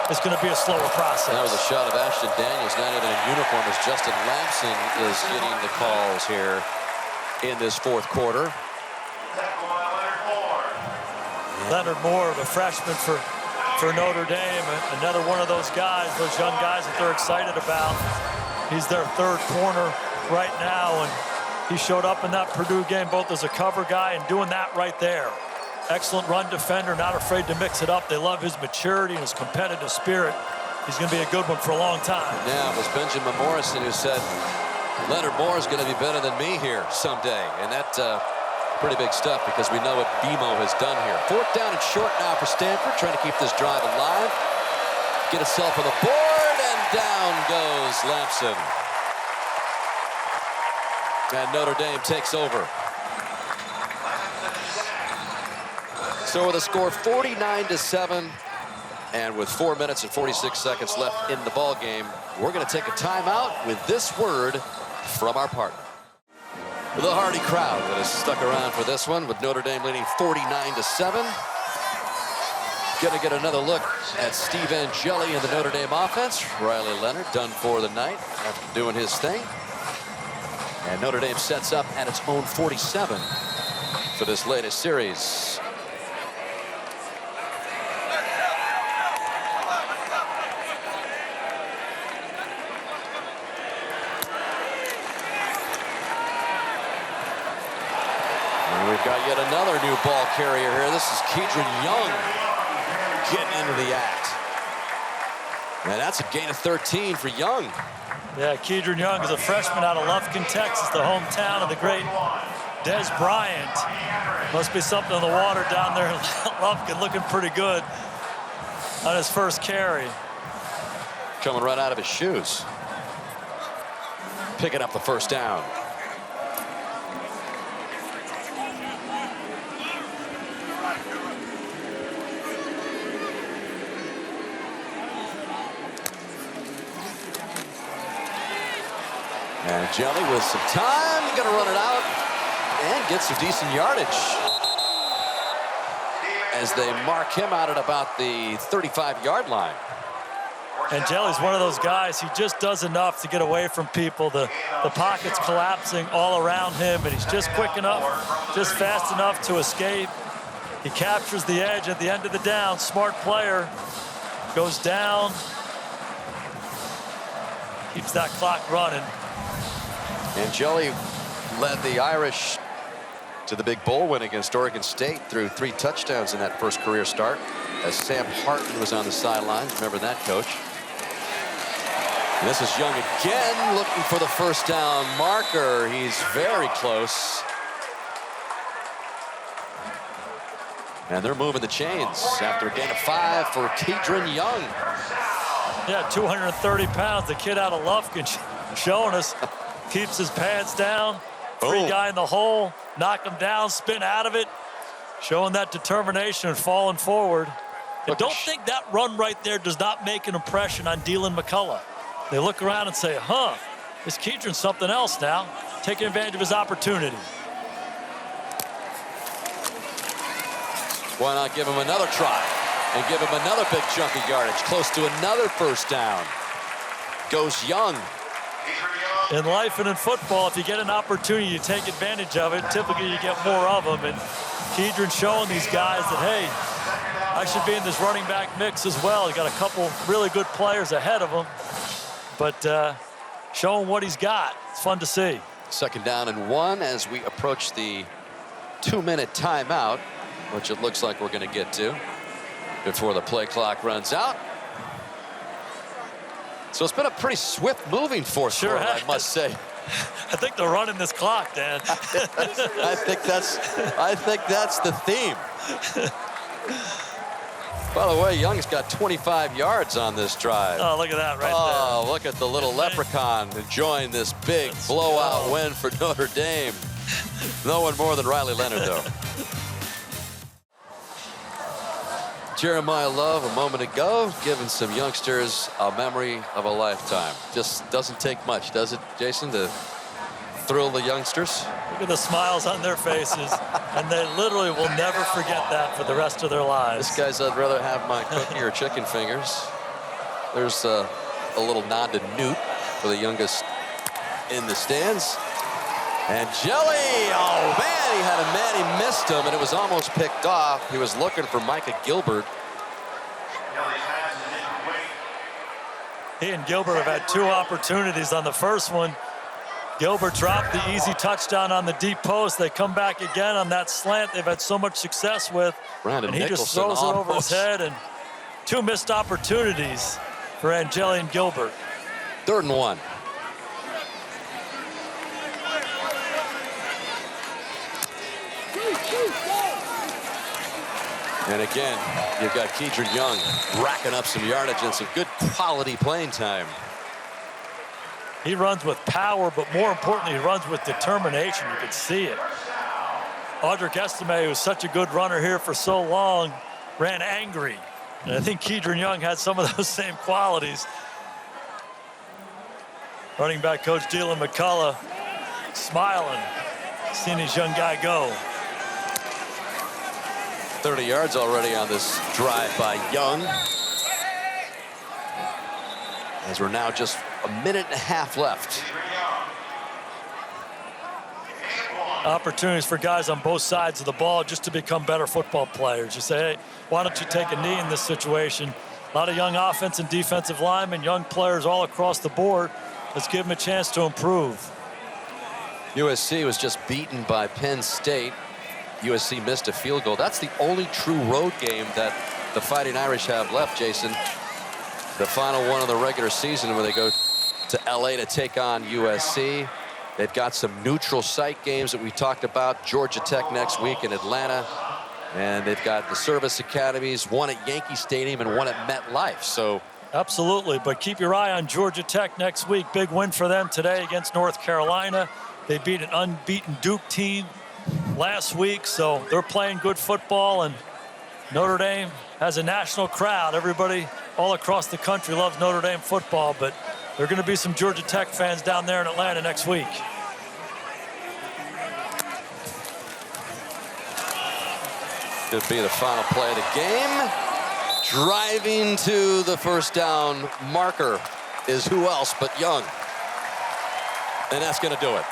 It's going to be a slower process. That was a shot of Ashton Daniels, not even in uniform, as Justin Lamson is getting the calls here in this fourth quarter. Leonard Moore, the freshman for Notre Dame, another one of those guys, those young guys that they're excited about. He's their third corner right now, and he showed up in that Purdue game both as a cover guy and doing that right there. Excellent run defender, not afraid to mix it up. They love his maturity and his competitive spirit. He's going to be a good one for a long time. Yeah, it was Benjamin Morrison who said, Leonard Moore is going to be better than me here someday. And that's pretty big stuff, because we know what BMO has done here. 4th down and short now for Stanford, trying to keep this drive alive. Get itself on the board, and down goes Lamson. And Notre Dame takes over. So with a score 49-7, and with 4 minutes and 46 seconds left in the ball game, we're going to take a timeout with this word from our partner. The hearty crowd that has stuck around for this one, with Notre Dame leading 49-7. Going to get another look at Steve Angeli in the Notre Dame offense. Riley Leonard done for the night after doing his thing. And Notre Dame sets up at its own 47 for this latest series. And we've got yet another new ball carrier here. This is Kedron Young getting into the act. And that's a gain of 13 for Young. Yeah, Kedron Young is a freshman out of Lufkin, Texas, the hometown of the great Des Bryant. Must be something in the water down there in Lufkin, looking pretty good on his first carry. Coming right out of his shoes. Picking up the first down. And Jelly with some time, gonna run it out and get some decent yardage as they mark him out at about the 35-yard line. And Jelly's one of those guys, he just does enough to get away from people. The pocket's collapsing all around him, and he's just quick enough, just fast enough to escape. He captures the edge at the end of the down. Smart player, goes down, keeps that clock running. And Jelly led the Irish to the big bowl win against Oregon State through 3 touchdowns in that first career start. as Sam Harton was on the sidelines. Remember that, coach? And this is Young again, looking for the first down marker. He's very close. And they're moving the chains after a gain of 5 for Kedron Young. Yeah, 230 pounds. The kid out of Lufkin showing us. Keeps his pants down. Free guy in the hole. Knock him down, spin out of it. Showing that determination and falling forward. And don't think that run right there does not make an impression on Dylan McCullough. They look around and say, huh, this Kedron's something else now. Taking advantage of his opportunity. Why not give him another try and give him another big chunk of yardage, close to another first down. Goes Young. In life and in football, if you get an opportunity, you take advantage of it. Typically, you get more of them. And Kedron showing these guys that, hey, I should be in this running back mix as well. He's got a couple really good players ahead of him. But showing what he's got. It's fun to see. 2nd down and 1 as we approach the 2-minute timeout, which it looks like we're going to get to before the play clock runs out. So it's been a pretty swift moving fourth quarter, I must say. I think they're running this clock, Dan. I think that's the theme. By the way, Young's got 25 yards on this drive. Oh, look at that right there. Oh, look at the little leprechaun enjoying this big blowout win for Notre Dame. No one more than Riley Leonard, though. Jeremiah Love a moment ago giving some youngsters a memory of a lifetime. Just doesn't take much, does it, Jason, to thrill the youngsters? Look at the smiles on their faces, and they literally will never forget that for the rest of their lives. This guy's, I'd rather have my cookie or chicken fingers. There's a little nod to Newt for the youngest in the stands. And Jelly, oh man, he had a man, he missed him, and it was almost picked off. He was looking for Micah Gilbert. He and Gilbert have had 2 opportunities. On the first one, Gilbert dropped the easy touchdown on the deep post. They come back again on that slant they've had so much success with. Brandon and he Nicholson just throws it over his head, and 2 missed opportunities for Angeli and Gilbert. 3rd and 1. And again, you've got Kedron Young racking up some yardage and some good quality playing time. He runs with power, but more importantly, he runs with determination. You can see it. Audric Estime, who was such a good runner here for so long, ran angry. And I think Kedron Young had some of those same qualities. Running back coach Dylan McCullough smiling, seeing his young guy go. 30 yards already on this drive by Young. As we're now just a minute and a half left. Opportunities for guys on both sides of the ball just to become better football players. You say, hey, why don't you take a knee in this situation? A lot of young offense and defensive linemen, young players all across the board. Let's give them a chance to improve. USC was just beaten by Penn State. USC missed a field goal. That's the only true road game that the Fighting Irish have left, Jason. The final one of the regular season where they go to LA to take on USC. They've got some neutral site games that we talked about. Georgia Tech next week in Atlanta. And they've got the service academies, one at Yankee Stadium and one at MetLife. So absolutely, but keep your eye on Georgia Tech next week. Big win for them today against North Carolina. They beat an unbeaten Duke team last week, so they're playing good football, and Notre Dame has a national crowd. Everybody all across the country loves Notre Dame football, but there are going to be some Georgia Tech fans down there in Atlanta next week. Could be the final play of the game. Driving to the first down marker is who else but Young. And that's going to do it.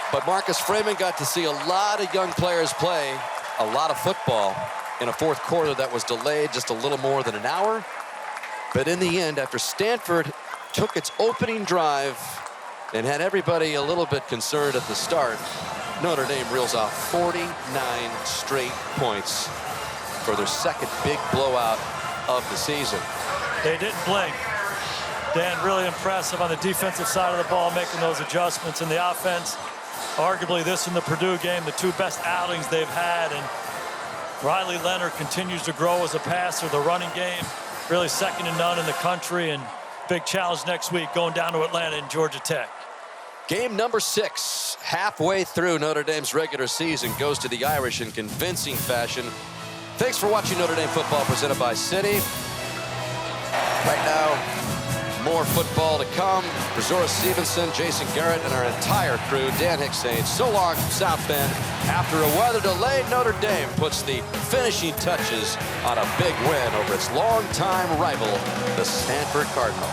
But Marcus Freeman got to see a lot of young players play a lot of football in a fourth quarter that was delayed just a little more than an hour. But in the end, after Stanford took its opening drive and had everybody a little bit concerned at the start, Notre Dame reels off 49 straight points for their second big blowout of the season. They didn't blink. Dan, really impressive on the defensive side of the ball, making those adjustments. In the offense, arguably this and the Purdue game, the two best outings they've had. And Riley Leonard continues to grow as a passer. The running game, really second to none in the country. And big challenge next week going down to Atlanta and Georgia Tech. Game number 6, halfway through Notre Dame's regular season, goes to the Irish in convincing fashion. Thanks for watching Notre Dame football presented by Citi. Right now, more football to come. Brazora Stevenson, Jason Garrett, and our entire crew. Dan Hicks saying so long from South Bend. After a weather delay, Notre Dame puts the finishing touches on a big win over its longtime rival, the Stanford Cardinal.